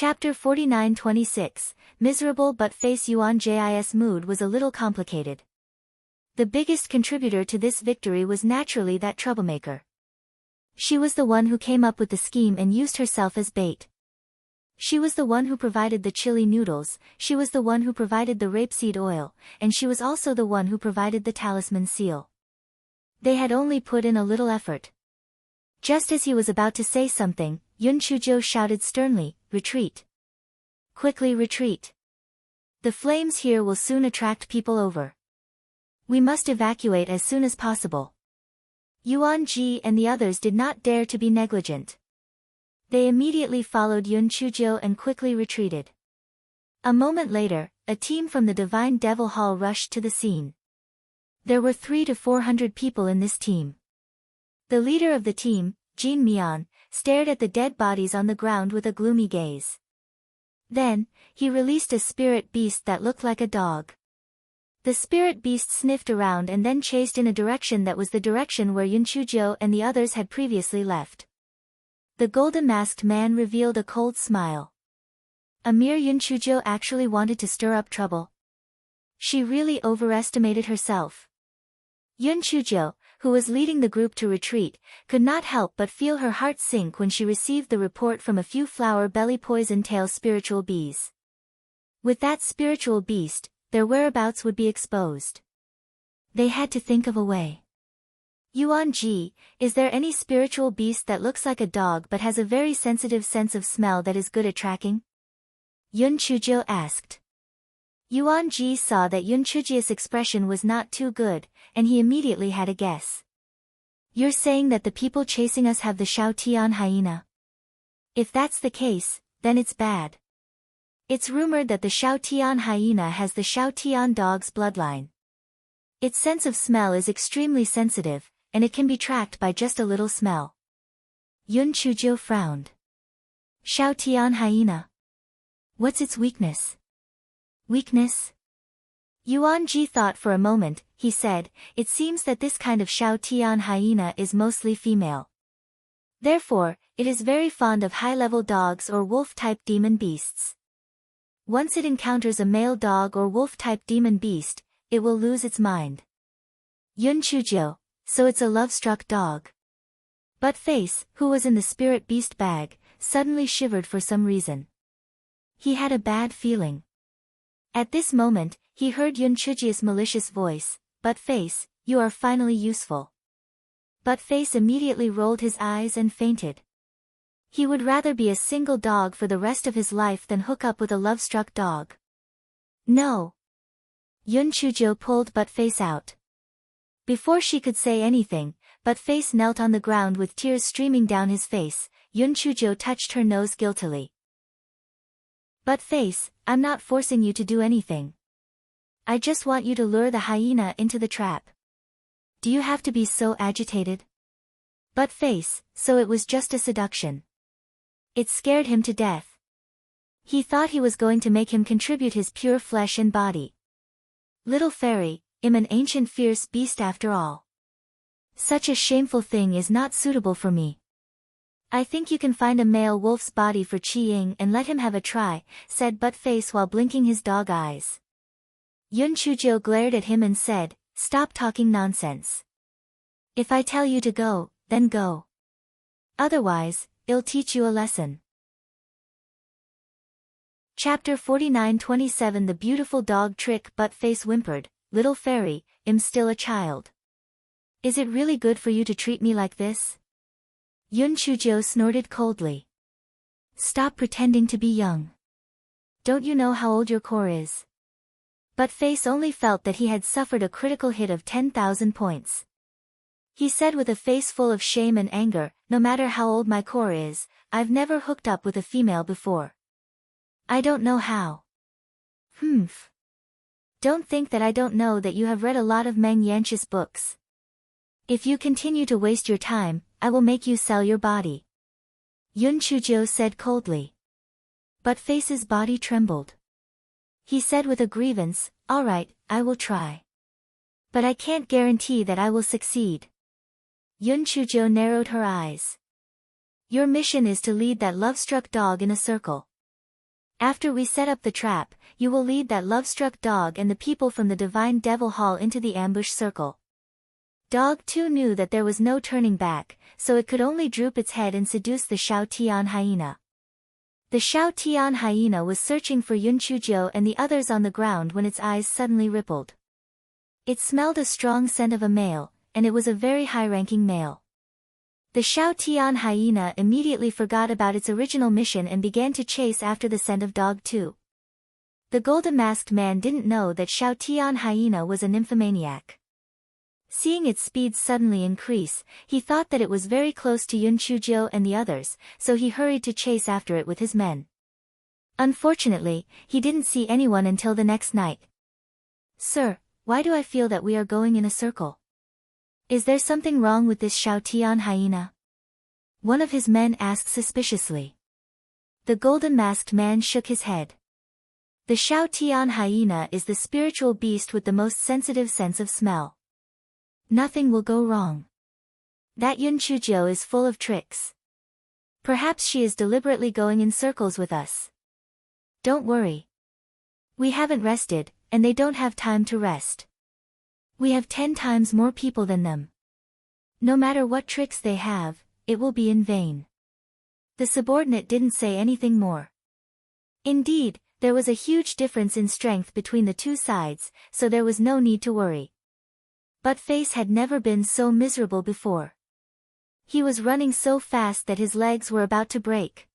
Chapter 49-26, Miserable but Face Yuan-Jis mood was a little complicated. The biggest contributor to this victory was naturally that troublemaker. She was the one who came up with the scheme and used herself as bait. She was the one who provided the chili noodles, she was the one who provided the rapeseed oil, and she was also the one who provided the talisman seal. They had only put in a little effort. Just as he was about to say something, Yun Chuzhou shouted sternly, "Retreat! Quickly retreat! The flames here will soon attract people over. We must evacuate as soon as possible." Yuan Ji and the others did not dare to be negligent. They immediately followed Yun Chuzhou and quickly retreated. A moment later, a team from the Divine Devil Hall rushed to the scene. There were 300 to 400 people in this team. The leader of the team, Jin Mian, stared at the dead bodies on the ground with a gloomy gaze. Then, he released a spirit beast that looked like a dog. The spirit beast sniffed around and then chased in a direction that was the direction where Yun Chuzhou and the others had previously left. The golden-masked man revealed a cold smile. A mere Yun Chuzhou actually wanted to stir up trouble. She really overestimated herself. Yun Chuzhou, who was leading the group to retreat, could not help but feel her heart sink when she received the report from a few flower-belly poison-tail spiritual bees. With that spiritual beast, their whereabouts would be exposed. They had to think of a way. "Yuan Ji, is there any spiritual beast that looks like a dog but has a very sensitive sense of smell that is good at tracking?" Yun Chuzhou asked. Yuan Ji saw that Yun Chuzhou's expression was not too good, and he immediately had a guess. "You're saying that the people chasing us have the Shao Tian hyena? If that's the case, then it's bad. It's rumored that the Shao Tian hyena has the Shao Tian dog's bloodline. Its sense of smell is extremely sensitive, and it can be tracked by just a little smell." Yun Chuzhou frowned. "Shao Tian hyena? What's its weakness?" "Weakness?" Yuan Ji thought for a moment. He said, "It seems that this kind of Shao Tian hyena is mostly female. Therefore, it is very fond of high-level dogs or wolf-type demon beasts. Once it encounters a male dog or wolf-type demon beast, it will lose its mind." Yun Chuzhou, so it's a love-struck dog. But Face, who was in the spirit beast bag, suddenly shivered for some reason. He had a bad feeling. At this moment, he heard Yun Chuzhou's malicious voice, "But Face, you are finally useful." But Face immediately rolled his eyes and fainted. He would rather be a single dog for the rest of his life than hook up with a love-struck dog. "No." Yun Chuzhou pulled But Face out. Before she could say anything, But Face knelt on the ground with tears streaming down his face. Yun Chuzhou touched her nose guiltily. "But Face, I'm not forcing you to do anything. I just want you to lure the hyena into the trap. Do you have to be so agitated?" But Face, so it was just a seduction. It scared him to death. He thought he was going to make him contribute his pure flesh and body. "Little fairy, I'm an ancient fierce beast after all. Such a shameful thing is not suitable for me. I think you can find a male wolf's body for Qi-Ying and let him have a try," said But Face while blinking his dog eyes. Yun Chuzhou glared at him and said, "Stop talking nonsense. If I tell you to go, then go. Otherwise, I'll teach you a lesson." Chapter 49-27 The beautiful dog trick. But Face whimpered, "Little fairy, I'm still a child. Is it really good for you to treat me like this?" Yun Chuzhou snorted coldly. "Stop pretending to be young. Don't you know how old your core is?" But Face only felt that he had suffered a critical hit of 10,000 points. He said with a face full of shame and anger, "No matter how old my core is, I've never hooked up with a female before. I don't know how." "Humph. Don't think that I don't know that you have read a lot of Meng Yanqi's books. If you continue to waste your time, I will make you sell your body." Yun Chuzhou said coldly. But Face's body trembled. He said with a grievance, "All right, I will try. But I can't guarantee that I will succeed." Yun Chuzhou narrowed her eyes. "Your mission is to lead that love-struck dog in a circle. After we set up the trap, you will lead that love-struck dog and the people from the Divine Devil Hall into the ambush circle. Dog 2 knew that there was no turning back, so it could only droop its head and seduce the Shao Tian hyena. The Shao Tian hyena was searching for Yun Chuzhou and the others on the ground when its eyes suddenly rippled. It smelled a strong scent of a male, and it was a very high-ranking male. The Shao Tian hyena immediately forgot about its original mission and began to chase after the scent of Dog 2. The golden masked man didn't know that Shao Tian hyena was a nymphomaniac. Seeing its speed suddenly increase, he thought that it was very close to Yun Chuzhou and the others, so he hurried to chase after it with his men. Unfortunately, he didn't see anyone until the next night. "Sir, why do I feel that we are going in a circle? Is there something wrong with this Shao Tian hyena?" one of his men asked suspiciously. The golden masked man shook his head. The Shao Tian hyena is the spiritual beast with the most sensitive sense of smell. Nothing will go wrong. That Yun Chuzhou is full of tricks. Perhaps she is deliberately going in circles with us. Don't worry. We haven't rested, and they don't have time to rest. We have 10 times more people than them. No matter what tricks they have, it will be in vain. The subordinate didn't say anything more. Indeed, there was a huge difference in strength between the two sides, so there was no need to worry. But Face had never been so miserable before. He was running so fast that his legs were about to break.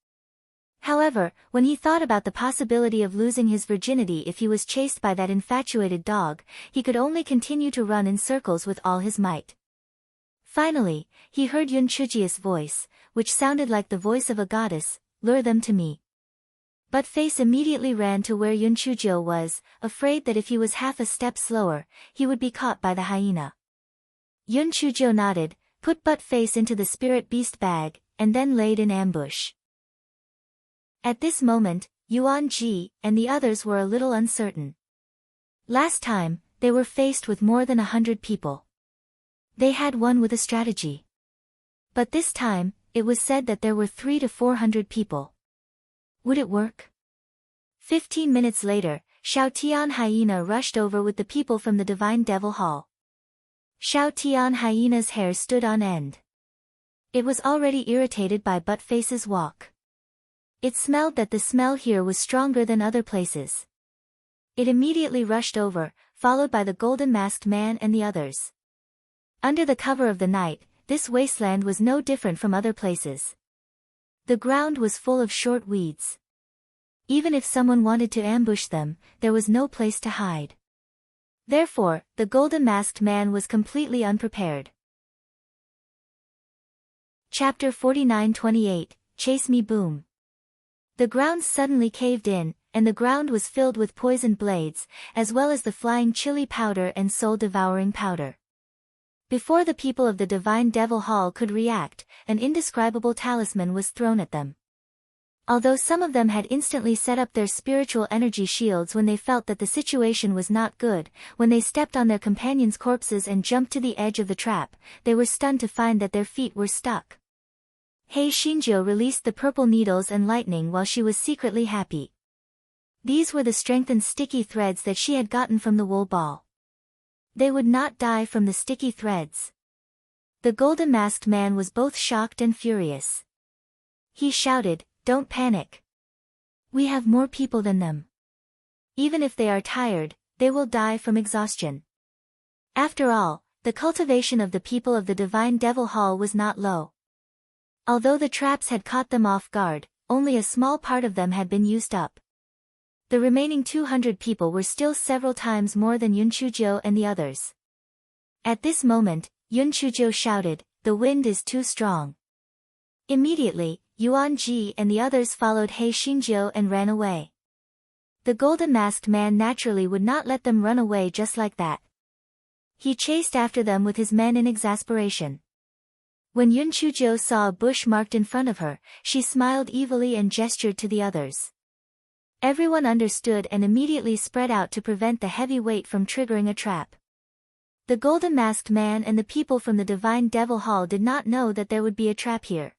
However, when he thought about the possibility of losing his virginity if he was chased by that infatuated dog, he could only continue to run in circles with all his might. Finally, he heard Yun Chuzhou's voice, which sounded like the voice of a goddess, "Lure them to me." But Face immediately ran to where Yun Chuzhou was, afraid that if he was half a step slower, he would be caught by the hyena. Yun Chuzhou nodded, put Butt Face into the spirit beast bag, and then laid in ambush. At this moment, Yuan Ji and the others were a little uncertain. Last time, they were faced with more than 100 people. They had won with a strategy. But this time, it was said that there were 300 to 400 people. Would it work? 15 minutes later, Shao Tian hyena rushed over with the people from the Divine Devil Hall. Shao Tian hyena's hair stood on end. It was already irritated by Butt Face's walk. It smelled that the smell here was stronger than other places. It immediately rushed over, followed by the golden masked man and the others. Under the cover of the night, this wasteland was no different from other places. The ground was full of short weeds. Even if someone wanted to ambush them, there was no place to hide. Therefore, the golden masked man was completely unprepared. Chapter 49-28, Chase Me Boom. The ground suddenly caved in, and the ground was filled with poisoned blades, as well as the flying chili powder and soul-devouring powder. Before the people of the Divine Devil Hall could react, an indescribable talisman was thrown at them. Although some of them had instantly set up their spiritual energy shields when they felt that the situation was not good, when they stepped on their companions' corpses and jumped to the edge of the trap, they were stunned to find that their feet were stuck. Hei Xinjiu released the purple needles and lightning while she was secretly happy. These were the strengthened sticky threads that she had gotten from the wool ball. They would not die from the sticky threads. The golden masked man was both shocked and furious. He shouted, "Don't panic. We have more people than them. Even if they are tired, they will die from exhaustion." After all, the cultivation of the people of the Divine Devil Hall was not low. Although the traps had caught them off guard, only a small part of them had been used up. The remaining 200 people were still several times more than Yun Chuzhou and the others. At this moment, Yun Chuzhou shouted, "The wind is too strong." Immediately, Yuan Ji and the others followed Hei Xinjiu and ran away. The golden masked man naturally would not let them run away just like that. He chased after them with his men in exasperation. When Yun Chuzhou saw a bush marked in front of her, she smiled evilly and gestured to the others. Everyone understood and immediately spread out to prevent the heavy weight from triggering a trap. The golden masked man and the people from the Divine Devil Hall did not know that there would be a trap here.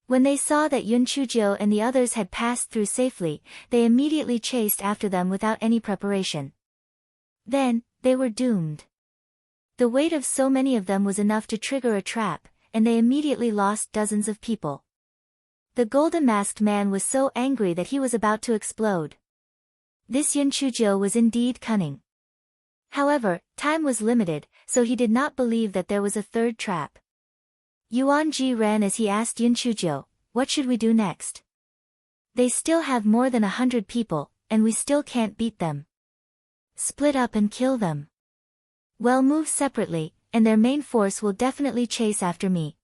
When they saw that Yun Chuzhou and the others had passed through safely, they immediately chased after them without any preparation. Then, they were doomed. The weight of so many of them was enough to trigger a trap, and they immediately lost dozens of people. The golden-masked man was so angry that he was about to explode. This Yun Chuzhou was indeed cunning. However, time was limited, so he did not believe that there was a third trap. Yuan Ji ran as he asked Yun Chuzhou, "What should we do next? They still have more than 100 people, and we still can't beat them. Split up and kill them. Well, move separately, and their main force will definitely chase after me.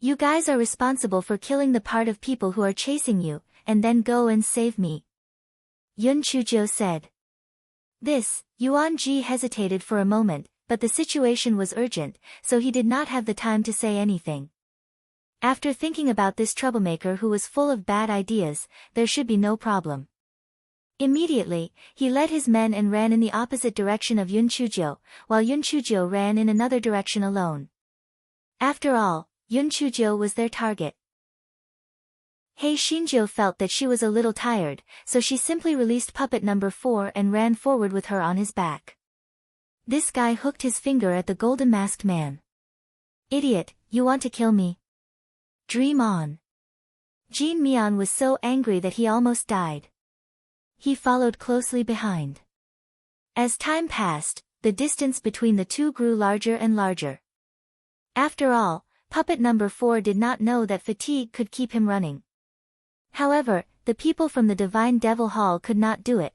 You guys are responsible for killing the part of people who are chasing you, and then go and save me," Yun Chuzhou said. Yuan Ji hesitated for a moment, but the situation was urgent, so he did not have the time to say anything. After thinking about this troublemaker who was full of bad ideas, there should be no problem. Immediately, he led his men and ran in the opposite direction of Yun Chuzhou, while Yun Chuzhou ran in another direction alone. After all, Yun Chuzhou was their target. Hei Xinzhou felt that she was a little tired, so she simply released puppet number 4 and ran forward with her on his back. This guy hooked his finger at the golden-masked man. "Idiot, you want to kill me? Dream on." Jin Mian was so angry that he almost died. He followed closely behind. As time passed, the distance between the two grew larger and larger. After all, puppet number 4 did not know that fatigue could keep him running. However, the people from the Divine Devil Hall could not do it.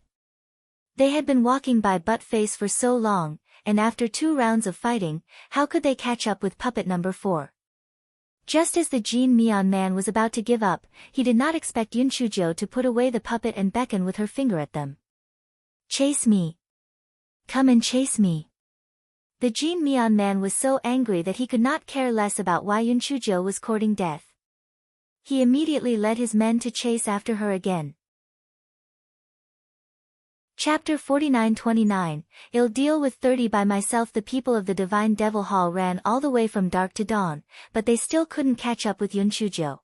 They had been walking by Butt-Face for so long, and after 2 rounds of fighting, how could they catch up with puppet number 4? Just as the Jin Mian man was about to give up, he did not expect Yun Chuzhou to put away the puppet and beckon with her finger at them. "Chase me. Come and chase me." The Jin Mian man was so angry that he could not care less about why Yun Chuzhou was courting death. He immediately led his men to chase after her again. Chapter 49-29, I'll deal with 30 by myself. The people of the Divine Devil Hall ran all the way from dark to dawn, but they still couldn't catch up with Yun Chuzhou.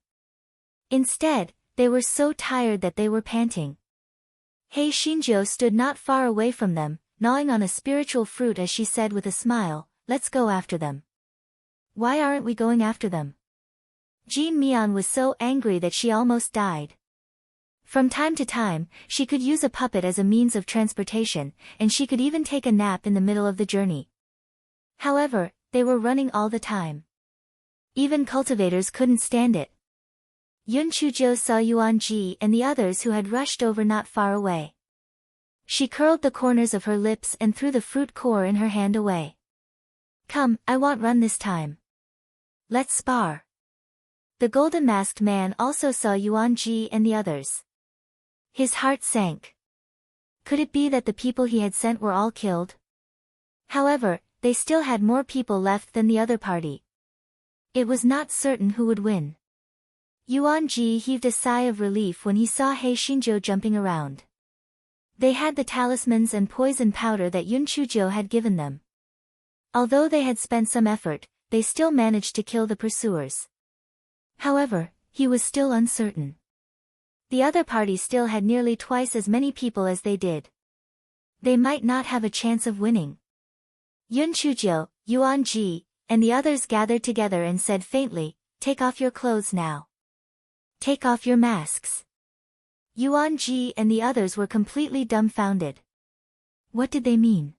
Instead, they were so tired that they were panting. Hei Xinzhou stood not far away from them, gnawing on a spiritual fruit as she said with a smile, "Let's go after them." "Why aren't we going after them?" Jin Mian was so angry that she almost died. From time to time, she could use a puppet as a means of transportation, and she could even take a nap in the middle of the journey. However, they were running all the time. Even cultivators couldn't stand it. Yun Chuzhou saw Yuan Ji and the others who had rushed over not far away. She curled the corners of her lips and threw the fruit core in her hand away. "Come, I won't run this time. Let's spar." The golden-masked man also saw Yuan Ji and the others. His heart sank. Could it be that the people he had sent were all killed? However, they still had more people left than the other party. It was not certain who would win. Yuan Ji heaved a sigh of relief when he saw Hei Xinzhou jumping around. They had the talismans and poison powder that Yun Chuzhou had given them. Although they had spent some effort, they still managed to kill the pursuers. However, he was still uncertain. The other party still had nearly twice as many people as they did. They might not have a chance of winning. Yun Chuzhou, Yuan Ji, and the others gathered together and said faintly, "Take off your clothes now. Take off your masks." Yuan Ji and the others were completely dumbfounded. What did they mean?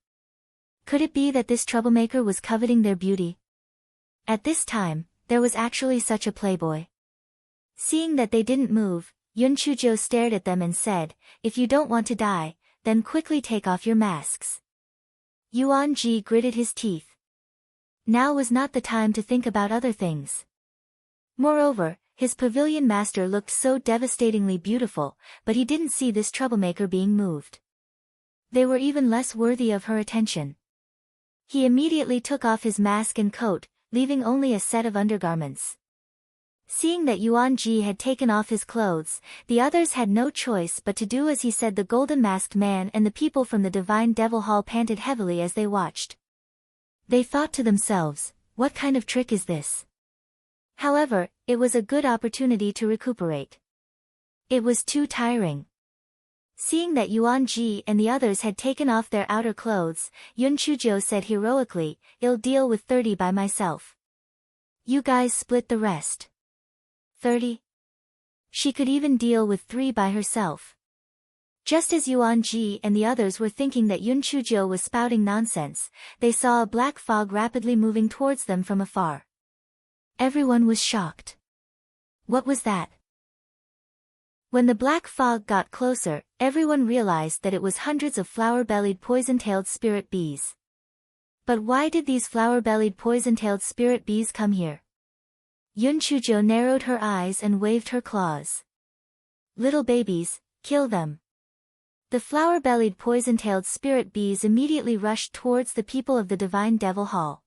Could it be that this troublemaker was coveting their beauty? At this time, there was actually such a playboy. Seeing that they didn't move, Yun Chuzhou stared at them and said, "If you don't want to die, then quickly take off your masks." Yuan Ji gritted his teeth. Now was not the time to think about other things. Moreover, his pavilion master looked so devastatingly beautiful, but he didn't see this troublemaker being moved. They were even less worthy of her attention. He immediately took off his mask and coat, leaving only a set of undergarments. Seeing that Yuan Ji had taken off his clothes, the others had no choice but to do as he said. The golden-masked man and the people from the Divine Devil Hall panted heavily as they watched. They thought to themselves, "What kind of trick is this? However, it was a good opportunity to recuperate. It was too tiring. Seeing that Yuan Ji and the others had taken off their outer clothes, Yun Chujo said heroically, "I'll deal with 30 by myself. You guys split the rest." 30? She could even deal with 3 by herself. Just as Yuan Ji and the others were thinking that Yun Chujo was spouting nonsense, they saw a black fog rapidly moving towards them from afar. Everyone was shocked. What was that? When the black fog got closer, everyone realized that it was hundreds of flower-bellied poison-tailed spirit bees. But why did these flower-bellied poison-tailed spirit bees come here? Yun Chujo narrowed her eyes and waved her claws. "Little babies, kill them." The flower-bellied poison-tailed spirit bees immediately rushed towards the people of the Divine Devil Hall.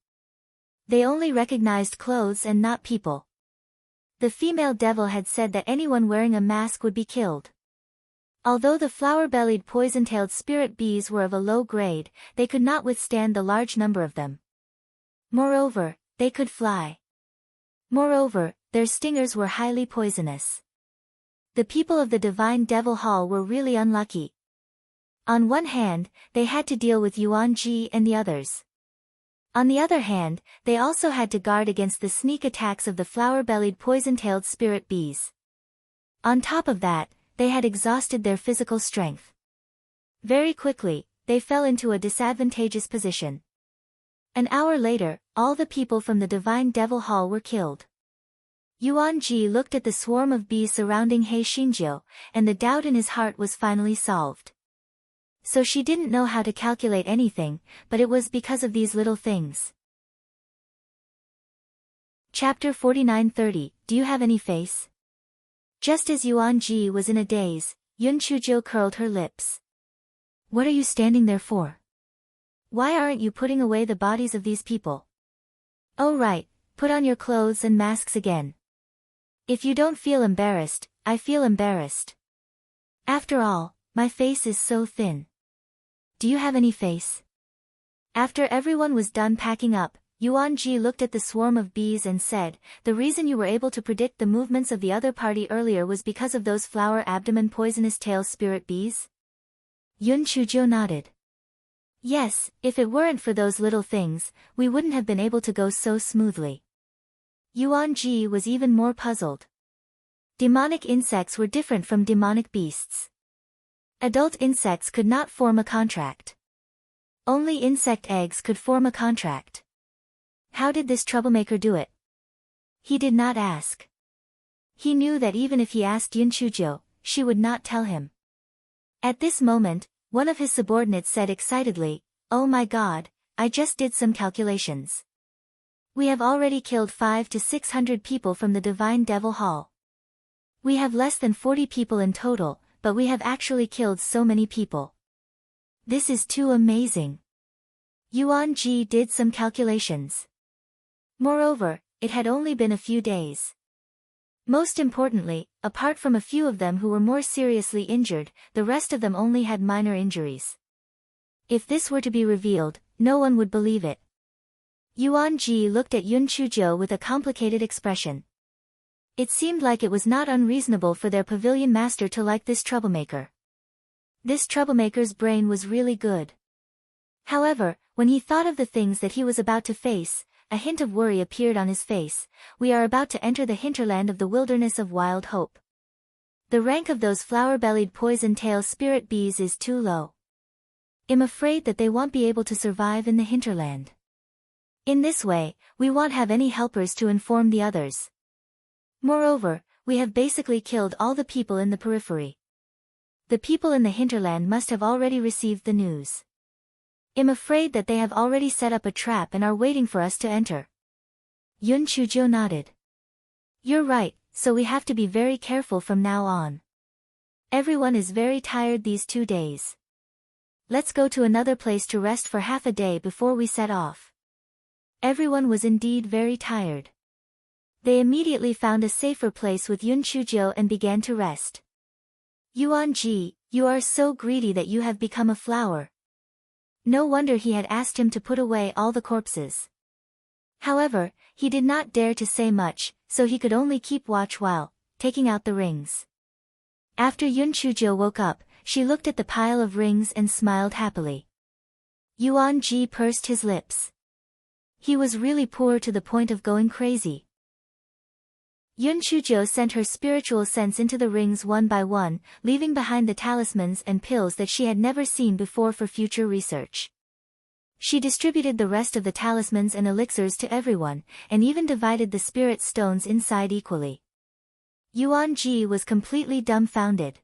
They only recognized clothes and not people. The female devil had said that anyone wearing a mask would be killed. Although the flower-bellied poison-tailed spirit bees were of a low grade, they could not withstand the large number of them. Moreover, they could fly. Moreover, their stingers were highly poisonous. The people of the Divine Devil Hall were really unlucky. On one hand, they had to deal with Yuan Ji and the others. On the other hand, they also had to guard against the sneak attacks of the flower-bellied poison-tailed spirit bees. On top of that, they had exhausted their physical strength. Very quickly, they fell into a disadvantageous position. An hour later, all the people from the Divine Devil Hall were killed. Yuan Ji looked at the swarm of bees surrounding He Xinjiu, and the doubt in his heart was finally solved. So she didn't know how to calculate anything, but it was because of these little things. Chapter 49:30, Do you have any face? Just as Yuan Ji was in a daze, Yun Chujo curled her lips. What are you standing there for? Why aren't you putting away the bodies of these people? Oh right, put on your clothes and masks again. If you don't feel embarrassed, I feel embarrassed. After all, my face is so thin. Do you have any face? After everyone was done packing up, Yuan Ji looked at the swarm of bees and said, "The reason you were able to predict the movements of the other party earlier was because of those flower abdomen poisonous tail spirit bees?" Yun Chujo nodded. Yes, if it weren't for those little things, we wouldn't have been able to go so smoothly. Yuan Ji was even more puzzled. Demonic insects were different from demonic beasts. Adult insects could not form a contract. Only insect eggs could form a contract. How did this troublemaker do it? He did not ask. He knew that even if he asked Yun Chujo, she would not tell him. At this moment, one of his subordinates said excitedly, "Oh my God, I just did some calculations. We have already killed 500 to 600 people from the Divine Devil Hall. We have less than 40 people in total, but we have actually killed so many people. This is too amazing." Yuan Ji did some calculations. Moreover, it had only been a few days. Most importantly, apart from a few of them who were more seriously injured, the rest of them only had minor injuries. If this were to be revealed, no one would believe it. Yuan Ji looked at Yun Chujo with a complicated expression. It seemed like it was not unreasonable for their pavilion master to like this troublemaker. This troublemaker's brain was really good. However, when he thought of the things that he was about to face, a hint of worry appeared on his face. We are about to enter the hinterland of the wilderness of wild hope. The rank of those flower-bellied poison-tail spirit bees is too low. I'm afraid that they won't be able to survive in the hinterland. In this way, we won't have any helpers to inform the others. Moreover, we have basically killed all the people in the periphery. The people in the hinterland must have already received the news. I'm afraid that they have already set up a trap and are waiting for us to enter. Yun Chujo nodded. You're right, so we have to be very careful from now on. Everyone is very tired these 2 days. Let's go to another place to rest for half a day before we set off. Everyone was indeed very tired. They immediately found a safer place with Yun Chujo and began to rest. Yuan Ji, you are so greedy that you have become a flower. No wonder he had asked him to put away all the corpses. However, he did not dare to say much, so he could only keep watch while taking out the rings. After Yun Chujo woke up, she looked at the pile of rings and smiled happily. Yuan Ji pursed his lips. He was really poor to the point of going crazy. Yun Chujo sent her spiritual sense into the rings one by one, leaving behind the talismans and pills that she had never seen before for future research. She distributed the rest of the talismans and elixirs to everyone, and even divided the spirit stones inside equally. Yuan Ji was completely dumbfounded.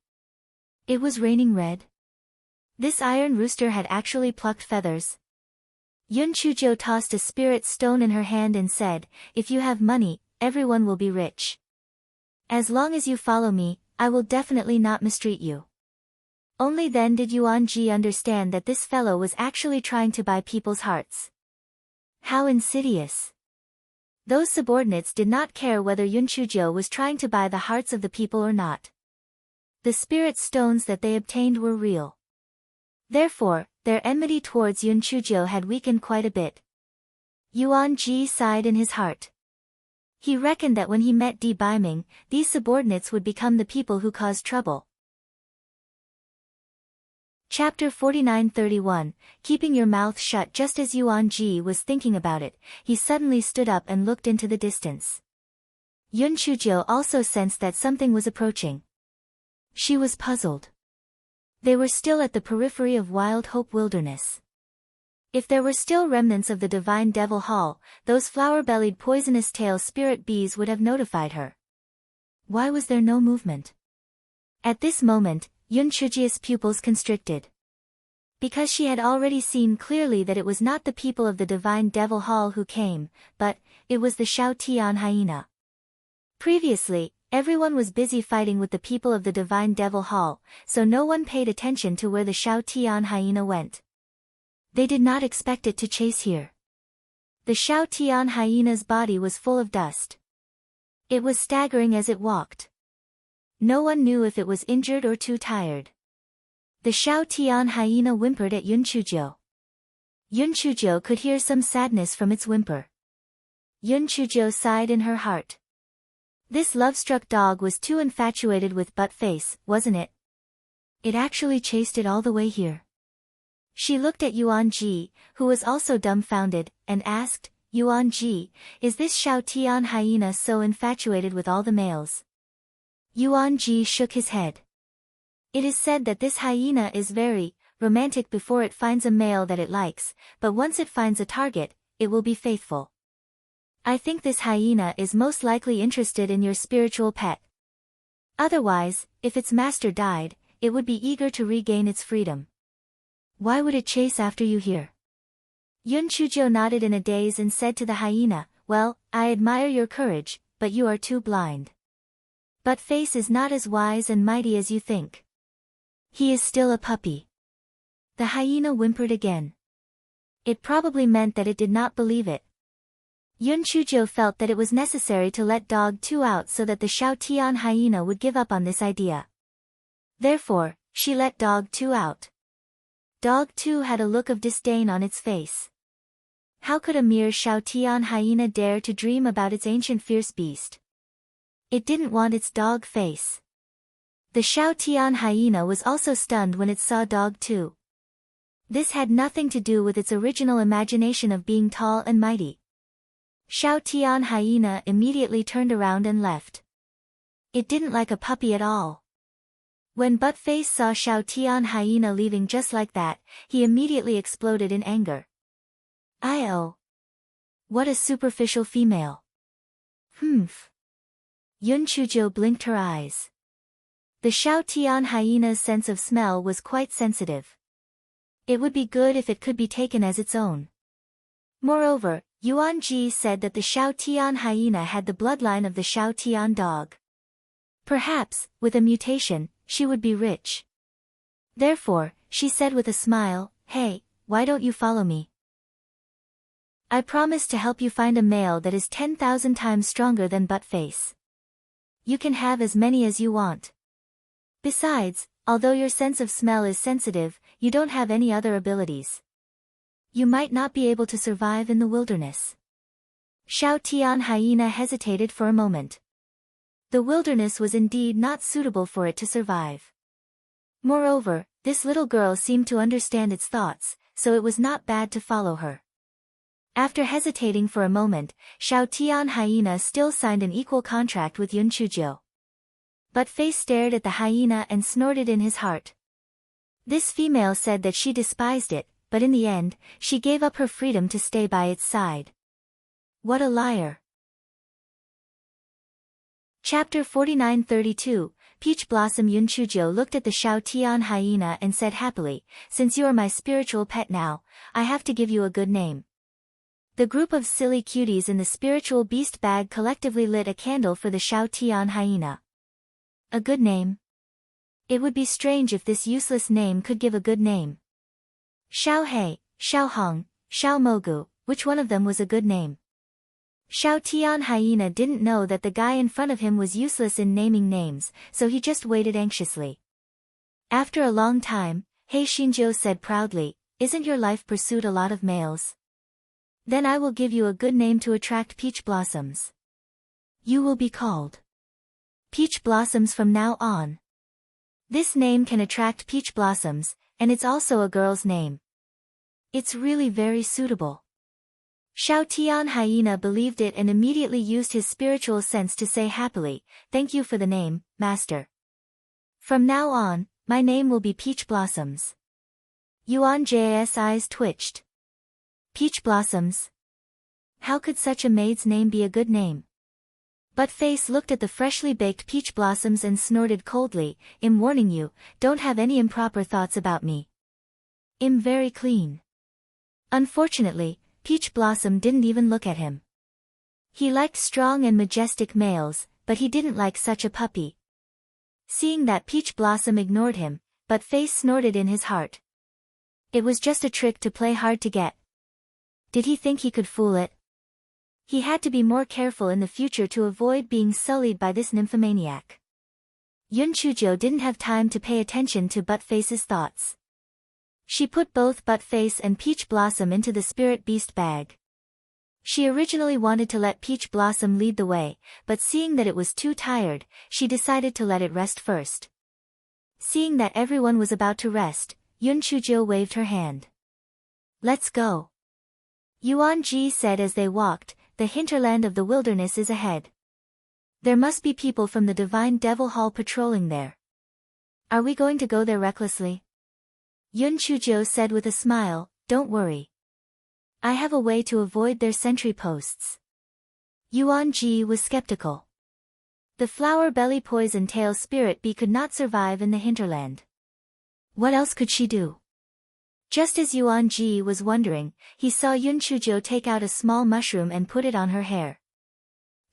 It was raining red. This iron rooster had actually plucked feathers. Yun Chujo tossed a spirit stone in her hand and said, "If you have money, everyone will be rich. As long as you follow me, I will definitely not mistreat you." Only then did Yuan Ji understand that this fellow was actually trying to buy people's hearts. How insidious. Those subordinates did not care whether Yun Chujo was trying to buy the hearts of the people or not. The spirit stones that they obtained were real. Therefore, their enmity towards Yun Chujo had weakened quite a bit. Yuan Ji sighed in his heart. He reckoned that when he met Di Baiming, these subordinates would become the people who caused trouble. Chapter 49-31, Keeping Your Mouth Shut. Just as Yuan Ji was thinking about it, he suddenly stood up and looked into the distance. Yun Chujo also sensed that something was approaching. She was puzzled. They were still at the periphery of Wild Hope Wilderness. If there were still remnants of the Divine Devil Hall, those flower-bellied poisonous-tail spirit bees would have notified her. Why was there no movement? At this moment, Yun Chujia's pupils constricted. Because she had already seen clearly that it was not the people of the Divine Devil Hall who came, but it was the Shao Tian hyena. Previously, everyone was busy fighting with the people of the Divine Devil Hall, so no one paid attention to where the Shao Tian hyena went. They did not expect it to chase here. The Shao Tian hyena's body was full of dust. It was staggering as it walked. No one knew if it was injured or too tired. The Shao Tian hyena whimpered at Yun Chujo. Yun Chujo could hear some sadness from its whimper. Yun Chujo sighed in her heart. This love-struck dog was too infatuated with Butt-Face, wasn't it? It actually chased it all the way here. She looked at Yuan Ji, who was also dumbfounded, and asked, "Yuan Ji, is this Shao Tian hyena so infatuated with all the males?" Yuan Ji shook his head. It is said that this hyena is very romantic before it finds a male that it likes, but once it finds a target, it will be faithful. I think this hyena is most likely interested in your spiritual pet. Otherwise, if its master died, it would be eager to regain its freedom. Why would it chase after you here? Yun Chujo nodded in a daze and said to the hyena, "Well, I admire your courage, but you are too blind. Butt-Face is not as wise and mighty as you think. He is still a puppy." The hyena whimpered again. It probably meant that it did not believe it. Yun Chujo felt that it was necessary to let Dog 2 out so that the Shao Tian hyena would give up on this idea. Therefore, she let Dog 2 out. Dog 2 had a look of disdain on its face. How could a mere Shao Tian hyena dare to dream about its ancient fierce beast? It didn't want its dog face. The Shao Tian hyena was also stunned when it saw Dog 2. This had nothing to do with its original imagination of being tall and mighty. Shao Tian hyena immediately turned around and left. It didn't like a puppy at all. When Butt-Face saw Shao Tian hyena leaving just like that, he immediately exploded in anger. "Oh. What a superficial female. Humph." Yun Chujo blinked her eyes. The Shao Tian hyena's sense of smell was quite sensitive. It would be good if it could be taken as its own. Moreover, Yuan Ji said that the Shao Tian hyena had the bloodline of the Shao Tian dog. Perhaps, with a mutation, she would be rich. Therefore, she said with a smile, "Hey, why don't you follow me? I promise to help you find a male that is 10,000 times stronger than Butt-Face. You can have as many as you want. Besides, although your sense of smell is sensitive, you don't have any other abilities. You might not be able to survive in the wilderness. Xiao Tian hyena hesitated for a moment. The wilderness was indeed not suitable for it to survive. Moreover, this little girl seemed to understand its thoughts, so it was not bad to follow her. After hesitating for a moment, Xiao Tian hyena still signed an equal contract with Yun Chuzhou. But Face stared at the hyena and snorted in his heart. This female said that she despised it, but in the end, she gave up her freedom to stay by its side. What a liar! Chapter 49-32, Peach Blossom. Yun Chuzhou looked at the Xiao Tian hyena and said happily, "Since you are my spiritual pet now, I have to give you a good name." The group of silly cuties in the spiritual beast bag collectively lit a candle for the Xiao Tian hyena. A good name? It would be strange if this useless name could give a good name. Xiao He, Xiao Hong, Xiao Mogu, which one of them was a good name? Xiao Tian hyena didn't know that the guy in front of him was useless in naming names, so he just waited anxiously. After a long time, He Xinjiu said proudly, "Isn't your life pursuit a lot of males? Then I will give you a good name to attract peach blossoms. You will be called Peach Blossoms from now on. This name can attract peach blossoms, and it's also a girl's name. It's really very suitable." Xiao Tian hyena believed it and immediately used his spiritual sense to say happily, "Thank you for the name, master. From now on, my name will be Peach Blossoms." Yuan J's eyes twitched. Peach Blossoms? How could such a maid's name be a good name? But Face looked at the freshly baked peach blossoms and snorted coldly, "I'm warning you, don't have any improper thoughts about me. I'm very clean." Unfortunately, Peach Blossom didn't even look at him. He liked strong and majestic males, but he didn't like such a puppy. Seeing that Peach Blossom ignored him, but Face snorted in his heart. It was just a trick to play hard to get. Did he think he could fool it? He had to be more careful in the future to avoid being sullied by this nymphomaniac. Yun Chuzhou didn't have time to pay attention to Buttface's thoughts. She put both Buttface and Peach Blossom into the spirit beast bag. She originally wanted to let Peach Blossom lead the way, but seeing that it was too tired, she decided to let it rest first. Seeing that everyone was about to rest, Yun Chuzhou waved her hand. "Let's go." Yuan Ji said as they walked, "The hinterland of the wilderness is ahead. There must be people from the Divine Devil Hall patrolling there. Are we going to go there recklessly?" Yun Chuzhou said with a smile, "Don't worry. I have a way to avoid their sentry posts." Yuan Ji was skeptical. The flower belly poison tail spirit bee could not survive in the hinterland. What else could she do? Just as Yuan Ji was wondering, he saw Yun Chuzhou take out a small mushroom and put it on her hair.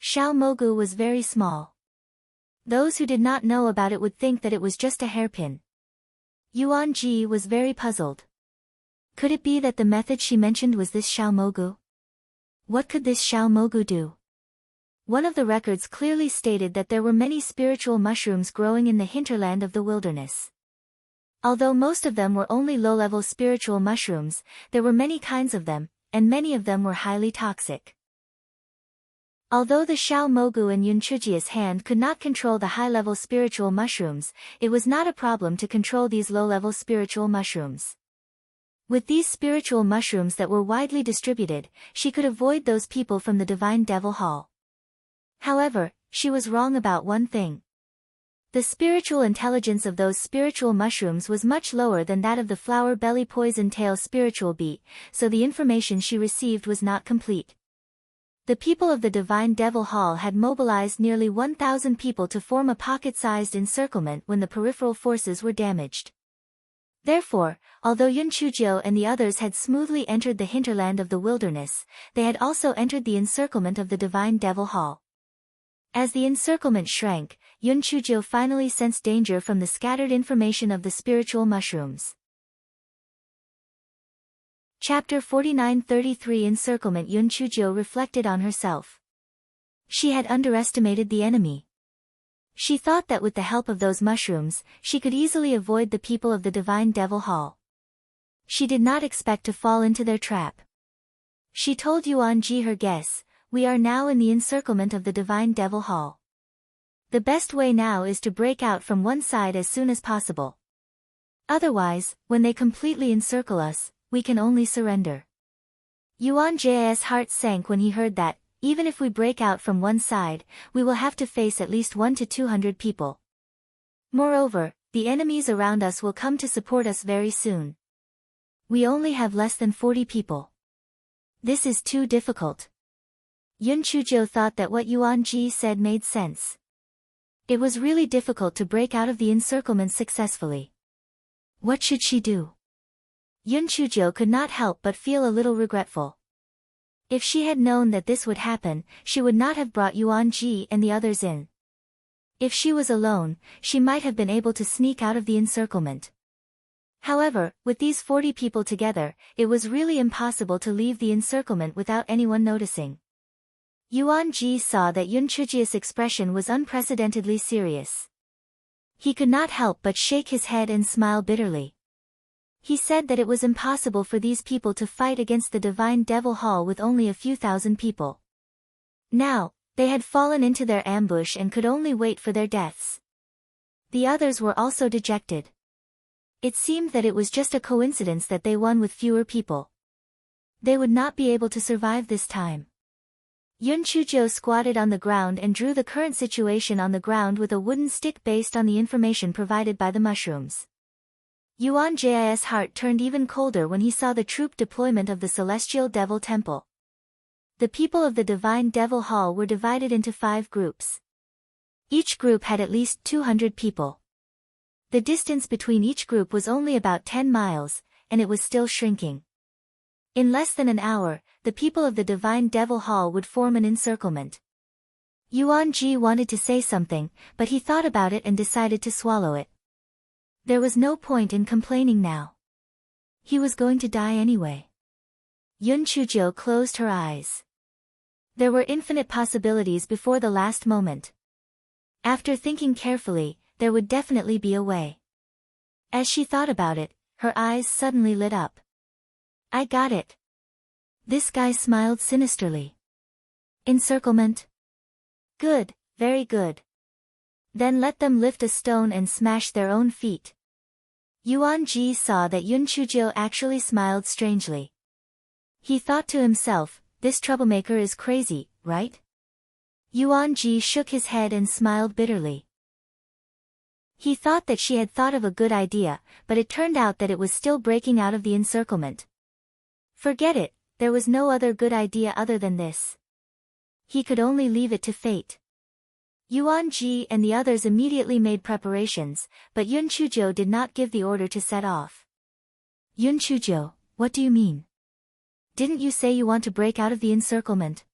Xiao Mogu was very small. Those who did not know about it would think that it was just a hairpin. Yuan Ji was very puzzled. Could it be that the method she mentioned was this Xiao Mogu? What could this Xiao Mogu do? One of the records clearly stated that there were many spiritual mushrooms growing in the hinterland of the wilderness. Although most of them were only low-level spiritual mushrooms, there were many kinds of them, and many of them were highly toxic. Although the Xiao Mogu in Yun Chuzhou's hand could not control the high-level spiritual mushrooms, it was not a problem to control these low-level spiritual mushrooms. With these spiritual mushrooms that were widely distributed, she could avoid those people from the Divine Devil Hall. However, she was wrong about one thing. The spiritual intelligence of those spiritual mushrooms was much lower than that of the flower belly poison tail spiritual bee, so the information she received was not complete. The people of the Divine Devil Hall had mobilized nearly 1,000 people to form a pocket-sized encirclement when the peripheral forces were damaged. Therefore, although Yun Chuzhou and the others had smoothly entered the hinterland of the wilderness, they had also entered the encirclement of the Divine Devil Hall. As the encirclement shrank, Yun Chuzhou finally sensed danger from the scattered information of the spiritual mushrooms. Chapter 49-33 Encirclement. Yun Chuzhou reflected on herself. She had underestimated the enemy. She thought that with the help of those mushrooms, she could easily avoid the people of the Divine Devil Hall. She did not expect to fall into their trap. She told Yuan Ji her guess, We are now in the encirclement of the Divine Devil Hall. The best way now is to break out from one side as soon as possible. Otherwise, when they completely encircle us, we can only surrender. Yuan Jai's heart sank when he heard that, even if we break out from one side, we will have to face at least 100 to 200 people. Moreover, the enemies around us will come to support us very soon. We only have less than 40 people. This is too difficult. Yun Chujiu thought that what Yuan Ji said made sense. It was really difficult to break out of the encirclement successfully. What should she do? Yun Chujiu could not help but feel a little regretful. If she had known that this would happen, she would not have brought Yuan Ji and the others in. If she was alone, she might have been able to sneak out of the encirclement. However, with these 40 people together, it was really impossible to leave the encirclement without anyone noticing. Yuan Ji saw that Yun Chujiu's expression was unprecedentedly serious. He could not help but shake his head and smile bitterly. He said that it was impossible for these people to fight against the Divine Devil Hall with only a few thousand people. Now, they had fallen into their ambush and could only wait for their deaths. The others were also dejected. It seemed that it was just a coincidence that they won with fewer people. They would not be able to survive this time. Yun Chujiu squatted on the ground and drew the current situation on the ground with a wooden stick based on the information provided by the mushrooms. Yuan Jai's heart turned even colder when he saw the troop deployment of the Celestial Devil Temple. The people of the Divine Devil Hall were divided into 5 groups. Each group had at least 200 people. The distance between each group was only about 10 miles, and it was still shrinking. In less than an hour, the people of the Divine Devil Hall would form an encirclement. Yuan Ji wanted to say something, but he thought about it and decided to swallow it. There was no point in complaining now. He was going to die anyway. Yun Chujiu closed her eyes. There were infinite possibilities before the last moment. After thinking carefully, there would definitely be a way. As she thought about it, her eyes suddenly lit up. I got it. This guy smiled sinisterly. Encirclement? Good, very good. Then let them lift a stone and smash their own feet. Yuan Ji saw that Yun Chujiu actually smiled strangely. He thought to himself, this troublemaker is crazy, right? Yuan Ji shook his head and smiled bitterly. He thought that she had thought of a good idea, but it turned out that it was still breaking out of the encirclement. Forget it, there was no other good idea other than this. He could only leave it to fate. Yuan Ji and the others immediately made preparations, but Yun Chujiu did not give the order to set off. Yun Chujiu, what do you mean? Didn't you say you want to break out of the encirclement?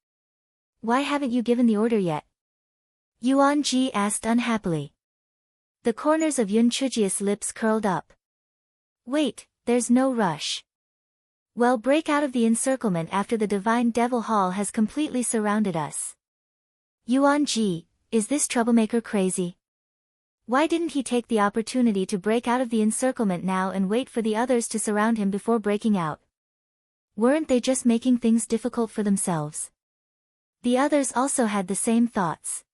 Why haven't you given the order yet? Yuan Ji asked unhappily. The corners of Yun Chujiu's lips curled up. Wait, there's no rush. Well, break out of the encirclement after the Divine Devil Hall has completely surrounded us. Yuan Ji, is this troublemaker crazy? Why didn't he take the opportunity to break out of the encirclement now and wait for the others to surround him before breaking out? Weren't they just making things difficult for themselves? The others also had the same thoughts.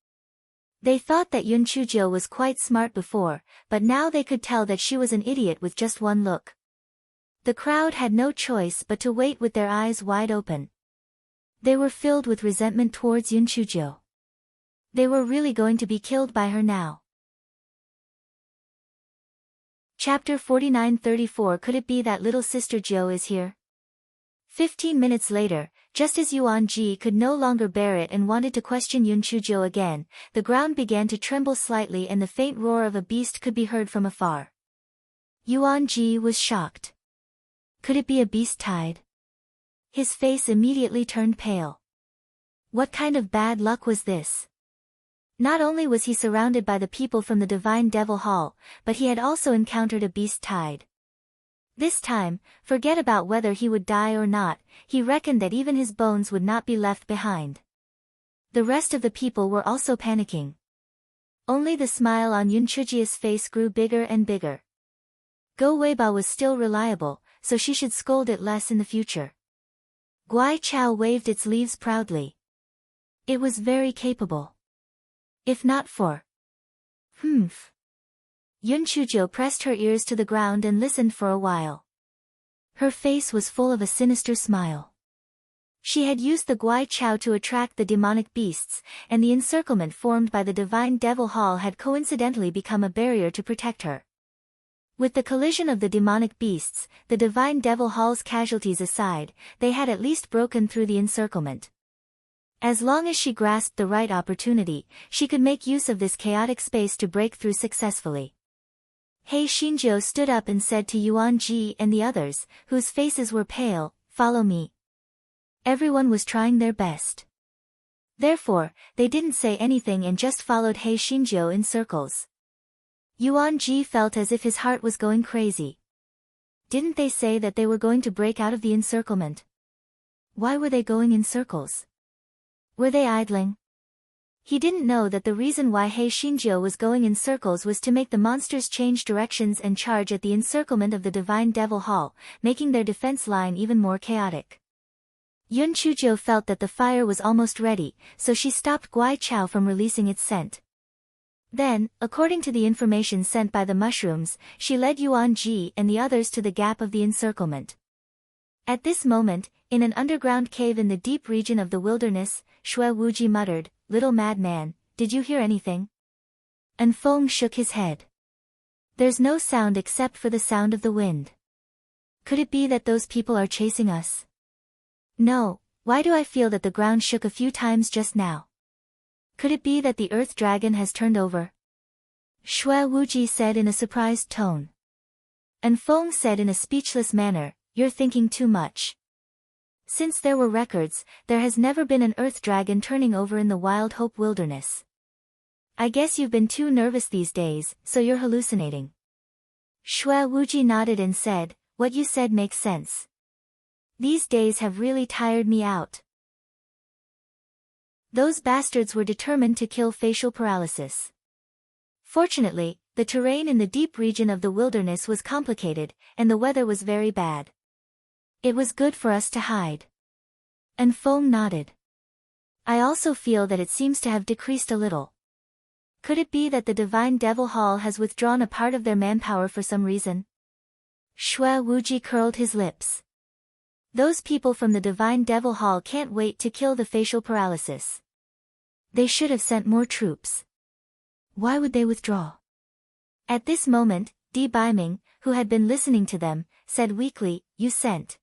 They thought that Yun Chujiu was quite smart before, but now they could tell that she was an idiot with just one look. The crowd had no choice but to wait with their eyes wide open. They were filled with resentment towards Yun Chujiu. They were really going to be killed by her now. Chapter 49-34. Could it be that little sister Jiu is here? 15 minutes later, just as Yuan Ji could no longer bear it and wanted to question Yun Chujiu again, the ground began to tremble slightly and the faint roar of a beast could be heard from afar. Yuan Ji was shocked. Could it be a beast tide? His face immediately turned pale. What kind of bad luck was this? Not only was he surrounded by the people from the Divine Devil Hall, but he had also encountered a beast tide. This time, forget about whether he would die or not, he reckoned that even his bones would not be left behind. The rest of the people were also panicking. Only the smile on Yun Chujiu's face grew bigger and bigger. Go Weiba was still reliable, so she should scold it less in the future. Guai Chao waved its leaves proudly. It was very capable. If not for... Humph. Yun Chujo pressed her ears to the ground and listened for a while. Her face was full of a sinister smile. She had used the Guai Chao to attract the demonic beasts, and the encirclement formed by the divine devil hall had coincidentally become a barrier to protect her. With the collision of the demonic beasts, the divine devil hall's casualties aside, they had at least broken through the encirclement. As long as she grasped the right opportunity, she could make use of this chaotic space to break through successfully. He Xinjiu stood up and said to Yuan Ji and the others, whose faces were pale, "Follow me." Everyone was trying their best. Therefore, they didn't say anything and just followed He Xinjiu in circles. Yuan Ji felt as if his heart was going crazy. Didn't they say that they were going to break out of the encirclement? Why were they going in circles? Were they idling? He didn't know that the reason why He Xinjiu was going in circles was to make the monsters change directions and charge at the encirclement of the Divine Devil Hall, making their defense line even more chaotic. Yun Chujo felt that the fire was almost ready, so she stopped Guai Chao from releasing its scent. Then, according to the information sent by the mushrooms, she led Yuan Ji and the others to the gap of the encirclement. At this moment, in an underground cave in the deep region of the wilderness, Shui Wuji muttered, "Little madman, did you hear anything?" And Feng shook his head. "There's no sound except for the sound of the wind. Could it be that those people are chasing us?" "No, why do I feel that the ground shook a few times just now? Could it be that the earth dragon has turned over?" Shui Wuji said in a surprised tone. And Feng said in a speechless manner, "You're thinking too much. Since there were records, there has never been an earth dragon turning over in the Wild Hope Wilderness. I guess you've been too nervous these days, so you're hallucinating." Shui Wuji nodded and said, "What you said makes sense. These days have really tired me out." Those bastards were determined to kill facial paralysis. Fortunately, the terrain in the deep region of the wilderness was complicated, and the weather was very bad. It was good for us to hide. And Feng nodded. "I also feel that it seems to have decreased a little. Could it be that the Divine Devil Hall has withdrawn a part of their manpower for some reason?" Shui Wuji curled his lips. "Those people from the Divine Devil Hall can't wait to kill the facial paralysis. They should have sent more troops. Why would they withdraw?" At this moment, Di Baiming, who had been listening to them, said weakly, "You sent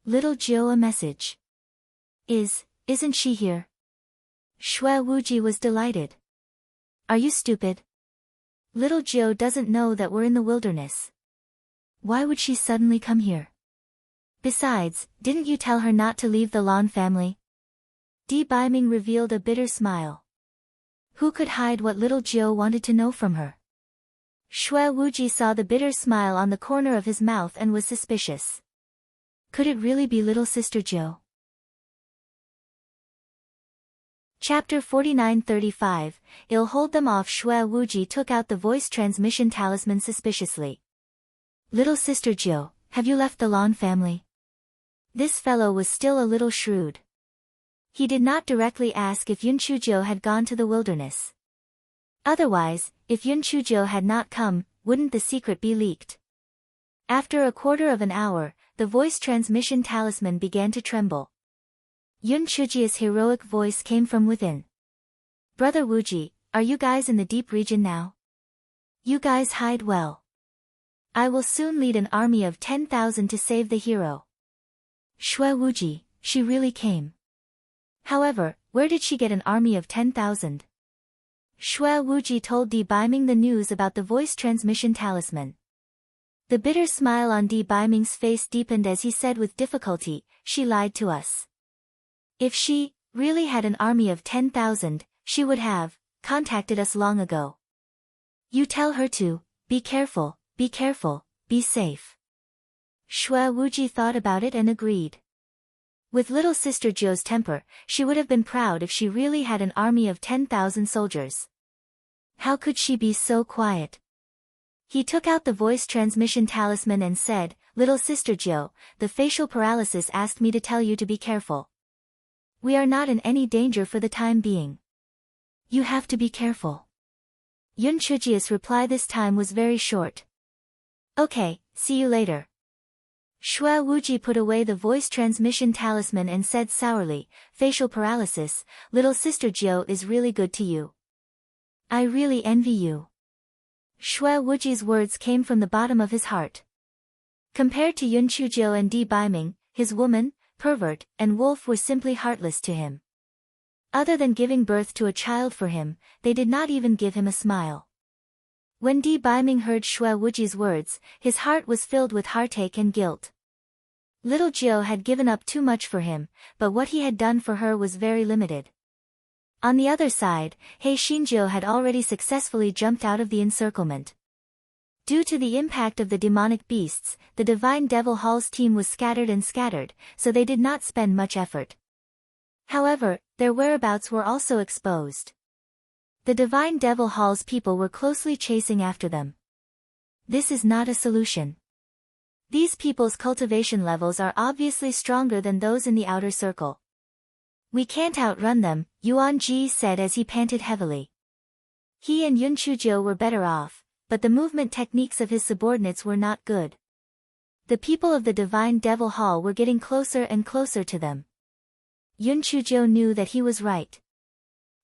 Little Jiu a message. Isn't she here?" Shui Wuji was delighted. "Are you stupid? Little Jiu doesn't know that we're in the wilderness. Why would she suddenly come here? Besides, didn't you tell her not to leave the Lan family?" Di Baiming revealed a bitter smile. Who could hide what little Jiu wanted to know from her? Shui Wuji saw the bitter smile on the corner of his mouth and was suspicious. Could it really be little sister Jiu? Chapter 49-35, I'll hold them off. Shui Wuji took out the voice transmission talisman suspiciously. "Little sister Jiu, have you left the Lan family?" This fellow was still a little shrewd. He did not directly ask if Yun Chujo had gone to the wilderness. Otherwise, if Yun Chujo had not come, wouldn't the secret be leaked? After a quarter of an hour, the voice transmission talisman began to tremble. Yun Chujia's heroic voice came from within. "Brother Wuji, are you guys in the deep region now? You guys hide well. I will soon lead an army of 10,000 to save the hero." Shui Wuji, she really came. However, where did she get an army of 10,000? Shui Wuji told Di Baiming the news about the voice transmission talisman. The bitter smile on Di Baiming's face deepened as he said with difficulty, "She lied to us. If she really had an army of 10,000, she would have contacted us long ago. You tell her to be careful, be safe." Shui Wuji thought about it and agreed. With little sister Jiu's temper, she would have been proud if she really had an army of 10,000 soldiers. How could she be so quiet? He took out the voice transmission talisman and said, "Little sister Jiu, the facial paralysis asked me to tell you to be careful." We are not in any danger for the time being. You have to be careful. Yun Chujia's reply this time was very short. Okay, see you later. Shui Wuji put away the voice transmission talisman and said sourly, facial paralysis, little sister Jiu is really good to you. I really envy you. Shui Wuji's words came from the bottom of his heart. Compared to Yun Chujio and Di Baiming, his woman, pervert, and wolf were simply heartless to him. Other than giving birth to a child for him, they did not even give him a smile. When Di Baiming heard Shui Wuji's words, his heart was filled with heartache and guilt. Little Jiu had given up too much for him, but what he had done for her was very limited. On the other side, He Xinjiu had already successfully jumped out of the encirclement. Due to the impact of the demonic beasts, the Divine Devil Hall's team was scattered, so they did not spend much effort. However, their whereabouts were also exposed. The Divine Devil Hall's people were closely chasing after them. This is not a solution. These people's cultivation levels are obviously stronger than those in the outer circle. We can't outrun them, Yuan Ji said as he panted heavily. He and Yun Chujio were better off, but the movement techniques of his subordinates were not good. The people of the Divine Devil Hall were getting closer and closer to them. Yun Chujio knew that he was right.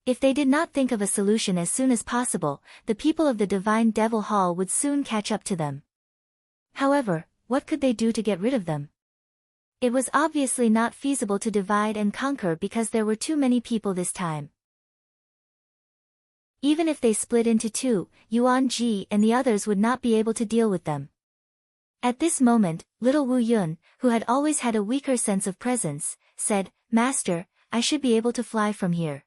If they did not think of a solution as soon as possible, the people of the Divine Devil Hall would soon catch up to them. However, what could they do to get rid of them? It was obviously not feasible to divide and conquer because there were too many people this time. Even if they split into two, Yuan Ji and the others would not be able to deal with them. At this moment, little Wu Yun, who had always had a weaker sense of presence, said, Master, I should be able to fly from here.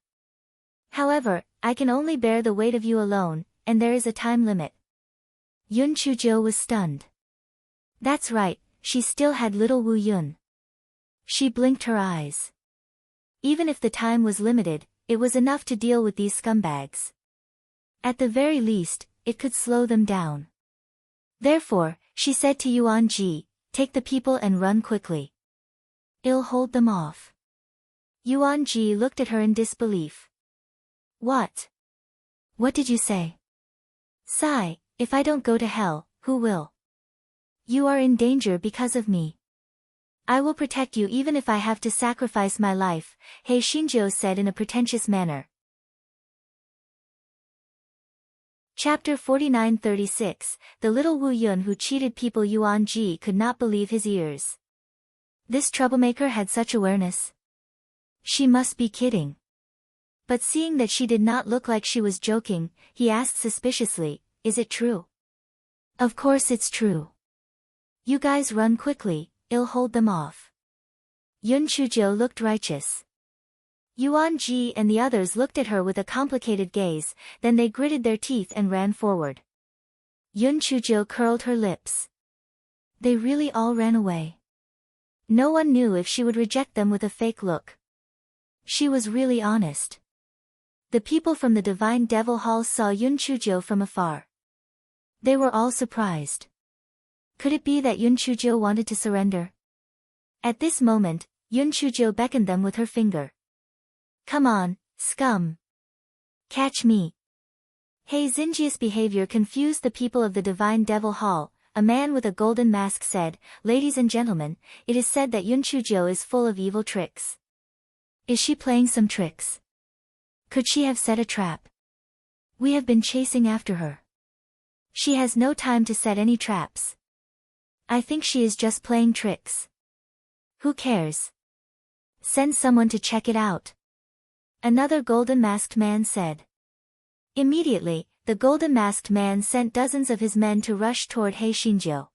However, I can only bear the weight of you alone, and there is a time limit. Yun Chujio was stunned. That's right, she still had little Wu Yun. She blinked her eyes. Even if the time was limited, it was enough to deal with these scumbags. At the very least, it could slow them down. Therefore, she said to Yuan Ji, take the people and run quickly. I'll hold them off. Yuan Ji looked at her in disbelief. What? What did you say? Sigh, if I don't go to hell, who will? You are in danger because of me. I will protect you even if I have to sacrifice my life, He Xinjiu said in a pretentious manner. Chapter 49-36, The little Wu Yun who cheated people. Yuan Ji could not believe his ears. This troublemaker had such awareness. She must be kidding. But seeing that she did not look like she was joking, he asked suspiciously, is it true? Of course it's true. You guys run quickly, I'll hold them off. Yun Chujio looked righteous. Yuan Ji and the others looked at her with a complicated gaze, then they gritted their teeth and ran forward. Yun Chujio curled her lips. They really all ran away. No one knew if she would reject them with a fake look. She was really honest. The people from the Divine Devil Hall saw Yun Chujio from afar. They were all surprised. Could it be that Yun Chujio wanted to surrender? At this moment, Yun Chujio beckoned them with her finger. Come on, scum. Catch me. He Xinjia's behavior confused the people of the Divine Devil Hall. A man with a golden mask said, Ladies and gentlemen, it is said that Yun Chujio is full of evil tricks. Is she playing some tricks? Could she have set a trap? We have been chasing after her. She has no time to set any traps. I think she is just playing tricks. Who cares? Send someone to check it out. Another golden-masked man said. Immediately, the golden-masked man sent dozens of his men to rush toward He Xinjiu.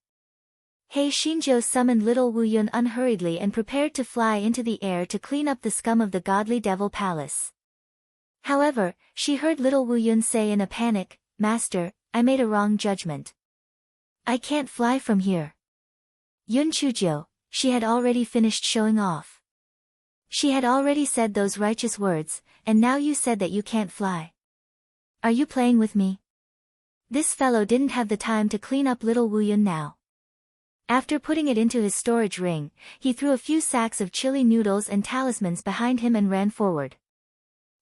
He Xinjiu summoned little Wu Yun unhurriedly and prepared to fly into the air to clean up the scum of the godly devil palace. However, she heard little Wu Yun say in a panic, Master, I made a wrong judgment. I can't fly from here. Yun Chujio, she had already finished showing off. She had already said those righteous words, and now you said that you can't fly. Are you playing with me? This fellow didn't have the time to clean up little Wu Yun now. After putting it into his storage ring, he threw a few sacks of chili noodles and talismans behind him and ran forward.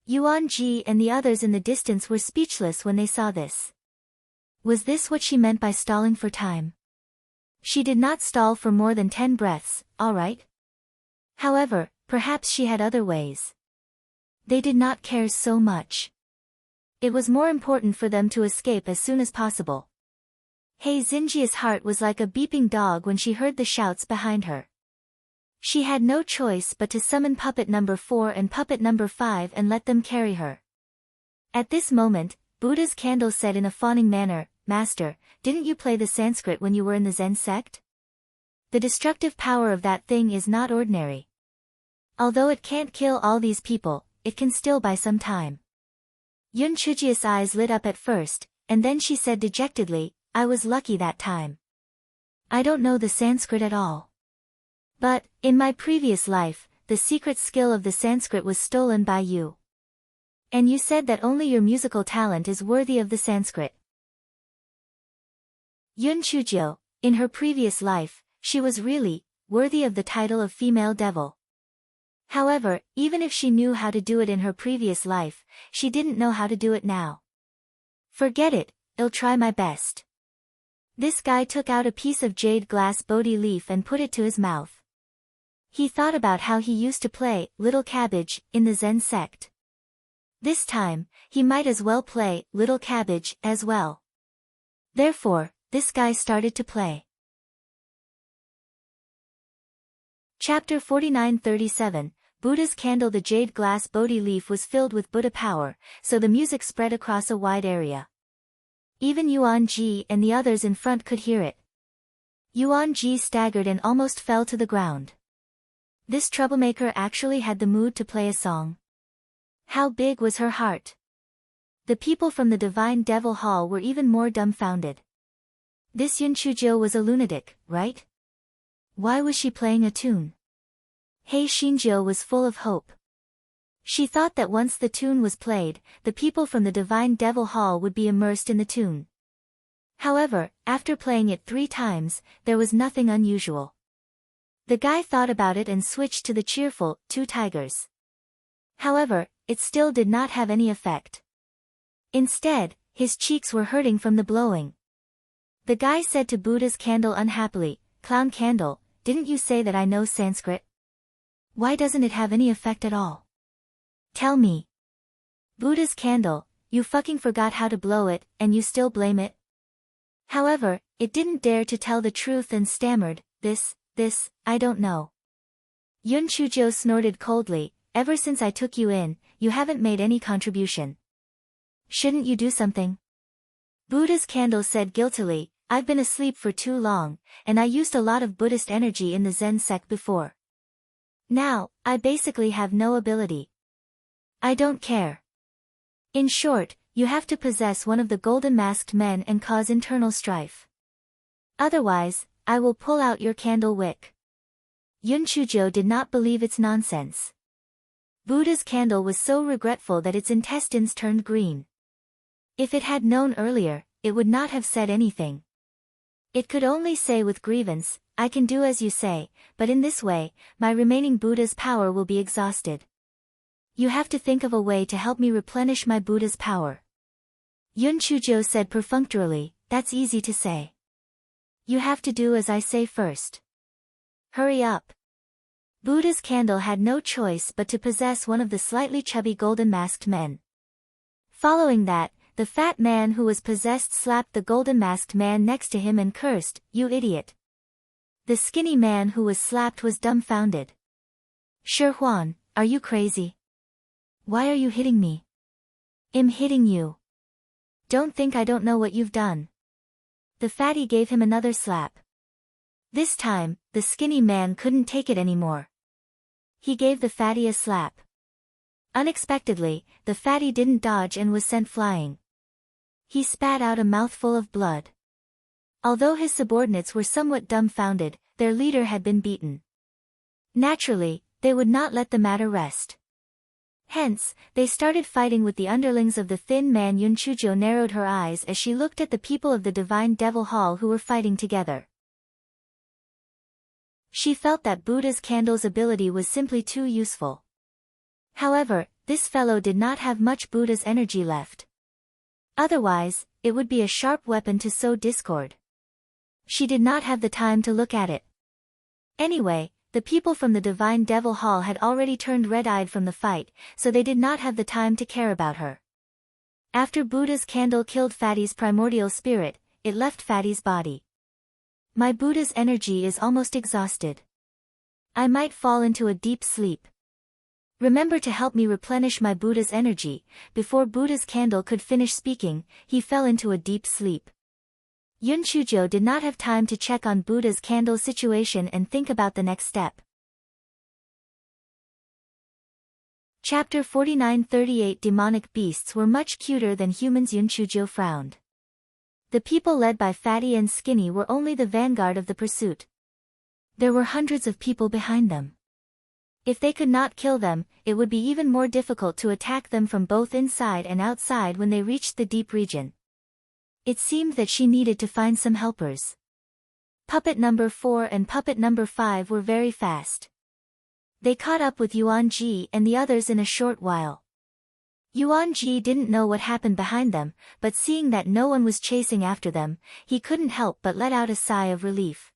Yuan Ji and the others in the distance were speechless when they saw this. Was this what she meant by stalling for time? She did not stall for more than 10 breaths, all right? However, perhaps she had other ways. They did not care so much. It was more important for them to escape as soon as possible. Hei Xinjia's heart was like a beeping dog when she heard the shouts behind her. She had no choice but to summon puppet number 4 and puppet number 5 and let them carry her. At this moment, Buddha's candle said in a fawning manner, "Master, didn't you play the Sanskrit when you were in the Zen sect? The destructive power of that thing is not ordinary. Although it can't kill all these people, it can still buy some time." Yun Chujia's eyes lit up at first, and then she said dejectedly, "I was lucky that time. I don't know the Sanskrit at all. But, in my previous life, the secret skill of the Sanskrit was stolen by you. And you said that only your musical talent is worthy of the Sanskrit." Yun Chujio, in her previous life, she was really worthy of the title of female devil. However, even if she knew how to do it in her previous life, she didn't know how to do it now. "Forget it, I'll try my best." This guy took out a piece of jade glass Bodhi leaf and put it to his mouth. He thought about how he used to play Little Cabbage in the Zen sect. This time, he might as well play Little Cabbage as well. Therefore, this guy started to play. Chapter 49:37, Buddha's candle. The jade glass Bodhi leaf was filled with Buddha power, so the music spread across a wide area. Even Yuan Ji and the others in front could hear it. Yuan Ji staggered and almost fell to the ground. This troublemaker actually had the mood to play a song. How big was her heart? The people from the Divine Devil Hall were even more dumbfounded. This Yun Chujio was a lunatic, right? Why was she playing a tune? Hei Xinjiu was full of hope. She thought that once the tune was played, the people from the Divine Devil Hall would be immersed in the tune. However, after playing it 3 times, there was nothing unusual. The guy thought about it and switched to the cheerful 2 tigers. However, it still did not have any effect. Instead, his cheeks were hurting from the blowing. The guy said to Buddha's candle unhappily, "Clown candle, didn't you say that I know Sanskrit? Why doesn't it have any effect at all? Tell me." Buddha's candle, "You fucking forgot how to blow it, and you still blame it?" However, it didn't dare to tell the truth and stammered, This, I don't know." Yun Chujio snorted coldly, "Ever since I took you in, you haven't made any contribution. Shouldn't you do something?" Buddha's candle said guiltily, "I've been asleep for too long, and I used a lot of Buddhist energy in the Zen sect before. Now, I basically have no ability. I don't care. In short, you have to possess one of the golden masked men and cause internal strife. Otherwise, I will pull out your candle wick." Yun Chujio did not believe its nonsense. Buddha's candle was so regretful that its intestines turned green. If it had known earlier, it would not have said anything. It could only say with grievance, "I can do as you say, but in this way, my remaining Buddha's power will be exhausted. You have to think of a way to help me replenish my Buddha's power." Yun Chujio said perfunctorily, "That's easy to say. You have to do as I say first. Hurry up." Buddha's candle had no choice but to possess one of the slightly chubby golden masked men. Following that, the fat man who was possessed slapped the golden masked man next to him and cursed, "You idiot." The skinny man who was slapped was dumbfounded. "Shi Huan, are you crazy? Why are you hitting me?" "I'm hitting you. Don't think I don't know what you've done." The fatty gave him another slap. This time, the skinny man couldn't take it anymore. He gave the fatty a slap. Unexpectedly, the fatty didn't dodge and was sent flying. He spat out a mouthful of blood. Although his subordinates were somewhat dumbfounded, their leader had been beaten. Naturally, they would not let the matter rest. Hence, they started fighting with the underlings of the thin man. Yun Chujio narrowed her eyes as she looked at the people of the Divine Devil Hall who were fighting together. She felt that Buddha's candle's ability was simply too useful. However, this fellow did not have much Buddha's energy left. Otherwise, it would be a sharp weapon to sow discord. She did not have the time to look at it. Anyway, the people from the Divine Devil Hall had already turned red-eyed from the fight, so they did not have the time to care about her. After Buddha's candle killed Fatty's primordial spirit, it left Fatty's body. My Buddha's energy is almost exhausted. I might fall into a deep sleep. Remember to help me replenish my Buddha's energy. Before Buddha's candle could finish speaking, he fell into a deep sleep. Yun Chujo did not have time to check on Buddha's candle situation and think about the next step. Chapter 49-38 Demonic beasts were much cuter than humans. Yun Chujo frowned. The people led by Fatty and Skinny were only the vanguard of the pursuit. There were hundreds of people behind them. If they could not kill them, it would be even more difficult to attack them from both inside and outside when they reached the deep region. It seemed that she needed to find some helpers. Puppet number 4 and puppet number 5 were very fast. They caught up with Yuan Ji and the others in a short while. Yuan Ji didn't know what happened behind them, but seeing that no one was chasing after them, he couldn't help but let out a sigh of relief.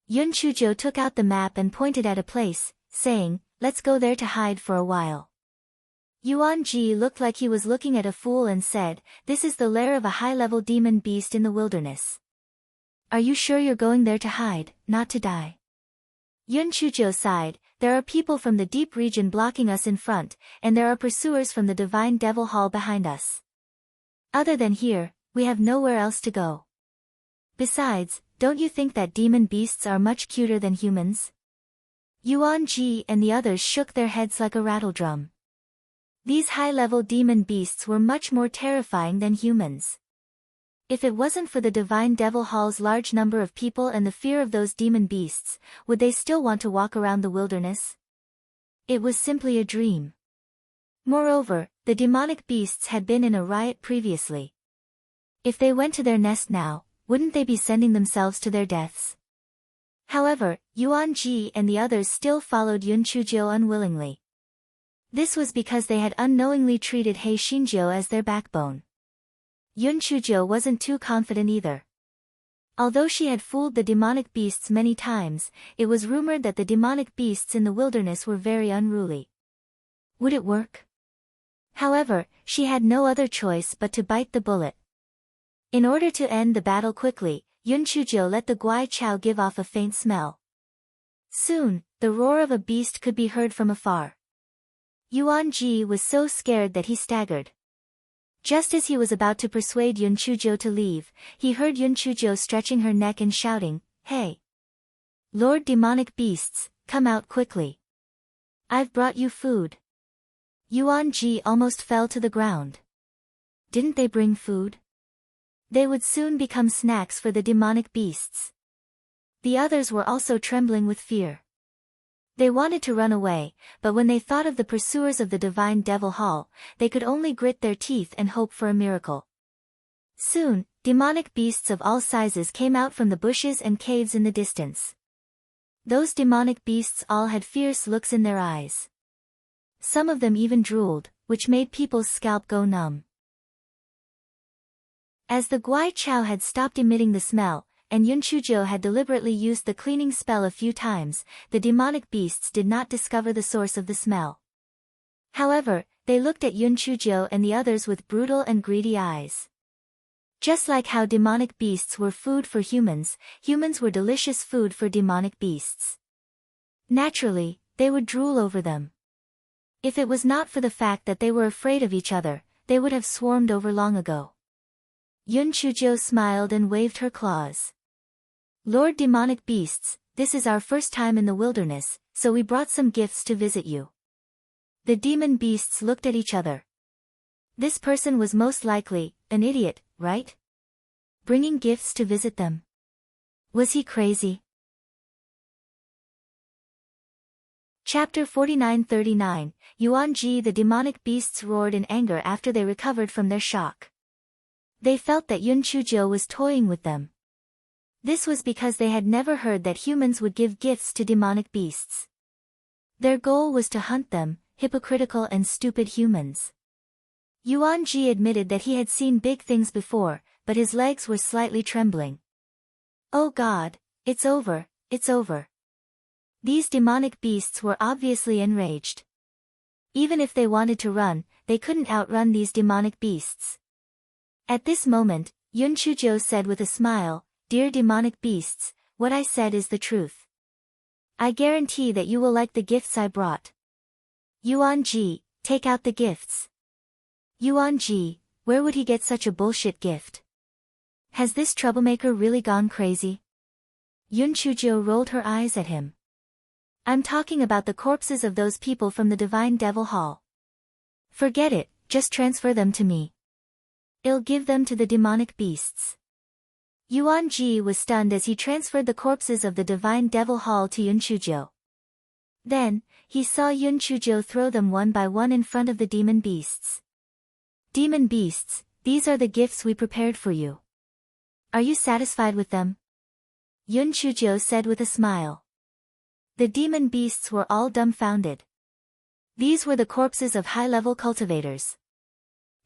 Yun Chujo took out the map and pointed at a place, saying, "Let's go there to hide for a while." Yuan Ji looked like he was looking at a fool and said, "This is the lair of a high-level demon beast in the wilderness. Are you sure you're going there to hide, not to die?" Yun Chujo sighed, "There are people from the deep region blocking us in front, and there are pursuers from the Divine Devil Hall behind us. Other than here, we have nowhere else to go. Besides, don't you think that demon beasts are much cuter than humans?" Yuan Ji and the others shook their heads like a rattledrum. These high-level demon beasts were much more terrifying than humans. If it wasn't for the Divine Devil Hall's large number of people and the fear of those demon beasts, would they still want to walk around the wilderness? It was simply a dream. Moreover, the demonic beasts had been in a riot previously. If they went to their nest now, wouldn't they be sending themselves to their deaths? However, Yuan Ji and the others still followed Yun Chujo unwillingly. This was because they had unknowingly treated Hei Shinjo as their backbone. Yun Chujo wasn't too confident either. Although she had fooled the demonic beasts many times, it was rumored that the demonic beasts in the wilderness were very unruly. Would it work? However, she had no other choice but to bite the bullet. In order to end the battle quickly, Yun Chujo let the Guai Chao give off a faint smell. Soon, the roar of a beast could be heard from afar. Yuan Ji was so scared that he staggered. Just as he was about to persuade Yun Chujo to leave, he heard Yun Chujo stretching her neck and shouting, "Hey! Lord Demonic Beasts, come out quickly. I've brought you food." Yuan Ji almost fell to the ground. Didn't they bring food? They would soon become snacks for the demonic beasts. The others were also trembling with fear. They wanted to run away, but when they thought of the pursuers of the Divine Devil Hall, they could only grit their teeth and hope for a miracle. Soon, demonic beasts of all sizes came out from the bushes and caves in the distance. Those demonic beasts all had fierce looks in their eyes. Some of them even drooled, which made people's scalp go numb. As the Guai Chao had stopped emitting the smell, and Yun Chujo had deliberately used the cleaning spell a few times, the demonic beasts did not discover the source of the smell. However, they looked at Yun Chujo and the others with brutal and greedy eyes. Just like how demonic beasts were food for humans, humans were delicious food for demonic beasts. Naturally, they would drool over them. If it was not for the fact that they were afraid of each other, they would have swarmed over long ago. Yun Chujo smiled and waved her claws. "Lord Demonic Beasts, this is our first time in the wilderness, so we brought some gifts to visit you." The demon beasts looked at each other. This person was most likely an idiot, right? Bringing gifts to visit them. Was he crazy? Chapter 49-39, Yuan Ji. The demonic beasts roared in anger after they recovered from their shock. They felt that Yun Chujo was toying with them. This was because they had never heard that humans would give gifts to demonic beasts. Their goal was to hunt them, hypocritical and stupid humans. Yuan Ji admitted that he had seen big things before, but his legs were slightly trembling. Oh God, it's over, it's over. These demonic beasts were obviously enraged. Even if they wanted to run, they couldn't outrun these demonic beasts. At this moment, Yun Chujo said with a smile, "Dear demonic beasts, what I said is the truth. I guarantee that you will like the gifts I brought. Yuan Ji, take out the gifts." Yuan Ji, where would he get such a bullshit gift? Has this troublemaker really gone crazy? Yun Chujo rolled her eyes at him. I'm talking about the corpses of those people from the Divine Devil Hall. Forget it, just transfer them to me. I'll give them to the demonic beasts. Yuan Ji was stunned as he transferred the corpses of the Divine Devil Hall to Yun Chujo. Then, he saw Yun Chujo throw them one by one in front of the demon beasts. Demon beasts, these are the gifts we prepared for you. Are you satisfied with them? Yun Chujo said with a smile. The demon beasts were all dumbfounded. These were the corpses of high-level cultivators.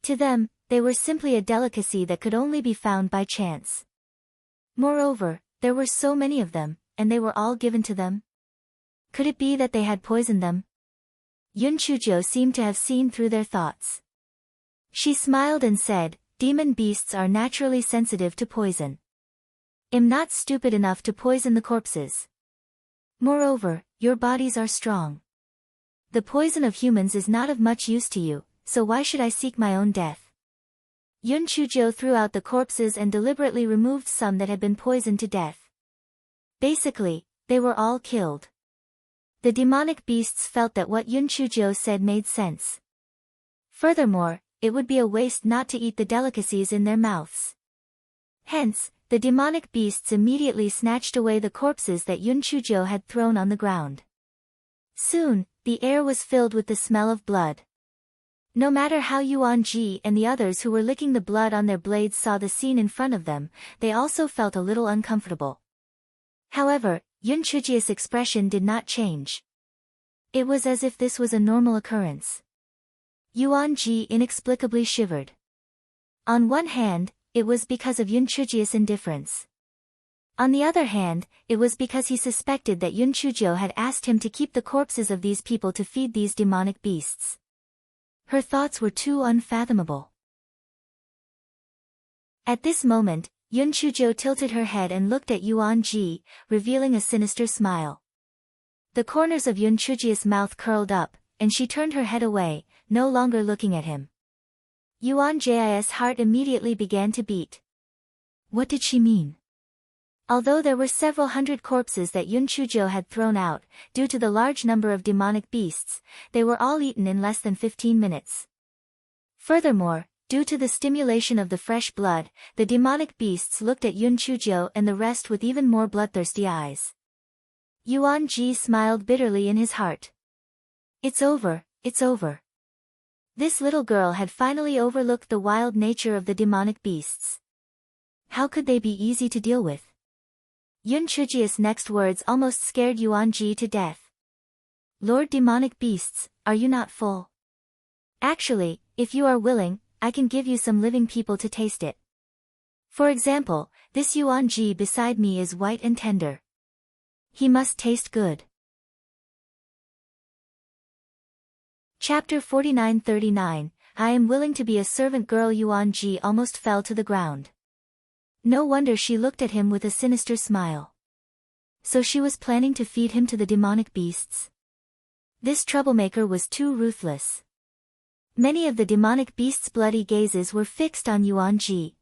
To them, they were simply a delicacy that could only be found by chance. Moreover, there were so many of them, and they were all given to them. Could it be that they had poisoned them? Yun Chujo seemed to have seen through their thoughts. She smiled and said, "Demon beasts are naturally sensitive to poison. I'm not stupid enough to poison the corpses. Moreover, your bodies are strong. The poison of humans is not of much use to you, so why should I seek my own death?" Yun Chujo threw out the corpses and deliberately removed some that had been poisoned to death. Basically, they were all killed. The demonic beasts felt that what Yun Chujo said made sense. Furthermore, it would be a waste not to eat the delicacies in their mouths. Hence, the demonic beasts immediately snatched away the corpses that Yun Chujo had thrown on the ground. Soon, the air was filled with the smell of blood. No matter how Yuan Ji and the others who were licking the blood on their blades saw the scene in front of them, they also felt a little uncomfortable. However, Yun Chuji's expression did not change. It was as if this was a normal occurrence. Yuan Ji inexplicably shivered. On one hand, it was because of Yun Chuji's indifference. On the other hand, it was because he suspected that Yun Chujo had asked him to keep the corpses of these people to feed these demonic beasts. Her thoughts were too unfathomable. At this moment, Yun Chujo tilted her head and looked at Yuan Ji, revealing a sinister smile. The corners of Yun Chuji's mouth curled up, and she turned her head away, no longer looking at him. Yuan Ji's heart immediately began to beat. What did she mean? Although there were several hundred corpses that Yun Chujo had thrown out, due to the large number of demonic beasts, they were all eaten in less than 15 minutes. Furthermore, due to the stimulation of the fresh blood, the demonic beasts looked at Yun Chujo and the rest with even more bloodthirsty eyes. Yuan Ji smiled bitterly in his heart. It's over, it's over. This little girl had finally overlooked the wild nature of the demonic beasts. How could they be easy to deal with? Yun Chuji's next words almost scared Yuan Ji to death. Lord demonic beasts, are you not full? Actually, if you are willing, I can give you some living people to taste it. For example, this Yuan Ji beside me is white and tender. He must taste good. Chapter 49-39, I am willing to be a servant girl. Yuan Ji almost fell to the ground. No wonder she looked at him with a sinister smile. So she was planning to feed him to the demonic beasts? This troublemaker was too ruthless. Many of the demonic beasts' bloody gazes were fixed on Yuan Ji.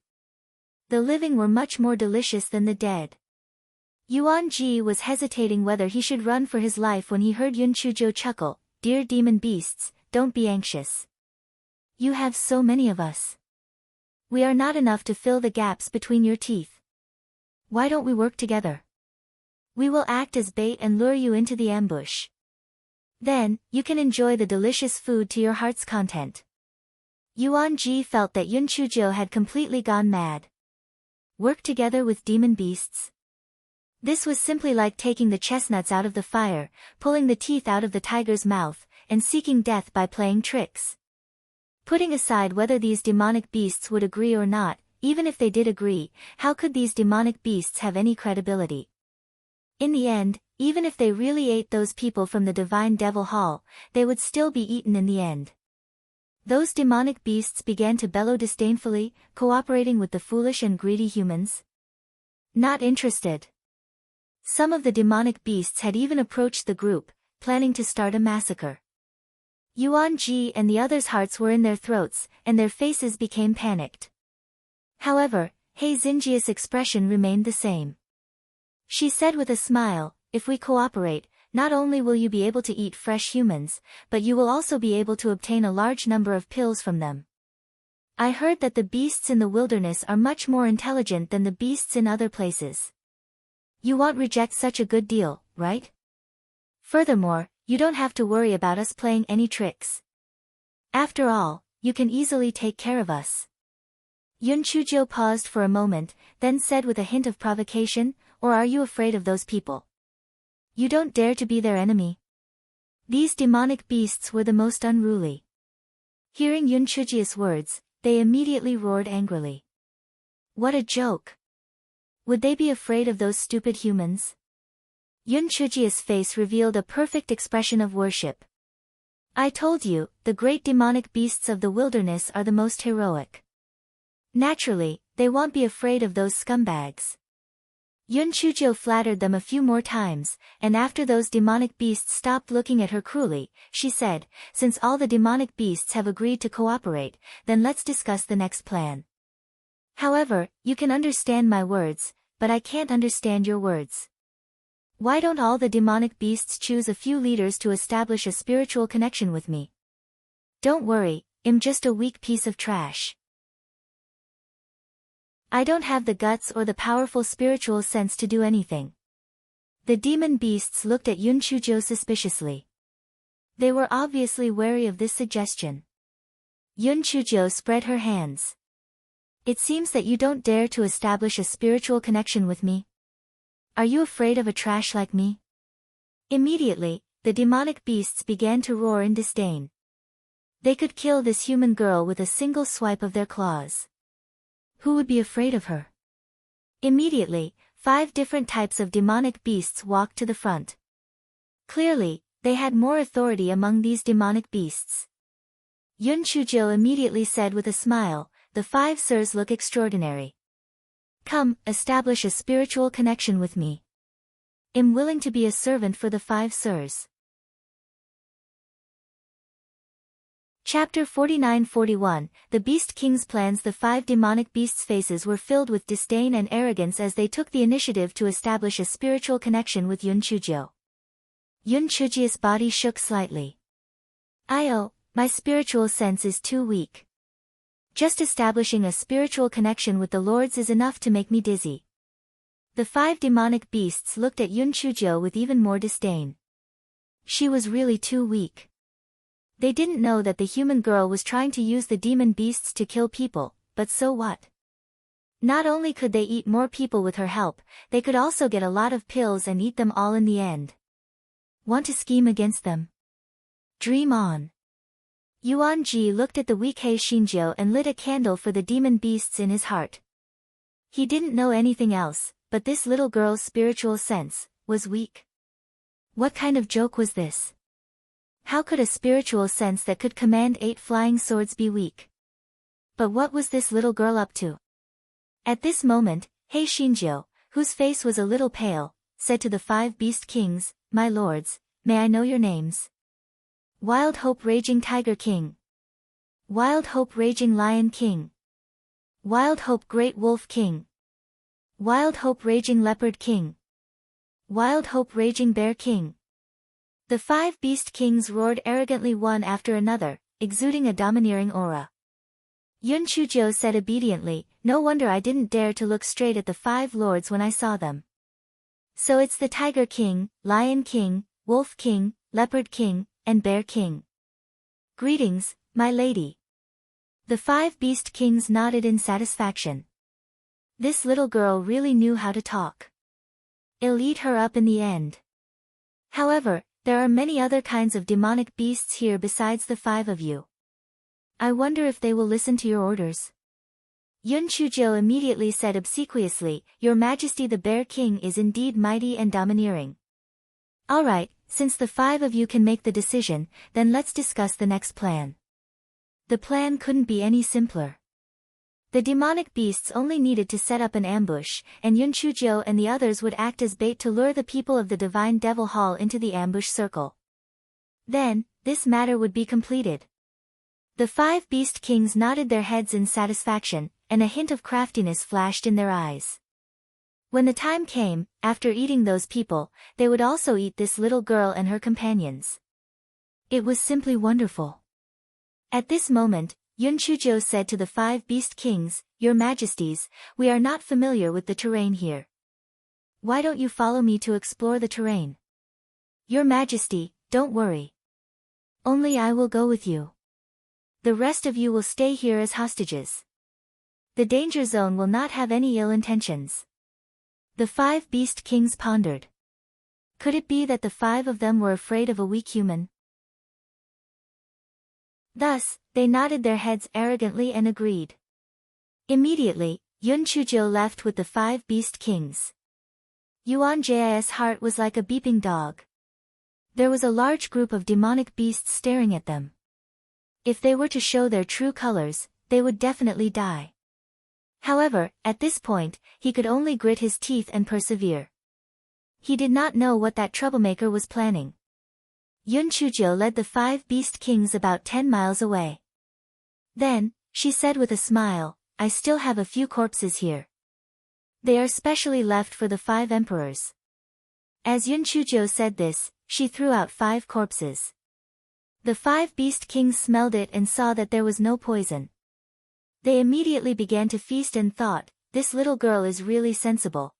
The living were much more delicious than the dead. Yuan Ji was hesitating whether he should run for his life when he heard Yun Chujo chuckle, "Dear demon beasts, don't be anxious. You have so many of us. We are not enough to fill the gaps between your teeth. Why don't we work together? We will act as bait and lure you into the ambush. Then, you can enjoy the delicious food to your heart's content." Yuan Ji felt that Yun Chujo had completely gone mad. Work together with demon beasts? This was simply like taking the chestnuts out of the fire, pulling the teeth out of the tiger's mouth, and seeking death by playing tricks. Putting aside whether these demonic beasts would agree or not, even if they did agree, how could these demonic beasts have any credibility? In the end, even if they really ate those people from the divine devil hall, they would still be eaten in the end. Those demonic beasts began to bellow disdainfully, cooperating with the foolish and greedy humans. Not interested. Some of the demonic beasts had even approached the group, planning to start a massacre. Yuan Ji and the others' hearts were in their throats, and their faces became panicked. However, He Xinjia's expression remained the same. She said with a smile, "If we cooperate, not only will you be able to eat fresh humans, but you will also be able to obtain a large number of pills from them. I heard that the beasts in the wilderness are much more intelligent than the beasts in other places. You won't reject such a good deal, right? Furthermore, you don't have to worry about us playing any tricks. After all, you can easily take care of us." Yun Chuzhou paused for a moment, then said with a hint of provocation, "Or are you afraid of those people? You don't dare to be their enemy." These demonic beasts were the most unruly. Hearing Yun Chujia's words, they immediately roared angrily. What a joke! Would they be afraid of those stupid humans? Yun Chujia's face revealed a perfect expression of worship. "I told you, the great demonic beasts of the wilderness are the most heroic. Naturally, they won't be afraid of those scumbags." Yun Chuzhou flattered them a few more times, and after those demonic beasts stopped looking at her cruelly, she said, "Since all the demonic beasts have agreed to cooperate, then let's discuss the next plan. However, you can understand my words, but I can't understand your words. Why don't all the demonic beasts choose a few leaders to establish a spiritual connection with me? Don't worry, I'm just a weak piece of trash. I don't have the guts or the powerful spiritual sense to do anything." The demon beasts looked at Yun Chuzhou suspiciously. They were obviously wary of this suggestion. Yun Chuzhou spread her hands. "It seems that you don't dare to establish a spiritual connection with me. Are you afraid of a trash like me?" Immediately, the demonic beasts began to roar in disdain. They could kill this human girl with a single swipe of their claws. Who would be afraid of her? Immediately, 5 different types of demonic beasts walked to the front. Clearly, they had more authority among these demonic beasts. Yun Chuzhou immediately said with a smile, "The 5 sirs look extraordinary. Come, establish a spiritual connection with me. I'm willing to be a servant for the 5 sirs." Chapter 49-41, The Beast King's Plans. The 5 demonic beasts' faces were filled with disdain and arrogance as they took the initiative to establish a spiritual connection with Yun Chuzhou. Yun Chujia's body shook slightly. My spiritual sense is too weak. Just establishing a spiritual connection with the lords is enough to make me dizzy." The 5 demonic beasts looked at Yun Chuzhou with even more disdain. She was really too weak. They didn't know that the human girl was trying to use the demon beasts to kill people, but so what? Not only could they eat more people with her help, they could also get a lot of pills and eat them all in the end. Want to scheme against them? Dream on. Yuan Ji looked at the weak He Xinjiu and lit a candle for the demon beasts in his heart. He didn't know anything else, but this little girl's spiritual sense was weak. What kind of joke was this? How could a spiritual sense that could command 8 flying swords be weak? But what was this little girl up to? At this moment, He Xinjiu, whose face was a little pale, said to the 5 beast kings, "My lords, may I know your names?" Wild Hope Raging Tiger King. Wild Hope Raging Lion King. Wild Hope Great Wolf King. Wild Hope Raging Leopard King. Wild Hope Raging Bear King. The 5 beast kings roared arrogantly one after another, exuding a domineering aura. Yun Chuzhou said obediently, "No wonder I didn't dare to look straight at the 5 lords when I saw them. So it's the Tiger King, Lion King, Wolf King, Leopard King, and Bear King. Greetings, my lady." The 5 beast kings nodded in satisfaction. This little girl really knew how to talk. It'll eat her up in the end. However, there are many other kinds of demonic beasts here besides the 5 of you. I wonder if they will listen to your orders. Yun Chuzhou immediately said obsequiously, Your Majesty, the Bear King is indeed mighty and domineering. All right, since the 5 of you can make the decision, then let's discuss the next plan. The plan couldn't be any simpler. The demonic beasts only needed to set up an ambush, and Yun Chuzhou and the others would act as bait to lure the people of the Divine Devil Hall into the ambush circle. Then, this matter would be completed. The 5 beast kings nodded their heads in satisfaction, and a hint of craftiness flashed in their eyes. When the time came, after eating those people, they would also eat this little girl and her companions. It was simply wonderful. At this moment, Yun Chuzhou said to the 5 beast kings, Your Majesties, we are not familiar with the terrain here. Why don't you follow me to explore the terrain? Your Majesty, don't worry. Only I will go with you. The rest of you will stay here as hostages. The danger zone will not have any ill intentions. The 5 beast kings pondered. Could it be that the 5 of them were afraid of a weak human? Thus, they nodded their heads arrogantly and agreed. Immediately, Yun Chuzhou left with the 5 beast kings. Yuan Jai's heart was like a beeping dog. There was a large group of demonic beasts staring at them. If they were to show their true colors, they would definitely die. However, at this point, he could only grit his teeth and persevere. He did not know what that troublemaker was planning. Yun Chuzhou led the 5 beast kings about 10 miles away. Then, she said with a smile, I still have a few corpses here. They are specially left for the 5 emperors. As Yun Chuzhou said this, she threw out 5 corpses. The 5 beast kings smelled it and saw that there was no poison. They immediately began to feast and thought, this little girl is really sensible.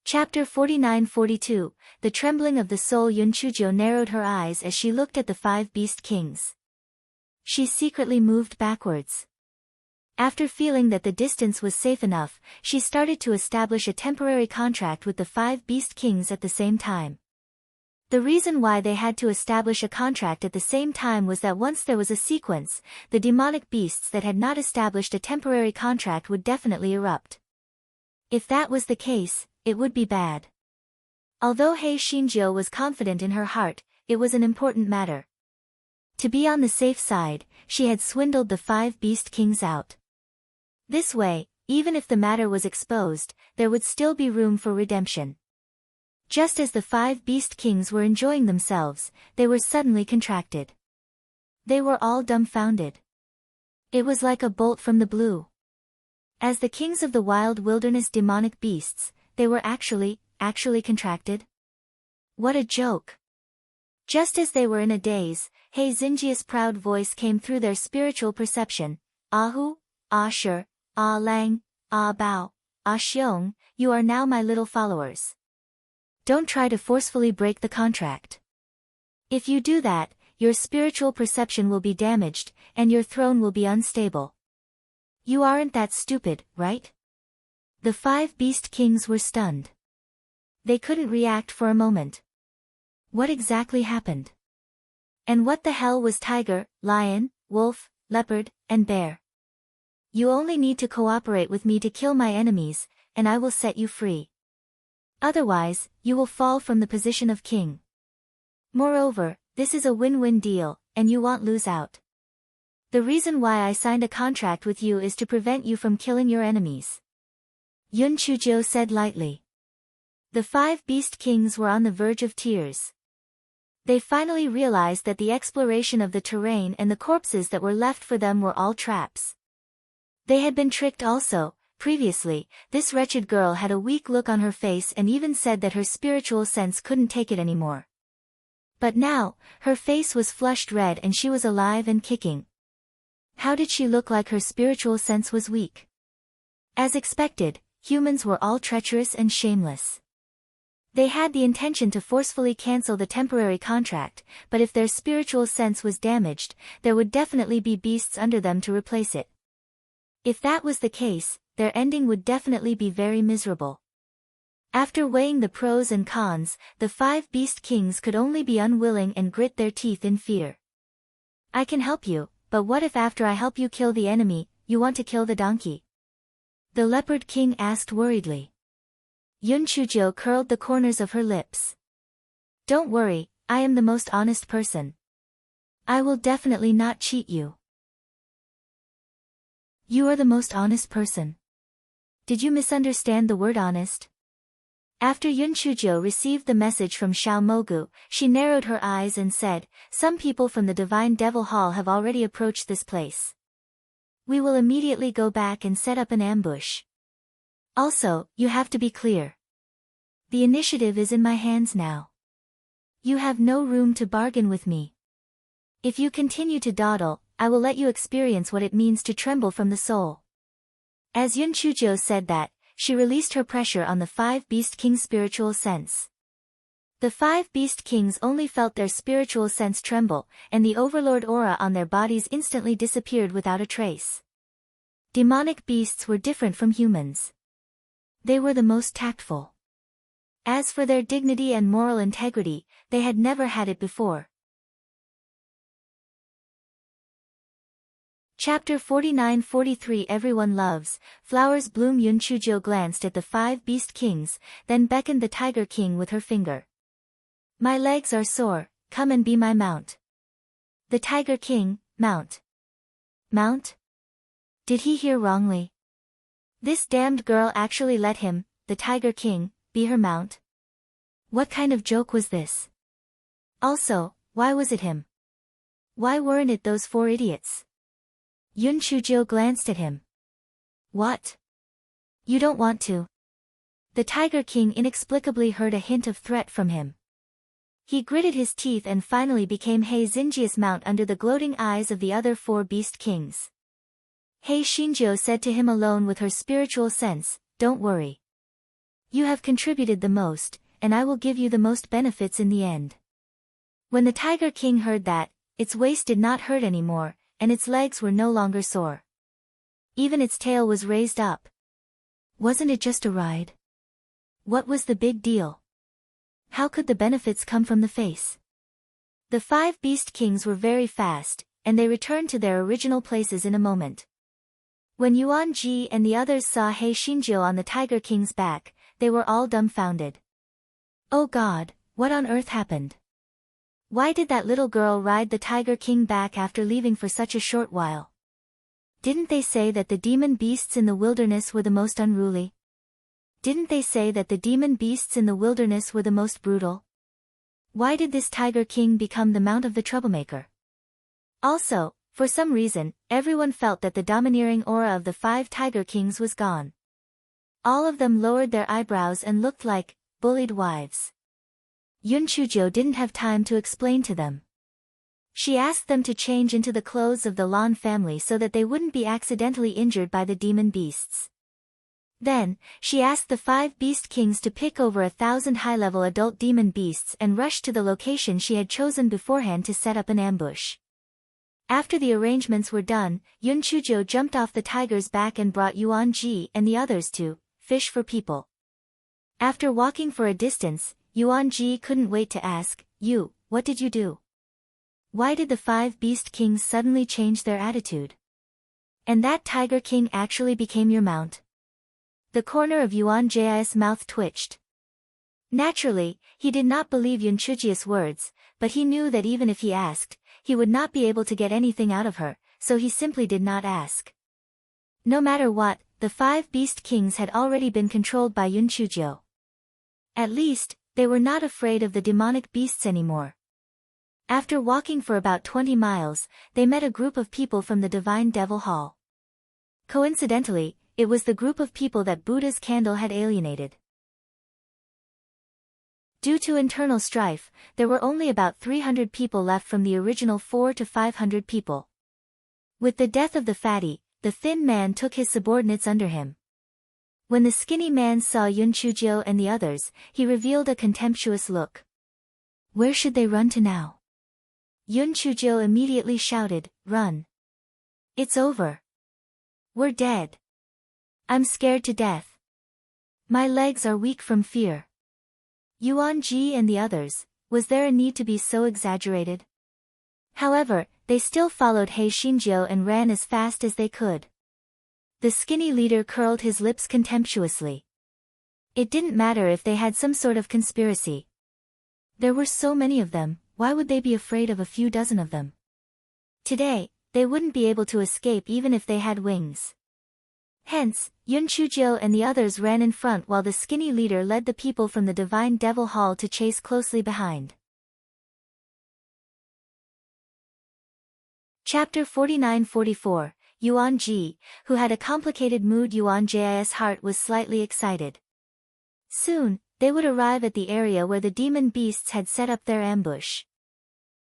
Chapter 49-42, The Trembling of the Soul. Yun Chuzhou narrowed her eyes as she looked at the 5 beast kings. She secretly moved backwards. After feeling that the distance was safe enough, she started to establish a temporary contract with the 5 beast kings at the same time. The reason why they had to establish a contract at the same time was that once there was a sequence, the demonic beasts that had not established a temporary contract would definitely erupt. If that was the case, it would be bad. Although He Xinjiu was confident in her heart, it was an important matter. To be on the safe side, she had swindled the 5 beast kings out. This way, even if the matter was exposed, there would still be room for redemption. Just as the 5 beast kings were enjoying themselves, they were suddenly contracted. They were all dumbfounded. It was like a bolt from the blue. As the kings of the wild wilderness demonic beasts, they were actually contracted? What a joke! Just as they were in a daze, He Xinjia's proud voice came through their spiritual perception. Ahu, Ah Shi, Ah Lang, Ah Bao, Ah Xiong, you are now my little followers. Don't try to forcefully break the contract. If you do that, your spiritual perception will be damaged, and your throne will be unstable. You aren't that stupid, right? The 5 beast kings were stunned. They couldn't react for a moment. What exactly happened? And what the hell was tiger, lion, wolf, leopard, and bear? You only need to cooperate with me to kill my enemies, and I will set you free. Otherwise, you will fall from the position of king. Moreover, this is a win-win deal, and you won't lose out. The reason why I signed a contract with you is to prevent you from killing your enemies. Yun Chuzhou said lightly. The 5 beast kings were on the verge of tears. They finally realized that the exploration of the terrain and the corpses that were left for them were all traps. They had been tricked also. Previously, this wretched girl had a weak look on her face and even said that her spiritual sense couldn't take it anymore. But now, her face was flushed red and she was alive and kicking. How did she look like her spiritual sense was weak? As expected, humans were all treacherous and shameless. They had the intention to forcefully cancel the temporary contract, but if their spiritual sense was damaged, there would definitely be beasts under them to replace it. If that was the case, their ending would definitely be very miserable. After weighing the pros and cons, the 5 Beast Kings could only be unwilling and grit their teeth in fear. I can help you, but what if after I help you kill the enemy, you want to kill the donkey? The Leopard King asked worriedly. Yun Chujo curled the corners of her lips. Don't worry, I am the most honest person. I will definitely not cheat you. You are the most honest person. Did you misunderstand the word honest? After Yun Chujo received the message from Xiao Mogu, she narrowed her eyes and said, some people from the Divine Devil Hall have already approached this place. We will immediately go back and set up an ambush. Also, you have to be clear. The initiative is in my hands now. You have no room to bargain with me. If you continue to dawdle, I will let you experience what it means to tremble from the soul. As Yun Chujo said that, she released her pressure on the 5 Beast Kings' spiritual sense. The 5 Beast Kings only felt their spiritual sense tremble, and the overlord aura on their bodies instantly disappeared without a trace. Demonic beasts were different from humans. They were the most tactful. As for their dignity and moral integrity, they had never had it before. Chapter 49-43 Everyone Loves, Flowers Bloom. Yun Chujo glanced at the 5 Beast Kings, then beckoned the Tiger King with her finger. My legs are sore, come and be my mount. The Tiger King, mount. Mount? Did he hear wrongly? This damned girl actually let him, the Tiger King, be her mount? What kind of joke was this? Also, why was it him? Why weren't it those 4 idiots? Yun Chujo glanced at him. What? You don't want to? The Tiger King inexplicably heard a hint of threat from him. He gritted his teeth and finally became Hei Xinjia's mount under the gloating eyes of the other 4 Beast Kings. Hei Xinjiu said to him alone with her spiritual sense, don't worry. You have contributed the most, and I will give you the most benefits in the end. When the Tiger King heard that, its waist did not hurt anymore, and its legs were no longer sore. Even its tail was raised up. Wasn't it just a ride? What was the big deal? How could the benefits come from the face? The 5 Beast Kings were very fast, and they returned to their original places in a moment. When Yuan Ji and the others saw Hei Xinjiu on the Tiger King's back, they were all dumbfounded. Oh God, what on earth happened? Why did that little girl ride the Tiger King back after leaving for such a short while? Didn't they say that the demon beasts in the wilderness were the most unruly? Didn't they say that the demon beasts in the wilderness were the most brutal? Why did this Tiger King become the mount of the troublemaker? Also, for some reason, everyone felt that the domineering aura of the 5 Tiger Kings was gone. All of them lowered their eyebrows and looked like bullied wives. Yun Chujo didn't have time to explain to them. She asked them to change into the clothes of the Lan family so that they wouldn't be accidentally injured by the demon beasts. Then, she asked the 5 Beast Kings to pick over 1,000 high-level adult demon beasts and rush to the location she had chosen beforehand to set up an ambush. After the arrangements were done, Yun Chujo jumped off the tiger's back and brought Yuan Ji and the others to fish for people. After walking for a distance, Yuan Ji couldn't wait to ask, what did you do? Why did the 5 Beast Kings suddenly change their attitude? And that Tiger King actually became your mount? The corner of Yuan Ji's mouth twitched. Naturally, he did not believe Yun Chujia's words, but he knew that even if he asked, he would not be able to get anything out of her, so he simply did not ask. No matter what, the 5 Beast Kings had already been controlled by Yun Chujo. At least, they were not afraid of the demonic beasts anymore. After walking for about 20 miles, they met a group of people from the Divine Devil Hall. Coincidentally, it was the group of people that Buddha's candle had alienated. Due to internal strife, there were only about 300 people left from the original 400 to 500 people. With the death of the fatty, the thin man took his subordinates under him. When the skinny man saw Yun Chujo and the others, he revealed a contemptuous look. Where should they run to now? Yun Chujo immediately shouted, Run! It's over! We're dead! I'm scared to death. My legs are weak from fear. Yuan Ji and the others, was there a need to be so exaggerated? However, they still followed He Xinjiu and ran as fast as they could. The skinny leader curled his lips contemptuously. It didn't matter if they had some sort of conspiracy. There were so many of them, why would they be afraid of a few dozen of them? Today, they wouldn't be able to escape even if they had wings. Hence, Yun Chujiu and the others ran in front while the skinny leader led the people from the Divine Devil Hall to chase closely behind. Chapter 49-44, Yuan Ji, who had a complicated mood. Yuan Ji's heart was slightly excited. Soon, they would arrive at the area where the demon beasts had set up their ambush.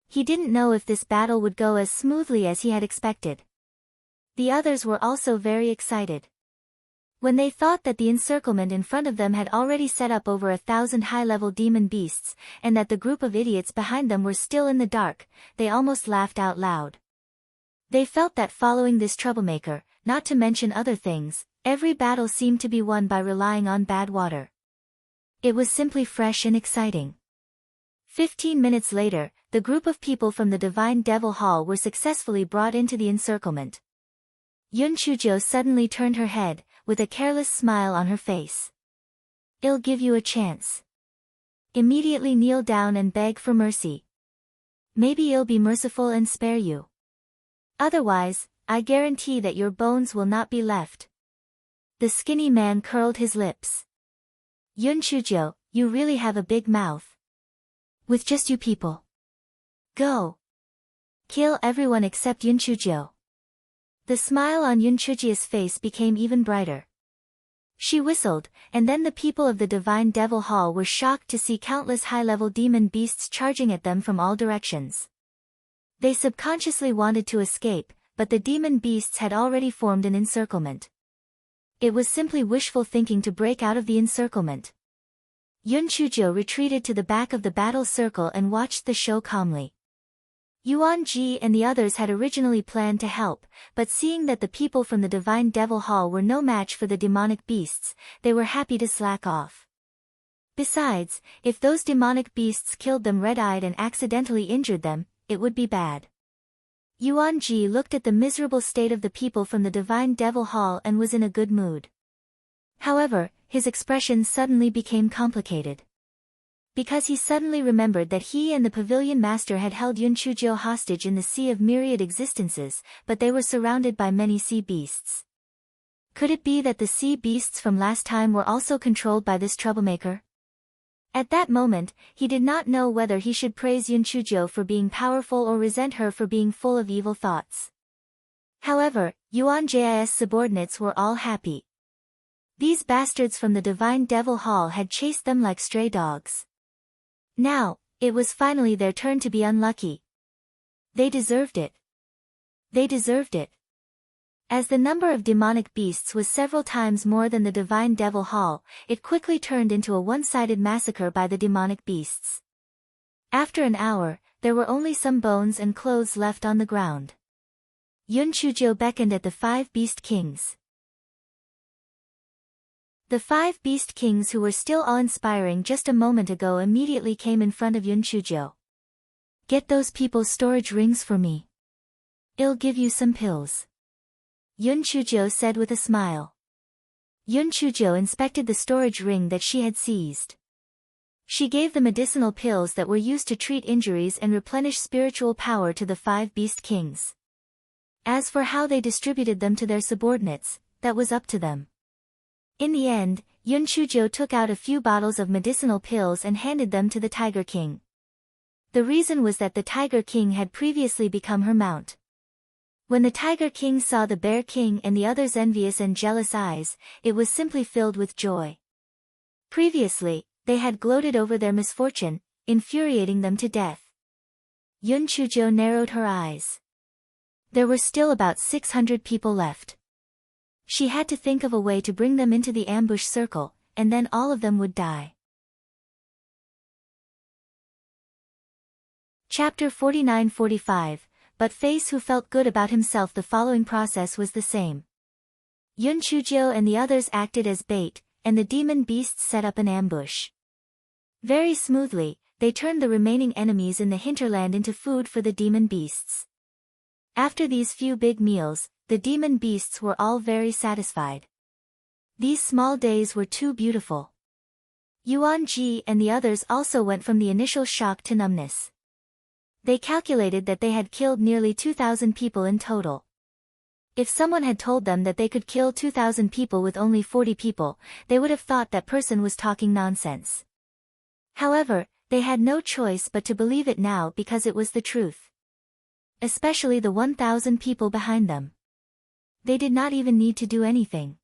He didn't know if this battle would go as smoothly as he had expected. The others were also very excited. When they thought that the encirclement in front of them had already set up over 1,000 high-level demon beasts, and that the group of idiots behind them were still in the dark, they almost laughed out loud. They felt that following this troublemaker, not to mention other things, every battle seemed to be won by relying on bad water. It was simply fresh and exciting. 15 minutes later, the group of people from the Divine Devil Hall were successfully brought into the encirclement. Yun Chujiu suddenly turned her head, with a careless smile on her face. "I'll give you a chance. Immediately kneel down and beg for mercy. Maybe I'll be merciful and spare you. Otherwise, I guarantee that your bones will not be left." The skinny man curled his lips. "Yun Chujiu, you really have a big mouth. With just you people. Go. Kill everyone except Yun Chujiu." The smile on Yun Chujiu's face became even brighter. She whistled, and then the people of the Divine Devil Hall were shocked to see countless high-level demon beasts charging at them from all directions. They subconsciously wanted to escape, but the demon beasts had already formed an encirclement. It was simply wishful thinking to break out of the encirclement. Yun Chujiu retreated to the back of the battle circle and watched the show calmly. Yuan Ji and the others had originally planned to help, but seeing that the people from the Divine Devil Hall were no match for the demonic beasts, they were happy to slack off. Besides, if those demonic beasts killed them red-eyed and accidentally injured them, it would be bad. Yuan Ji looked at the miserable state of the people from the Divine Devil Hall and was in a good mood. However, his expression suddenly became complicated. Because he suddenly remembered that he and the pavilion master had held Yun Chujiu hostage in the sea of myriad existences, but they were surrounded by many sea beasts. Could it be that the sea beasts from last time were also controlled by this troublemaker? At that moment, he did not know whether he should praise Yun Chujiu for being powerful or resent her for being full of evil thoughts. However, Yuan Ji's subordinates were all happy. These bastards from the Divine Devil Hall had chased them like stray dogs. Now, it was finally their turn to be unlucky. They deserved it. They deserved it. As the number of demonic beasts was several times more than the Divine Devil Hall, it quickly turned into a one-sided massacre by the demonic beasts. After an hour, there were only some bones and clothes left on the ground. Yun Chujiu beckoned at the 5 Beast Kings. The 5 Beast Kings, who were still awe-inspiring just a moment ago, immediately came in front of Yun Chujiu. "Get those people's storage rings for me. I'll give you some pills," Yun Chujiu said with a smile. Yun Chujiu inspected the storage ring that she had seized. She gave the medicinal pills that were used to treat injuries and replenish spiritual power to the 5 Beast Kings. As for how they distributed them to their subordinates, that was up to them. In the end, Yun Chujiu took out a few bottles of medicinal pills and handed them to the Tiger King. The reason was that the Tiger King had previously become her mount. When the Tiger King saw the Bear King and the others' envious and jealous eyes, it was simply filled with joy. Previously, they had gloated over their misfortune, infuriating them to death. Yun Chujiu narrowed her eyes. There were still about 600 people left. She had to think of a way to bring them into the ambush circle, and then all of them would die. Chapter 49-45, But Face, who felt good about himself. The following process was the same. Yun Chujio and the others acted as bait, and the demon beasts set up an ambush. Very smoothly, they turned the remaining enemies in the hinterland into food for the demon beasts. After these few big meals, the demon beasts were all very satisfied. These small days were too beautiful. Yuan Ji and the others also went from the initial shock to numbness. They calculated that they had killed nearly 2,000 people in total. If someone had told them that they could kill 2,000 people with only 40 people, they would have thought that person was talking nonsense. However, they had no choice but to believe it now because it was the truth. Especially the 1,000 people behind them. They did not even need to do anything.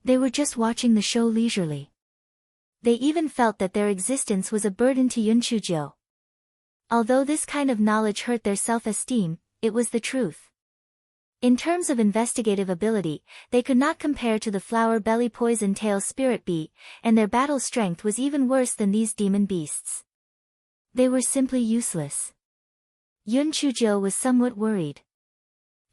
They were just watching the show leisurely. They even felt that their existence was a burden to Yun Chujio. Although this kind of knowledge hurt their self-esteem, it was the truth. In terms of investigative ability, they could not compare to the flower belly poison tail spirit bee, and their battle strength was even worse than these demon beasts. They were simply useless. Yun Chujio was somewhat worried.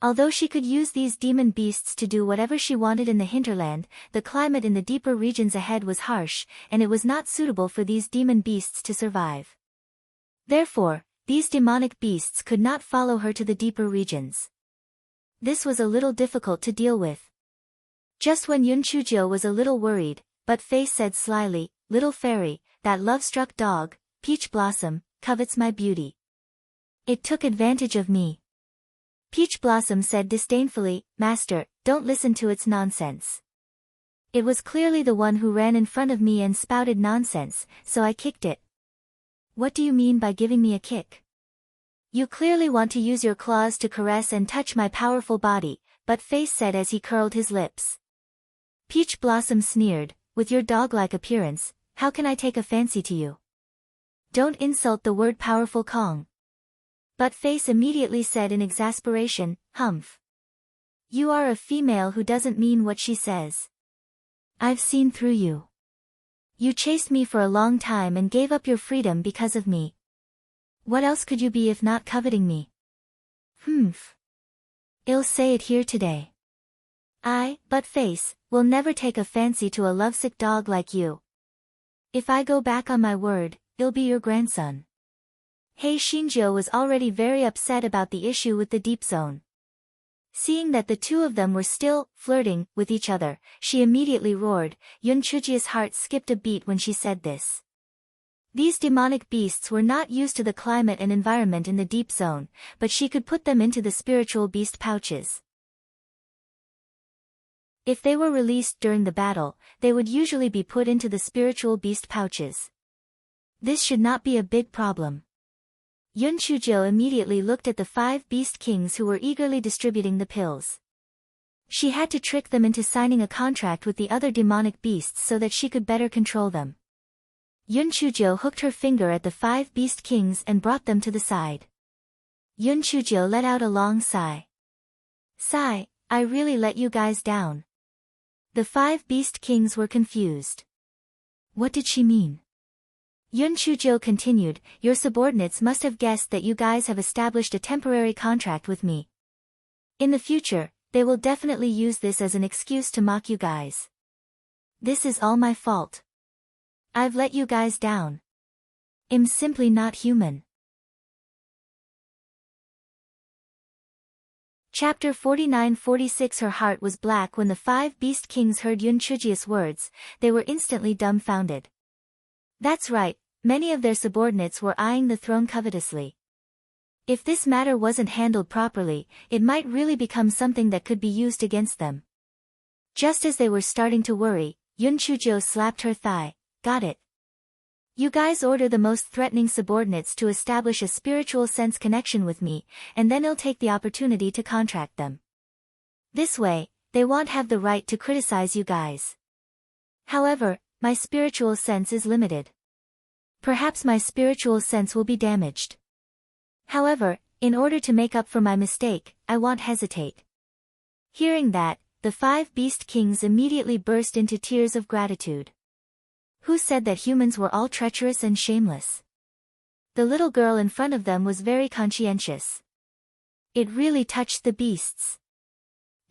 Although she could use these demon beasts to do whatever she wanted in the hinterland, the climate in the deeper regions ahead was harsh, and it was not suitable for these demon beasts to survive. Therefore, these demonic beasts could not follow her to the deeper regions. This was a little difficult to deal with. Just when Yun Chujio was a little worried, But Face said slyly, "Little fairy, that love-struck dog, Peach Blossom, covets my beauty. It took advantage of me." Peach Blossom said disdainfully, "Master, don't listen to its nonsense. It was clearly the one who ran in front of me and spouted nonsense, so I kicked it." "What do you mean by giving me a kick?" "You clearly want to use your claws to caress and touch my powerful body," But Face said as he curled his lips. Peach Blossom sneered, "With your dog-like appearance, how can I take a fancy to you? Don't insult the word powerful Kong." But Face immediately said in exasperation, "Humph. You are a female who doesn't mean what she says. I've seen through you. You chased me for a long time and gave up your freedom because of me. What else could you be if not coveting me? Humph. I'll say it here today. But Face, will never take a fancy to a lovesick dog like you. If I go back on my word, it'll be your grandson." Hei Shinjo was already very upset about the issue with the deep zone. Seeing that the two of them were still flirting with each other, she immediately roared. Yun Chujio's heart skipped a beat when she said this. These demonic beasts were not used to the climate and environment in the deep zone, but she could put them into the spiritual beast pouches. If they were released during the battle, they would usually be put into the spiritual beast pouches. This should not be a big problem. Yun Chujio immediately looked at the 5 beast kings who were eagerly distributing the pills. She had to trick them into signing a contract with the other demonic beasts so that she could better control them. Yun Chujio hooked her finger at the 5 beast kings and brought them to the side. Yun Chujio let out a long sigh. "Sigh, I really let you guys down." The 5 beast kings were confused. What did she mean? Yun Chujio continued, "Your subordinates must have guessed that you guys have established a temporary contract with me. In the future, they will definitely use this as an excuse to mock you guys. This is all my fault. I've let you guys down. I'm simply not human." Chapter 49-46. Her heart was black when the 5 beast kings heard Yun Chujio's words. They were instantly dumbfounded. That's right, many of their subordinates were eyeing the throne covetously. If this matter wasn't handled properly, it might really become something that could be used against them. Just as they were starting to worry, Yun Chujio slapped her thigh. "Got it. You guys order the most threatening subordinates to establish a spiritual sense connection with me, and then I'll take the opportunity to contract them. This way, they won't have the right to criticize you guys. However, my spiritual sense is limited. Perhaps my spiritual sense will be damaged. However, in order to make up for my mistake, I won't hesitate." Hearing that, the 5 beast kings immediately burst into tears of gratitude. Who said that humans were all treacherous and shameless? The little girl in front of them was very conscientious. It really touched the beasts.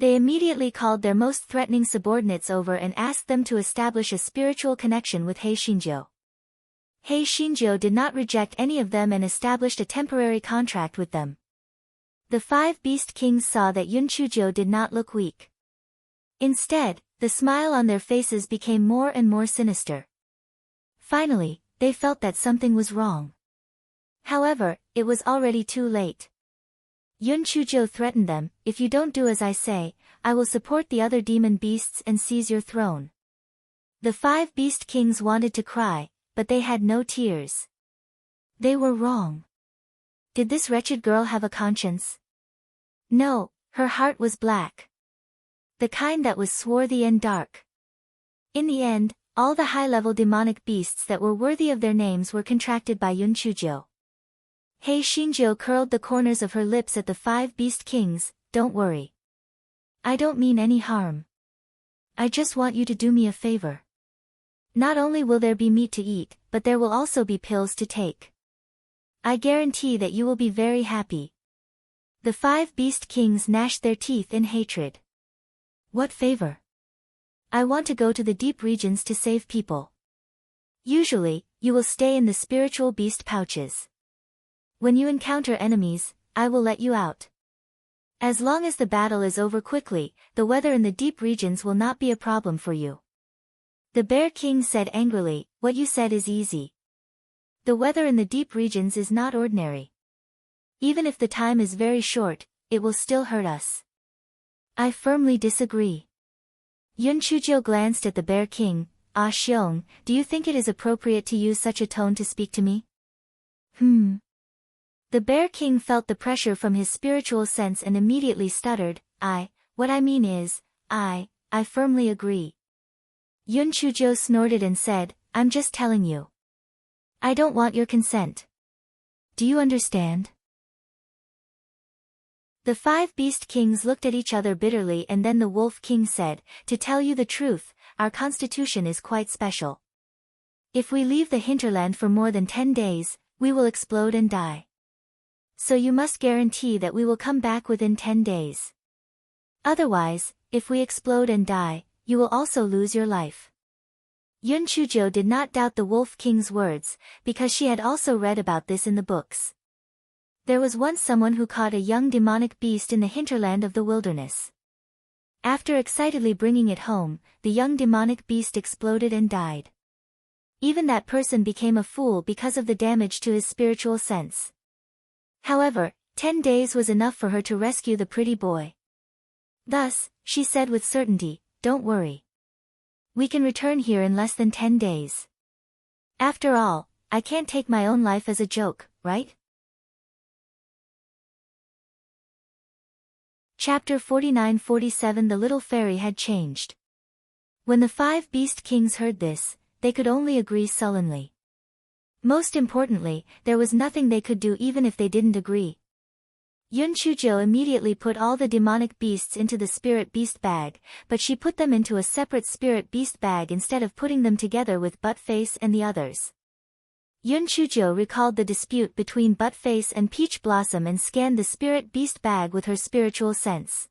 They immediately called their most threatening subordinates over and asked them to establish a spiritual connection with Hei Shinjo. Hei Shinjo did not reject any of them and established a temporary contract with them. The 5 Beast Kings saw that Yun Chujo did not look weak. Instead, the smile on their faces became more and more sinister. Finally, they felt that something was wrong. However, it was already too late. Yun Chujo threatened them, "If you don't do as I say, I will support the other demon beasts and seize your throne." The 5 Beast Kings wanted to cry, but they had no tears. They were wrong. Did this wretched girl have a conscience? No, her heart was black. The kind that was swarthy and dark. In the end, all the high-level demonic beasts that were worthy of their names were contracted by Yun Chujo. Hei Shinjo curled the corners of her lips at the 5 Beast Kings. "Don't worry. I don't mean any harm. I just want you to do me a favor. Not only will there be meat to eat, but there will also be pills to take. I guarantee that you will be very happy." The 5 Beast Kings gnashed their teeth in hatred. "What favor? I want to go to the deep regions to save people. Usually, you will stay in the spiritual beast pouches. When you encounter enemies, I will let you out. As long as the battle is over quickly, the weather in the deep regions will not be a problem for you." The Bear King said angrily, "What you said is easy. The weather in the deep regions is not ordinary. Even if the time is very short, it will still hurt us." "I firmly disagree." Yun Chujo glanced at the Bear King. "Ah Xiong, do you think it is appropriate to use such a tone to speak to me?" The Bear King felt the pressure from his spiritual sense and immediately stuttered, What I mean is, I firmly agree." Yun Chujo snorted and said, "I'm just telling you. I don't want your consent. Do you understand?" The 5 Beast Kings looked at each other bitterly, and then the Wolf King said, "To tell you the truth, our constitution is quite special. If we leave the hinterland for more than 10 days, we will explode and die. So you must guarantee that we will come back within 10 days. Otherwise, if we explode and die, you will also lose your life." Yun Chujo did not doubt the Wolf King's words, because she had also read about this in the books. There was once someone who caught a young demonic beast in the hinterland of the wilderness. After excitedly bringing it home, the young demonic beast exploded and died. Even that person became a fool because of the damage to his spiritual sense. However, 10 days was enough for her to rescue the pretty boy. Thus, she said with certainty, "Don't worry. We can return here in less than 10 days. After all, I can't take my own life as a joke, right?" Chapter 49-47 The little fairy had changed. When the 5 Beast Kings heard this, they could only agree sullenly. Most importantly, there was nothing they could do even if they didn't agree. Yun Chujo immediately put all the demonic beasts into the spirit beast bag, but she put them into a separate spirit beast bag instead of putting them together with Buttface and the others. Yun Chujo recalled the dispute between Buttface and Peach Blossom and scanned the spirit beast bag with her spiritual sense.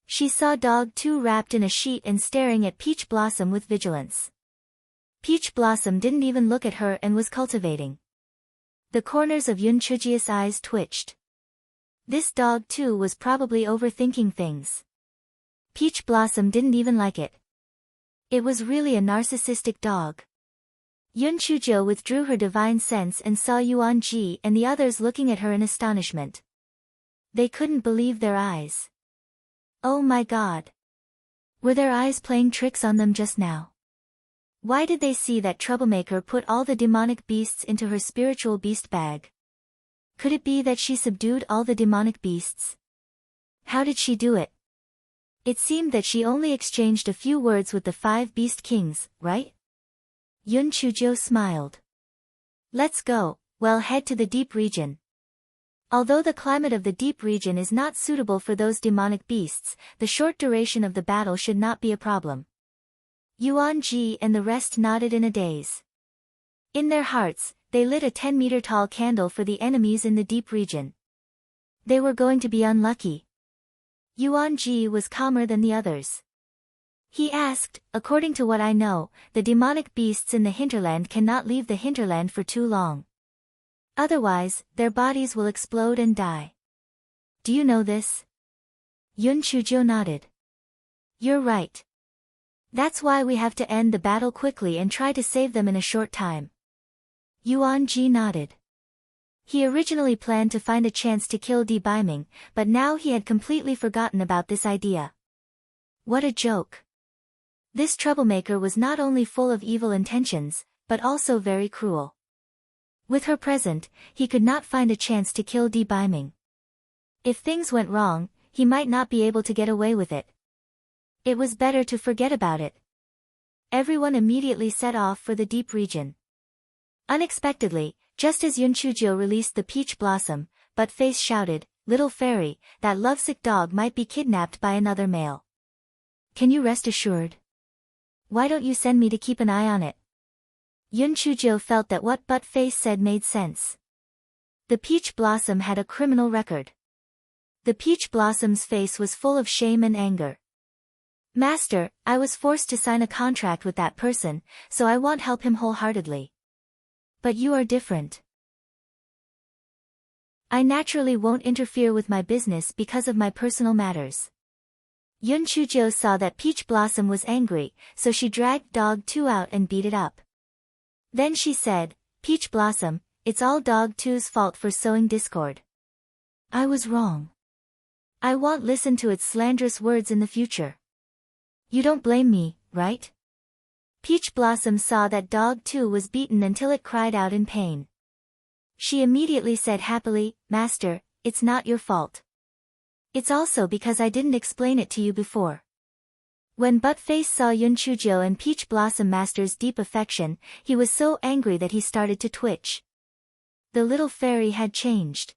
She saw Dog 2 wrapped in a sheet and staring at Peach Blossom with vigilance. Peach Blossom didn't even look at her and was cultivating. The corners of Yun Chujo's eyes twitched. This Dog 2 was probably overthinking things. Peach Blossom didn't even like it. It was really a narcissistic dog. Yun Chujo withdrew her divine sense and saw Yuan Ji and the others looking at her in astonishment. They couldn't believe their eyes. Oh my god! Were their eyes playing tricks on them just now? Why did they see that troublemaker put all the demonic beasts into her spiritual beast bag? Could it be that she subdued all the demonic beasts? How did she do it? It seemed that she only exchanged a few words with the 5 Beast Kings, right? Yun Chujo smiled. "Let's go, well head to the deep region." Although the climate of the deep region is not suitable for those demonic beasts, the short duration of the battle should not be a problem. Yuan Ji and the rest nodded in a daze. In their hearts, they lit a 10-meter tall candle for the enemies in the deep region. They were going to be unlucky. Yuan-ji was calmer than the others. He asked, according to what I know, the demonic beasts in the hinterland cannot leave the hinterland for too long. Otherwise, their bodies will explode and die. Do you know this? Yun Chujio nodded. You're right. That's why we have to end the battle quickly and try to save them in a short time. Yuan-ji nodded. He originally planned to find a chance to kill Di Baiming, but now he had completely forgotten about this idea. What a joke. This troublemaker was not only full of evil intentions, but also very cruel. With her present, he could not find a chance to kill Di Baiming. If things went wrong, he might not be able to get away with it. It was better to forget about it. Everyone immediately set off for the deep region. Unexpectedly, just as Yun Chujio released the peach blossom, Buttface shouted, "Little fairy, that lovesick dog might be kidnapped by another male. Can you rest assured? Why don't you send me to keep an eye on it?" Yun Chujio felt that what Buttface said made sense. The peach blossom had a criminal record. The peach blossom's face was full of shame and anger. "Master, I was forced to sign a contract with that person, so I won't help him wholeheartedly. But you are different. I naturally won't interfere with my business because of my personal matters." Yun Chujio saw that Peach Blossom was angry, so she dragged Dog 2 out and beat it up. Then she said, "Peach Blossom, it's all Dog 2's fault for sowing discord. I was wrong. I won't listen to its slanderous words in the future. You don't blame me, right?" Peach Blossom saw that Dog 2 was beaten until it cried out in pain. She immediately said happily, "Master, it's not your fault. It's also because I didn't explain it to you before." When Buttface saw Yun Chujio and Peach Blossom Master's deep affection, he was so angry that he started to twitch. The little fairy had changed.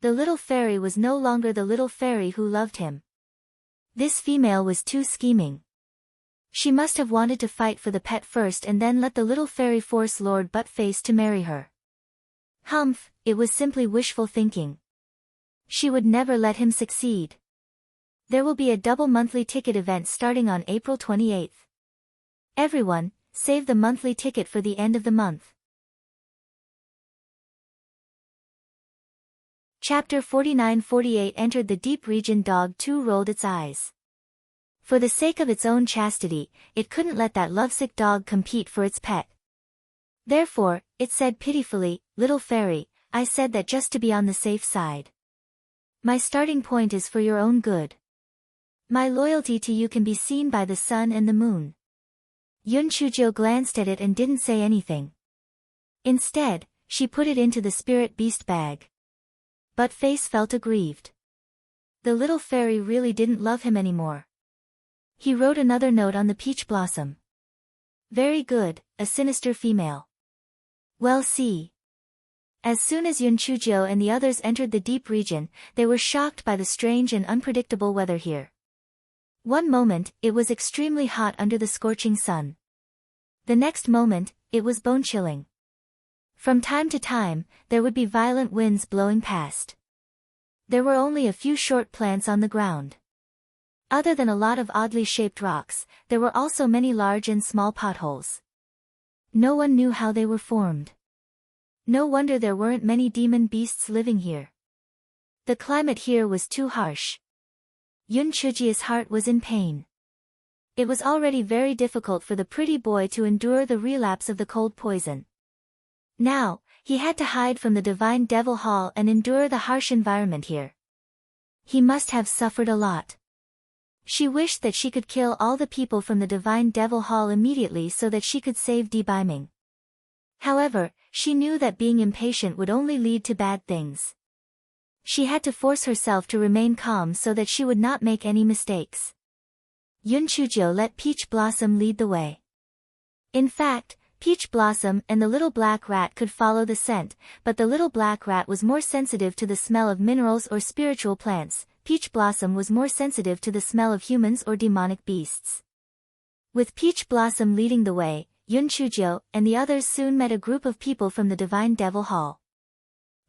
The little fairy was no longer the little fairy who loved him. This female was too scheming. She must have wanted to fight for the pet first and then let the little fairy force Lord Buttface to marry her. Humph, it was simply wishful thinking. She would never let him succeed. There will be a double monthly ticket event starting on April 28th. Everyone, save the monthly ticket for the end of the month. Chapter 49-48 entered the deep region. Dog 2 rolled its eyes. For the sake of its own chastity, it couldn't let that lovesick dog compete for its pet. Therefore, it said pitifully, "Little fairy, I said that just to be on the safe side. My starting point is for your own good. My loyalty to you can be seen by the sun and the moon." Yun Chujio glanced at it and didn't say anything. Instead, she put it into the spirit beast bag. Buttface felt aggrieved. The little fairy really didn't love him anymore. He wrote another note on the peach blossom. "Very good, a sinister female. Well, see." As soon as Yun Chujio and the others entered the deep region, they were shocked by the strange and unpredictable weather here. One moment, it was extremely hot under the scorching sun. The next moment, it was bone-chilling. From time to time, there would be violent winds blowing past. There were only a few short plants on the ground. Other than a lot of oddly shaped rocks, there were also many large and small potholes. No one knew how they were formed. No wonder there weren't many demon beasts living here. The climate here was too harsh. Yun Chujio's heart was in pain. It was already very difficult for the pretty boy to endure the relapse of the cold poison. Now, he had to hide from the Divine Devil Hall and endure the harsh environment here. He must have suffered a lot. She wished that she could kill all the people from the Divine Devil Hall immediately so that she could save Di Baiming. However, she knew that being impatient would only lead to bad things. She had to force herself to remain calm so that she would not make any mistakes. Yun Chujio let Peach Blossom lead the way. In fact, Peach Blossom and the little black rat could follow the scent, but the little black rat was more sensitive to the smell of minerals or spiritual plants. Peach Blossom was more sensitive to the smell of humans or demonic beasts. With Peach Blossom leading the way, Yun Chujio and the others soon met a group of people from the Divine Devil Hall.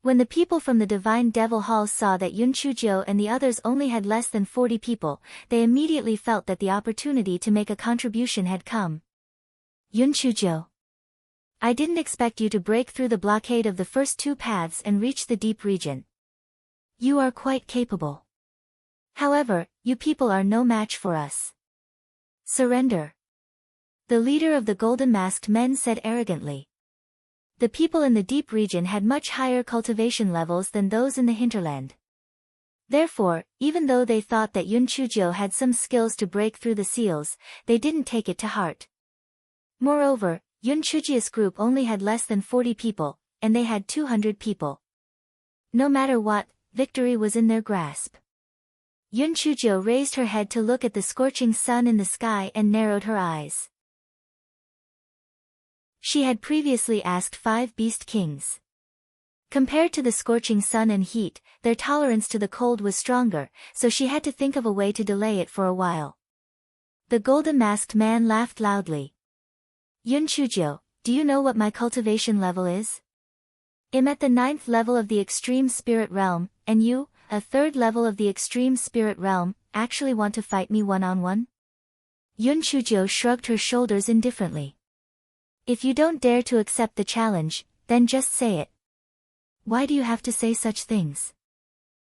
When the people from the Divine Devil Hall saw that Yun Chujio and the others only had less than 40 people, they immediately felt that the opportunity to make a contribution had come. Yun Chujio, I didn't expect you to break through the blockade of the first two paths and reach the deep region. You are quite capable. However, you people are no match for us. Surrender. The leader of the Golden Masked Men said arrogantly. The people in the deep region had much higher cultivation levels than those in the hinterland. Therefore, even though they thought that Yun Chujio had some skills to break through the seals, they didn't take it to heart. Moreover, Yun Chujio's group only had less than 40 people, and they had 200 people. No matter what, victory was in their grasp. Yun Chujio raised her head to look at the scorching sun in the sky and narrowed her eyes. She had previously asked 5 beast kings. Compared to the scorching sun and heat, their tolerance to the cold was stronger, so she had to think of a way to delay it for a while. The Golden Masked Man laughed loudly. Yun Chujio, do you know what my cultivation level is? I'm at the 9th level of the Extreme Spirit Realm, and you, a 3rd level of the Extreme Spirit Realm, actually want to fight me one-on-one? Yun Chujio shrugged her shoulders indifferently. If you don't dare to accept the challenge, then just say it. Why do you have to say such things?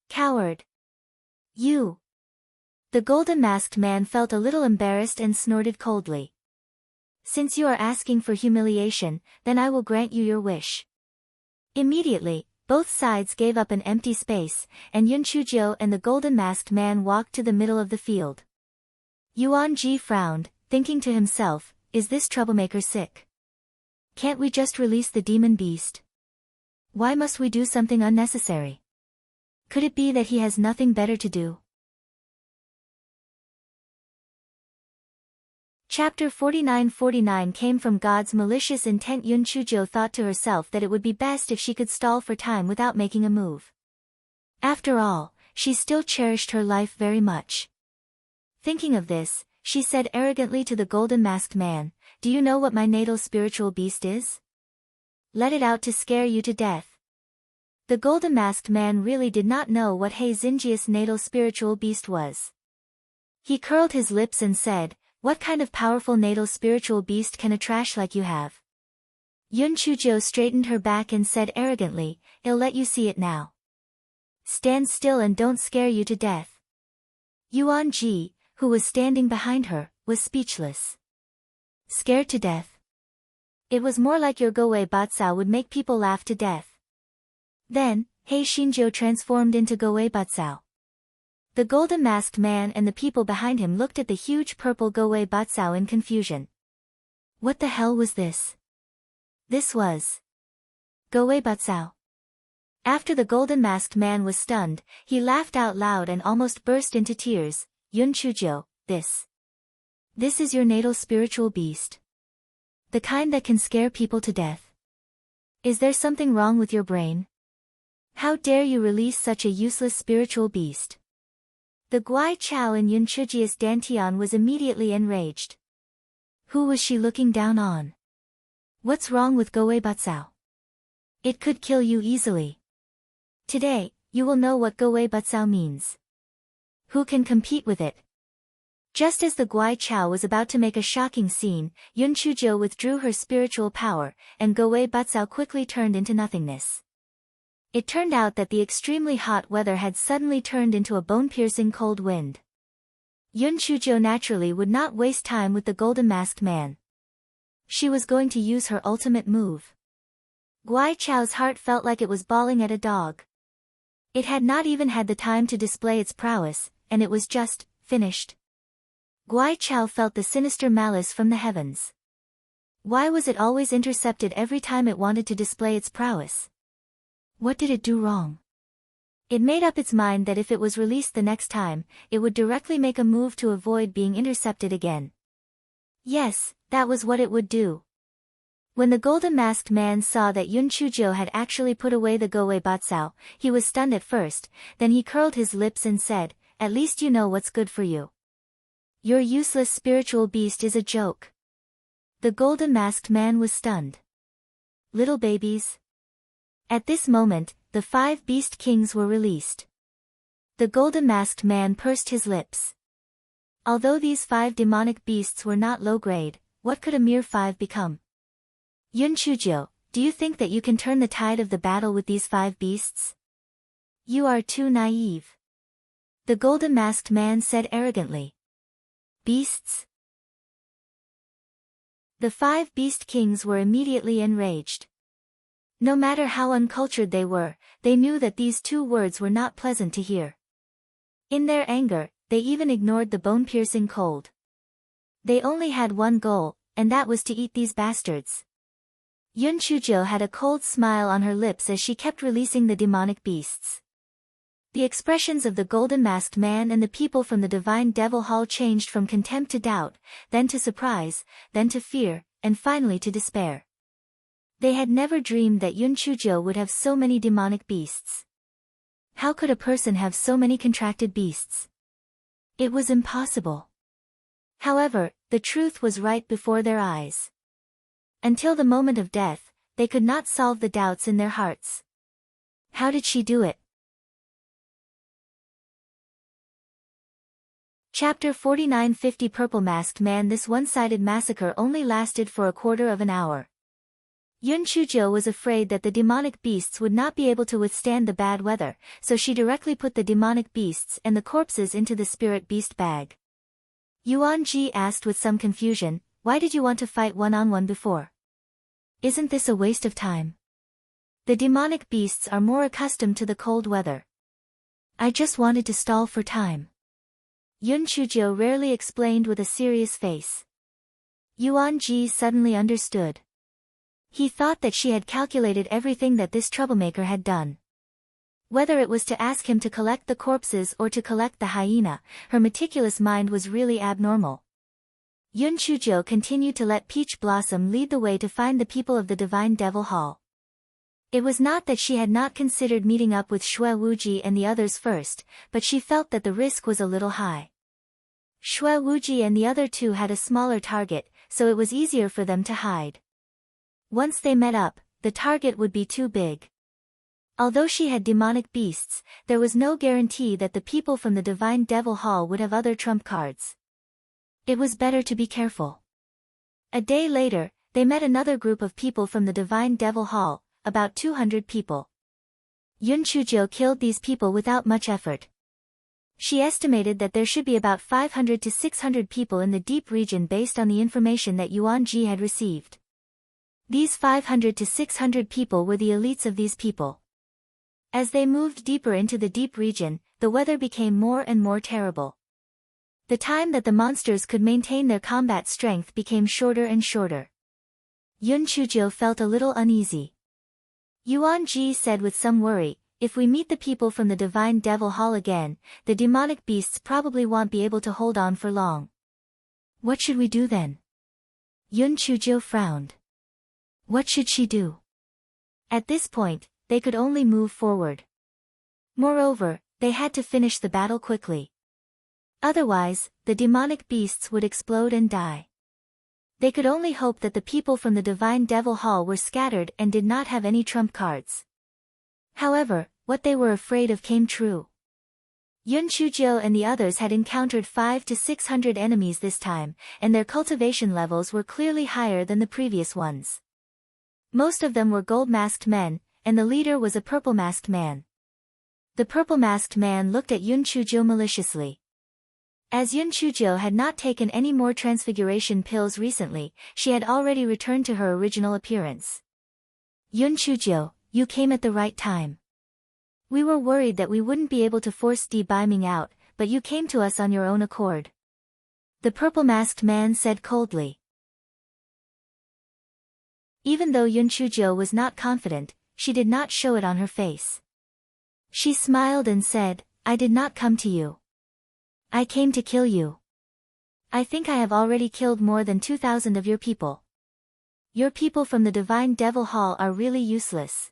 Coward. You. The Golden Masked Man felt a little embarrassed and snorted coldly. Since you are asking for humiliation, then I will grant you your wish. Immediately, both sides gave up an empty space, and Yun Chujio and the Golden Masked Man walked to the middle of the field. Yuan Ji frowned, thinking to himself, is this troublemaker sick? Can't we just release the demon beast? Why must we do something unnecessary? Could it be that he has nothing better to do? Chapter 49 came from God's malicious intent. Yun Chujio thought to herself that it would be best if she could stall for time without making a move. After all, she still cherished her life very much. Thinking of this, she said arrogantly to the Golden Masked Man, do you know what my natal spiritual beast is? Let it out to scare you to death. The Golden Masked Man really did not know what He Xinjia's natal spiritual beast was. He curled his lips and said, what kind of powerful natal spiritual beast can a trash like you have? Yun Chujio straightened her back and said arrogantly, I'll let you see it now. Stand still and don't scare you to death. Yuan Ji, who was standing behind her, was speechless. Scared to death? It was more like your Gowei Batsao would make people laugh to death. Then, He Xinjiu transformed into Gowei Batsao. The Golden Masked Man and the people behind him looked at the huge purple Gowei Batsao in confusion. What the hell was this? This was Gowei Batsao. After the Golden Masked Man was stunned, he laughed out loud and almost burst into tears. Yun Chujio, this is your natal spiritual beast. The kind that can scare people to death. Is there something wrong with your brain? How dare you release such a useless spiritual beast? The Guai Chao in Yun Chujio's Dantian was immediately enraged. Who was she looking down on? What's wrong with Gowei Batsao? It could kill you easily. Today, you will know what Gowei Batsao means. Who can compete with it? Just as the Guai Chao was about to make a shocking scene, Yun Chujio withdrew her spiritual power, and Gowei Batsao quickly turned into nothingness. It turned out that the extremely hot weather had suddenly turned into a bone-piercing cold wind. Yun Chujio naturally would not waste time with the Golden Masked Man. She was going to use her ultimate move. Guai Chao's heart felt like it was bawling at a dog. It had not even had the time to display its prowess, and it was just finished. Guai Chao felt the sinister malice from the heavens. Why was it always intercepted every time it wanted to display its prowess? What did it do wrong? It made up its mind that if it was released the next time, it would directly make a move to avoid being intercepted again. Yes, that was what it would do. When the Golden Masked Man saw that Yun Chujio had actually put away the Gowei Batsao, he was stunned at first, then he curled his lips and said, at least you know what's good for you. Your useless spiritual beast is a joke. The Golden Masked Man was stunned. Little babies. At this moment, the 5 beast kings were released. The golden masked man pursed his lips. Although these 5 demonic beasts were not low grade, what could a mere 5 become? Yun Chuzhou, do you think that you can turn the tide of the battle with these 5 beasts? You are too naive. The golden masked man said arrogantly. Beasts? The 5 beast kings were immediately enraged. No matter how uncultured they were, they knew that these 2 words were not pleasant to hear. In their anger, they even ignored the bone-piercing cold. They only had one goal, and that was to eat these bastards. Yun Chuzhou had a cold smile on her lips as she kept releasing the demonic beasts. The expressions of the golden masked man and the people from the divine devil hall changed from contempt to doubt, then to surprise, then to fear, and finally to despair. They had never dreamed that Yun Chuzhou would have so many demonic beasts. How could a person have so many contracted beasts? It was impossible. However, the truth was right before their eyes. Until the moment of death, they could not solve the doubts in their hearts. How did she do it? Chapter 49-50 Purple Masked Man. This one-sided massacre only lasted for a quarter of an hour. Yun Chuzhou was afraid that the demonic beasts would not be able to withstand the bad weather, so she directly put the demonic beasts and the corpses into the spirit beast bag. Yuan Ji asked with some confusion, why did you want to fight one-on-one before? Isn't this a waste of time? The demonic beasts are more accustomed to the cold weather. I just wanted to stall for time. Yun Chuzhou rarely explained with a serious face. Yuan Ji suddenly understood. He thought that she had calculated everything that this troublemaker had done. Whether it was to ask him to collect the corpses or to collect the hyena, her meticulous mind was really abnormal. Yun Chuzhou continued to let Peach Blossom lead the way to find the people of the Divine Devil Hall. It was not that she had not considered meeting up with Xue Wuji and the others first, but she felt that the risk was a little high. Xue Wuji and the other 2 had a smaller target, so it was easier for them to hide. Once they met up, the target would be too big. Although she had demonic beasts, there was no guarantee that the people from the Divine Devil Hall would have other trump cards. It was better to be careful. A day later, they met another group of people from the Divine Devil Hall, about 200 people. Yun Chuzhou killed these people without much effort. She estimated that there should be about 500 to 600 people in the deep region based on the information that Yuan Ji had received. These 500 to 600 people were the elites of these people. As they moved deeper into the deep region, the weather became more and more terrible. The time that the monsters could maintain their combat strength became shorter and shorter. Yun Chuzhou felt a little uneasy. Yuan Ji said with some worry, if we meet the people from the Divine Devil Hall again, the demonic beasts probably won't be able to hold on for long. What should we do then? Yun Chuzhou frowned. What should she do? At this point, they could only move forward. Moreover, they had to finish the battle quickly. Otherwise, the demonic beasts would explode and die. They could only hope that the people from the Divine Devil Hall were scattered and did not have any trump cards. However, what they were afraid of came true. Yun Chuzhou and the others had encountered 500 to 600 enemies this time, and their cultivation levels were clearly higher than the previous ones. Most of them were gold-masked men, and the leader was a purple-masked man. The purple-masked man looked at Yun Chuzhou maliciously. As Yun Chuzhou had not taken any more transfiguration pills recently, she had already returned to her original appearance. Yun Chuzhou, you came at the right time. We were worried that we wouldn't be able to force de-beaming out, but you came to us on your own accord. The purple-masked man said coldly. Even though Yun Chuzhou was not confident, she did not show it on her face. She smiled and said, I did not come to you. I came to kill you. I think I have already killed more than 2,000 of your people. Your people from the Divine Devil Hall are really useless.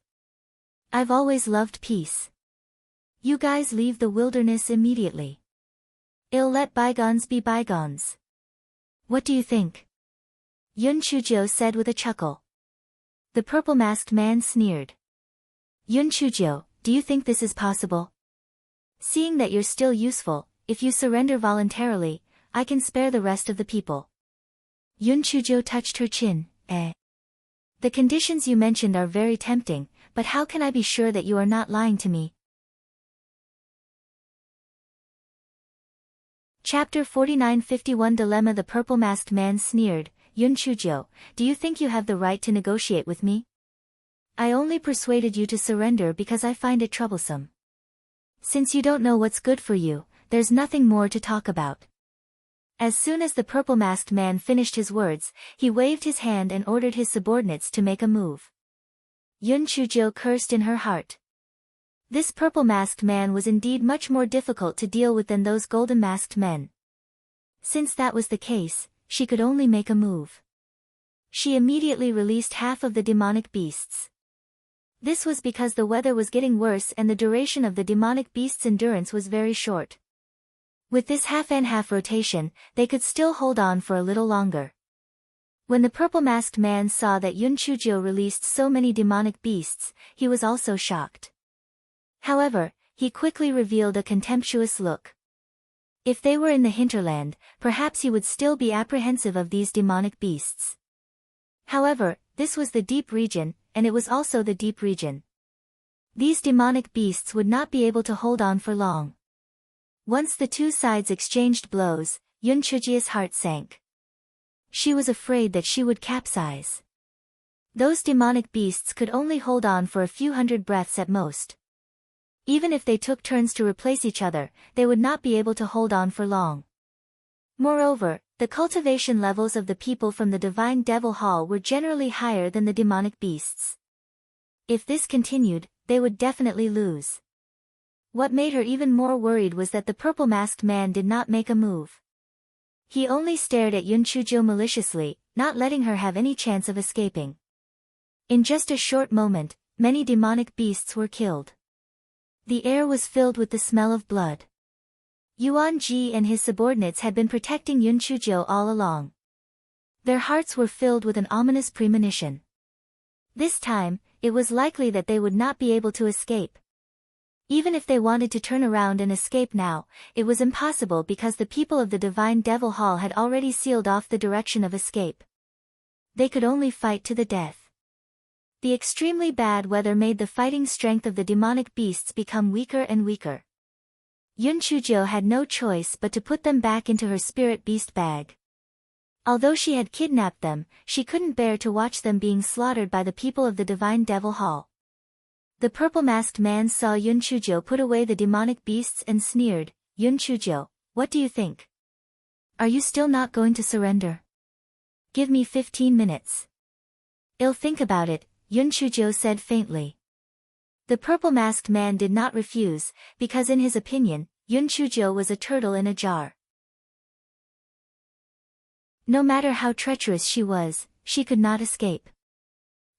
I've always loved peace. You guys leave the wilderness immediately. I'll let bygones be bygones. What do you think? Yun Chuzhou said with a chuckle. The purple-masked man sneered. Yun Chuzhou, Do you think this is possible? Seeing that you're still useful, if you surrender voluntarily, I can spare the rest of the people. Yun Chujo touched her chin. The conditions you mentioned are very tempting, but how can I be sure that you are not lying to me? Chapter 49-51 Dilemma. The purple-masked man sneered, Yun Chujo, do you think you have the right to negotiate with me? I only persuaded you to surrender because I find it troublesome. Since you don't know what's good for you, there's nothing more to talk about. As soon as the purple-masked man finished his words, he waved his hand and ordered his subordinates to make a move. Yun Chujo cursed in her heart. This purple-masked man was indeed much more difficult to deal with than those golden-masked men. Since that was the case, she could only make a move. She immediately released half of the demonic beasts. This was because the weather was getting worse and the duration of the demonic beasts' endurance was very short. With this half-and-half rotation, they could still hold on for a little longer. When the purple-masked man saw that Yun Chujo released so many demonic beasts, he was also shocked. However, he quickly revealed a contemptuous look. If they were in the hinterland, perhaps he would still be apprehensive of these demonic beasts. However, this was the deep region, and it was also the deep region. These demonic beasts would not be able to hold on for long. Once the two sides exchanged blows, Yun Chujia's heart sank. She was afraid that she would capsize. Those demonic beasts could only hold on for a few hundred breaths at most. Even if they took turns to replace each other, they would not be able to hold on for long. Moreover, the cultivation levels of the people from the Divine Devil Hall were generally higher than the demonic beasts. If this continued, they would definitely lose. What made her even more worried was that the purple-masked man did not make a move. He only stared at Yun Chujo maliciously, not letting her have any chance of escaping. In just a short moment, many demonic beasts were killed. The air was filled with the smell of blood. Yuan Ji and his subordinates had been protecting Yun Chujo all along. Their hearts were filled with an ominous premonition. This time, it was likely that they would not be able to escape. Even if they wanted to turn around and escape now, it was impossible because the people of the Divine Devil Hall had already sealed off the direction of escape. They could only fight to the death. The extremely bad weather made the fighting strength of the demonic beasts become weaker and weaker. Yun Chujo had no choice but to put them back into her spirit beast bag. Although she had kidnapped them, she couldn't bear to watch them being slaughtered by the people of the Divine Devil Hall. The purple-masked man saw Yun Chujo put away the demonic beasts and sneered, Yun Chujo, what do you think? Are you still not going to surrender? Give me 15 minutes. I'll think about it, Yun Chujo said faintly. The purple-masked man did not refuse, because in his opinion, Yun Chujo was a turtle in a jar. No matter how treacherous she was, she could not escape.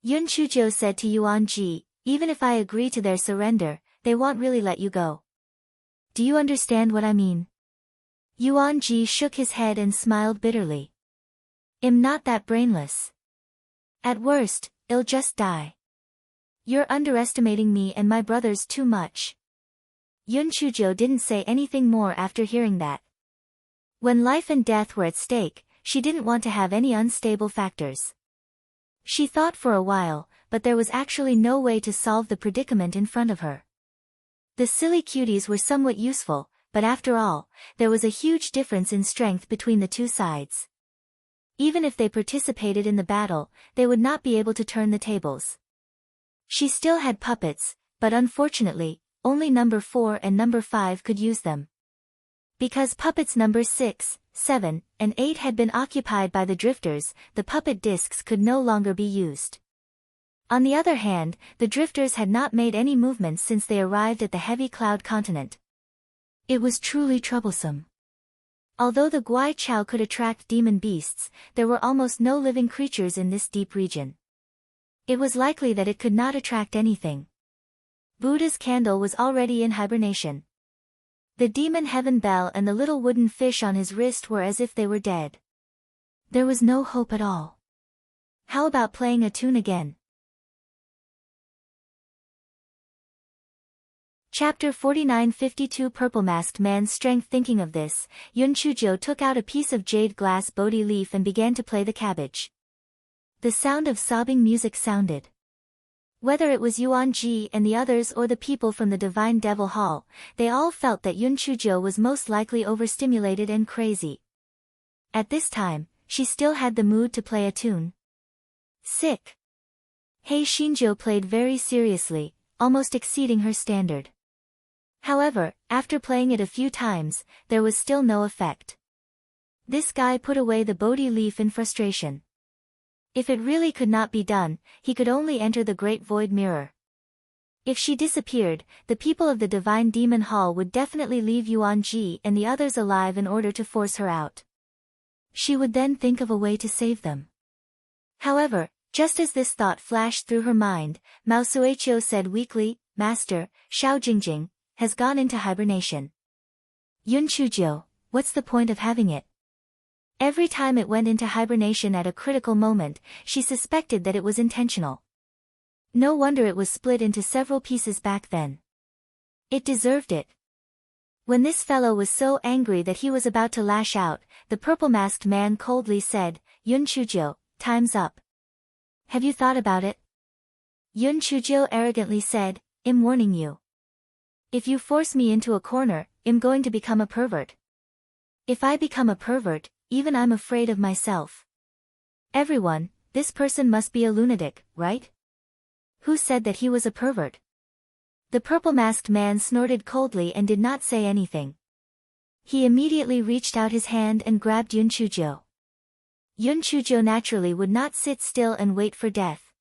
Yun Chujo said to Yuan Ji, even if I agree to their surrender, they won't really let you go. Do you understand what I mean? Yuan Ji shook his head and smiled bitterly. I'm not that brainless. At worst, I'll just die. You're underestimating me and my brothers too much. Yun Chujo didn't say anything more after hearing that. When life and death were at stake, she didn't want to have any unstable factors. She thought for a while, but there was actually no way to solve the predicament in front of her. The silly cuties were somewhat useful, but after all, there was a huge difference in strength between the two sides. Even if they participated in the battle, they would not be able to turn the tables. She still had puppets, but unfortunately, only number 4 and number 5 could use them. Because puppets number 6, 7, and 8 had been occupied by the drifters, the puppet discs could no longer be used. On the other hand, the drifters had not made any movements since they arrived at the heavy cloud continent. It was truly troublesome. Although the Guai Chao could attract demon beasts, there were almost no living creatures in this deep region. It was likely that it could not attract anything. Buddha's candle was already in hibernation. The demon heaven bell and the little wooden fish on his wrist were as if they were dead. There was no hope at all. How about playing a tune again? Chapter 4952 Purple-Masked Man's Strength. Thinking of this, Yun Chujo took out a piece of jade glass Bodhi leaf and began to play the cabbage. The sound of sobbing music sounded. Whether it was Yuan Ji and the others or the people from the Divine Devil Hall, they all felt that Yun Chujo was most likely overstimulated and crazy. At this time, she still had the mood to play a tune. Sick. Hei Shinjo played very seriously, almost exceeding her standard. However, after playing it a few times, there was still no effect. This guy put away the Bodhi leaf in frustration. If it really could not be done, he could only enter the Great Void Mirror. If she disappeared, the people of the Divine Demon Hall would definitely leave Yuan Ji and the others alive in order to force her out. She would then think of a way to save them. However, just as this thought flashed through her mind, Mao Suecho said weakly, "Master, Xiao Jingjing has gone into hibernation." Yun Chujo, what's the point of having it? Every time it went into hibernation at a critical moment, she suspected that it was intentional. No wonder it was split into several pieces back then. It deserved it. When this fellow was so angry that he was about to lash out, the purple-masked man coldly said, "Yun Chujo, time's up. Have you thought about it?" Yun Chujo arrogantly said, "I'm warning you. If you force me into a corner, I'm going to become a pervert. If I become a pervert, even I'm afraid of myself. Everyone, this person must be a lunatic, right? Who said that he was a pervert?" The purple-masked man snorted coldly and did not say anything. He immediately reached out his hand and grabbed Yun Chujo. Yun Chujo naturally would not sit still and wait for death.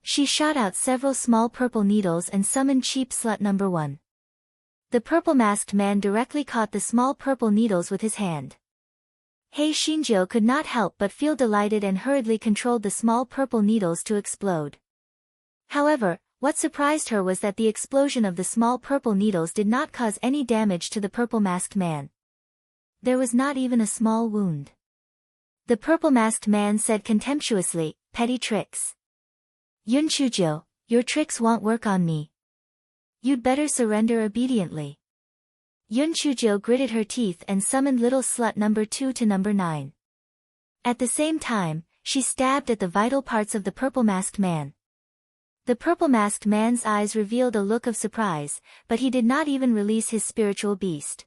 She shot out several small purple needles and summoned Cheap Slut number 1. The purple-masked man directly caught the small purple needles with his hand. Hei Shinjo could not help but feel delighted and hurriedly controlled the small purple needles to explode. However, what surprised her was that the explosion of the small purple needles did not cause any damage to the purple-masked man. There was not even a small wound. The purple-masked man said contemptuously, "Petty tricks. Yun Chujo, your tricks won't work on me. You'd better surrender obediently." Yun Chujo gritted her teeth and summoned little slut number 2 to number 9. At the same time, she stabbed at the vital parts of the purple-masked man. The purple-masked man's eyes revealed a look of surprise, but he did not even release his spiritual beast.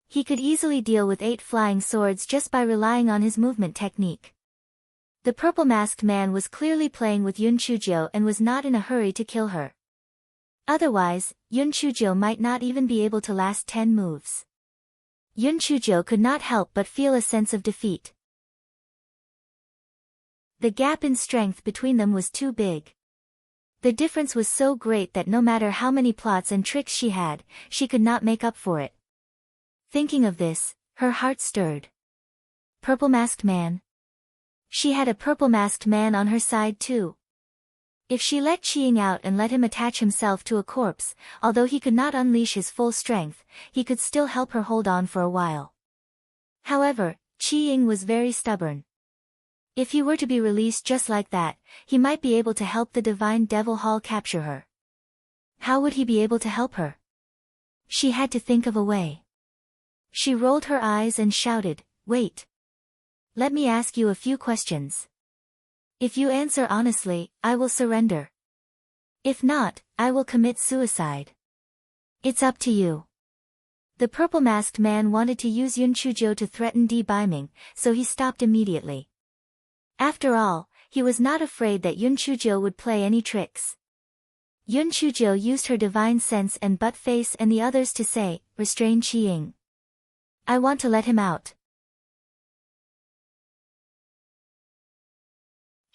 He could easily deal with 8 flying swords just by relying on his movement technique. The purple-masked man was clearly playing with Yun Chujo and was not in a hurry to kill her. Otherwise, Yun Chujo might not even be able to last 10 moves. Yun Chujo could not help but feel a sense of defeat. The gap in strength between them was too big. The difference was so great that no matter how many plots and tricks she had, she could not make up for it. Thinking of this, her heart stirred. Purple-masked man. She had a purple-masked man on her side too. If she let Qiying out and let him attach himself to a corpse, although he could not unleash his full strength, he could still help her hold on for a while. However, Qiying was very stubborn. If he were to be released just like that, he might be able to help the Divine Devil Hall capture her. How would he be able to help her? She had to think of a way. She rolled her eyes and shouted, "Wait. Let me ask you a few questions. If you answer honestly, I will surrender. If not, I will commit suicide. It's up to you." The purple-masked man wanted to use Yun Chujo to threaten Di Baiming, so he stopped immediately. After all, he was not afraid that Yun Chujo would play any tricks. Yun Chujo used her divine sense and butt face and the others to say, "Restrain Qiying. I want to let him out."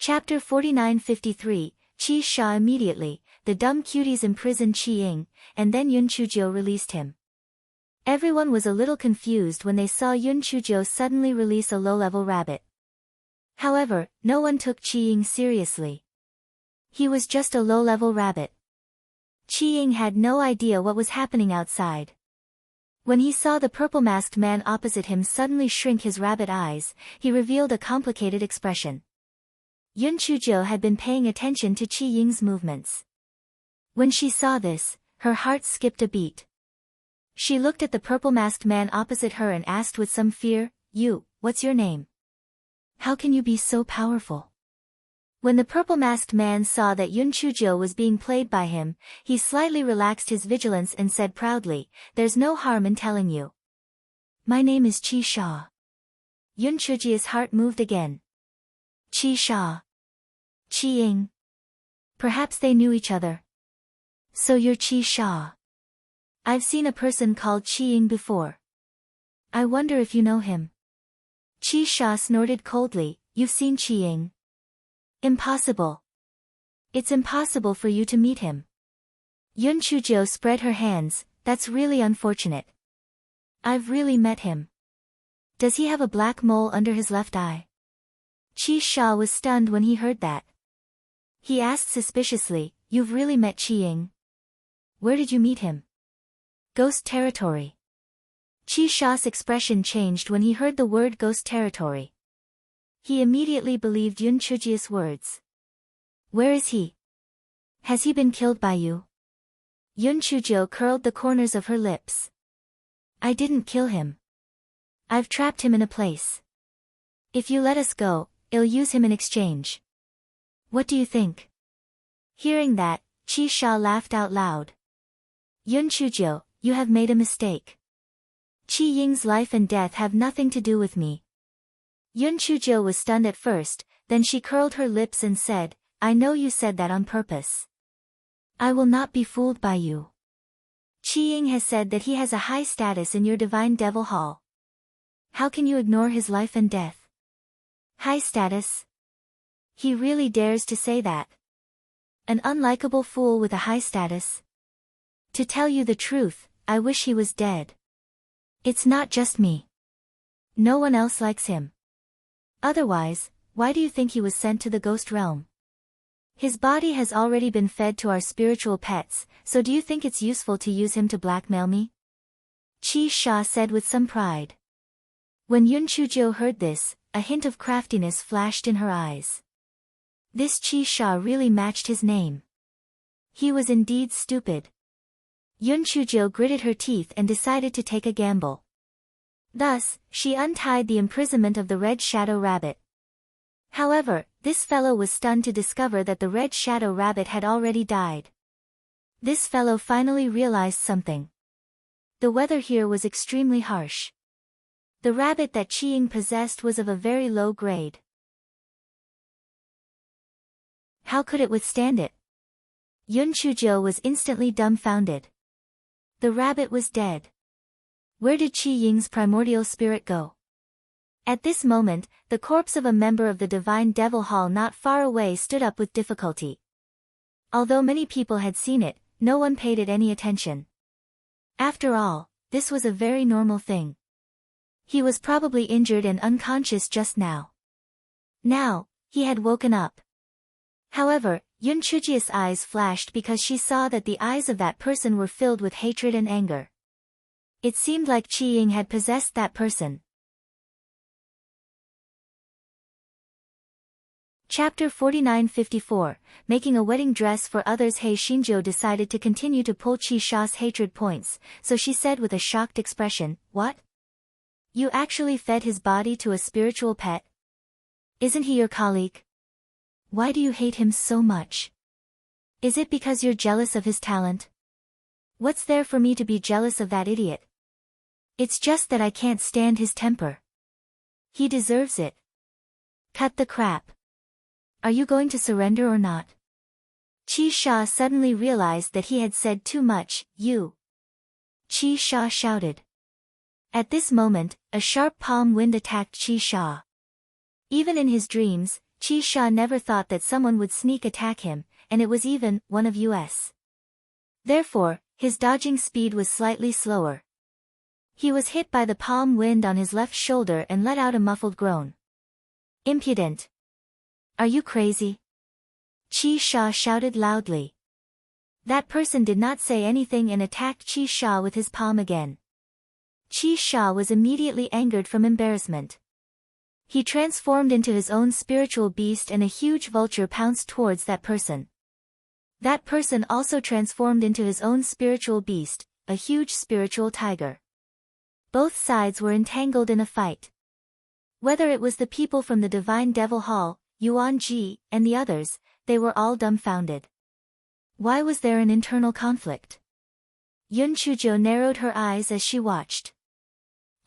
Chapter 4953, Qi Sha. Immediately, the dumb cuties imprisoned Qiying, and then Yun Chujo released him. Everyone was a little confused when they saw Yun Chujo suddenly release a low-level rabbit. However, no one took Qiying seriously. He was just a low-level rabbit. Qiying had no idea what was happening outside. When he saw the purple-masked man opposite him suddenly shrink his rabbit eyes, he revealed a complicated expression. Yun Chujo had been paying attention to Qiying's movements. When she saw this, Her heart skipped a beat. She looked at the purple-masked man opposite her and asked with some fear, "What's your name? How can you be so powerful?" When the purple-masked man saw that Yun Chujio was being played by him, he slightly relaxed his vigilance and said proudly, "There's no harm in telling you. My name is Qi Sha." Yun Chujio's heart moved again. Qi Sha. Qi Ying. Perhaps they knew each other. "So you're Qi Sha. I've seen a person called Qi Ying before. I wonder if you know him." Qi Sha snorted coldly, "You've seen Qi Ying? Impossible. It's impossible for you to meet him." Yun Chujio spread her hands, "That's really unfortunate. I've really met him. Does he have a black mole under his left eye?" Qi Sha was stunned when he heard that. He asked suspiciously, "You've really met Qi Ying? Where did you meet him?" "Ghost territory." Qi Sha's expression changed when he heard the word ghost territory. He immediately believed Yun Chujio's words. "Where is he? Has he been killed by you?" Yun Chujio curled the corners of her lips. "I didn't kill him. I've trapped him in a place. If you let us go, I'll use him in exchange. What do you think?" Hearing that, Qi Sha laughed out loud. "Yun Chujio, you have made a mistake. Qi Ying's life and death have nothing to do with me." Yun Chujio was stunned at first, then she curled her lips and said, "I know you said that on purpose. I will not be fooled by you. Qi Ying has said that he has a high status in your divine devil hall. How can you ignore his life and death?" "High status? He really dares to say that? An unlikable fool with a high status? To tell you the truth, I wish he was dead. It's not just me. No one else likes him. Otherwise, why do you think he was sent to the ghost realm? His body has already been fed to our spiritual pets, so do you think it's useful to use him to blackmail me?" Qi Sha said with some pride. When Yun Chujio heard this, a hint of craftiness flashed in her eyes. This Qi Sha really matched his name. He was indeed stupid. Yun Chujio gritted her teeth and decided to take a gamble. Thus, she untied the imprisonment of the red shadow rabbit. However, this fellow was stunned to discover that the red shadow rabbit had already died. This fellow finally realized something. The weather here was extremely harsh. The rabbit that Qi Ying possessed was of a very low grade. How could it withstand it? Yun Chujio was instantly dumbfounded. The rabbit was dead. Where did Qi Ying's primordial spirit go? At this moment, the corpse of a member of the Divine Devil Hall not far away stood up with difficulty. Although many people had seen it, no one paid it any attention. After all, this was a very normal thing. He was probably injured and unconscious just now. Now, he had woken up. However, Yun Chujio's eyes flashed because she saw that the eyes of that person were filled with hatred and anger. It seemed like Qi Ying had possessed that person. Chapter 49-54, Making a Wedding Dress for Others. Hei Shinjo decided to continue to pull Qi Sha's hatred points, so she said with a shocked expression, "What? You actually fed his body to a spiritual pet? Isn't he your colleague? Why do you hate him so much? Is it because you're jealous of his talent? What's there for me to be jealous of that idiot? It's just that I can't stand his temper. He deserves it. Cut the crap. Are you going to surrender or not?" Qi Sha suddenly realized that he had said too much. "You!" Qi Sha shouted. At this moment, a sharp palm wind attacked Qi Sha. Even in his dreams, Qi Sha never thought that someone would sneak attack him, and it was even one of us. Therefore, his dodging speed was slightly slower. He was hit by the palm wind on his left shoulder and let out a muffled groan. "Impudent! Are you crazy?" Qi Sha shouted loudly. That person did not say anything and attacked Qi Sha with his palm again. Qi Sha was immediately angered from embarrassment. He transformed into his own spiritual beast and a huge vulture pounced towards that person. That person also transformed into his own spiritual beast, a huge spiritual tiger. Both sides were entangled in a fight. Whether it was the people from the Divine Devil Hall, Yuan Ji, and the others, they were all dumbfounded. Why was there an internal conflict? Yun Chujo narrowed her eyes as she watched.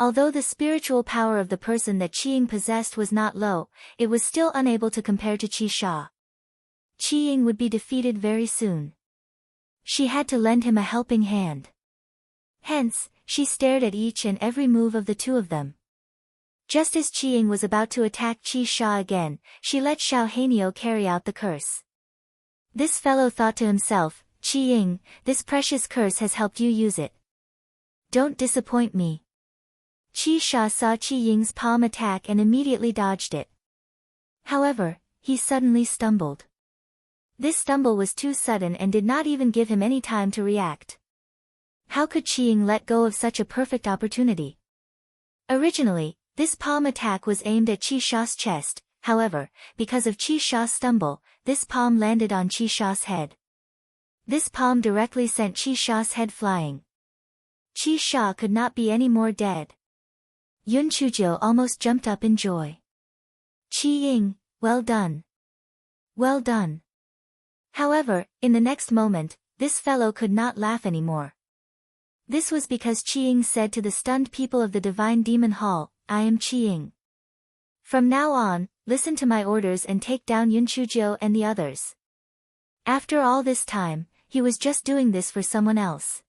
Although the spiritual power of the person that Qiying possessed was not low, it was still unable to compare to Qi Sha. Qiying would be defeated very soon. She had to lend him a helping hand. Hence, she stared at each and every move of the two of them. Just as Qiying was about to attack Qi Sha again, she let Xiao Hanyo carry out the curse. This fellow thought to himself, Qiying, this precious curse has helped you use it. Don't disappoint me. Qi Sha saw Qiying's palm attack and immediately dodged it. However, he suddenly stumbled. This stumble was too sudden and did not even give him any time to react. How could Qiying let go of such a perfect opportunity? Originally, this palm attack was aimed at Qi Sha's chest, however, because of Qi Sha's stumble, this palm landed on Qi Sha's head. This palm directly sent Qi Sha's head flying. Qi Sha could not be any more dead. Yun Chujo almost jumped up in joy. Qiying, well done. Well done. However, in the next moment, this fellow could not laugh anymore. This was because Qiying said to the stunned people of the Divine Demon Hall, I am Qiying. From now on, listen to my orders and take down Yun Chujo and the others. After all this time, he was just doing this for someone else.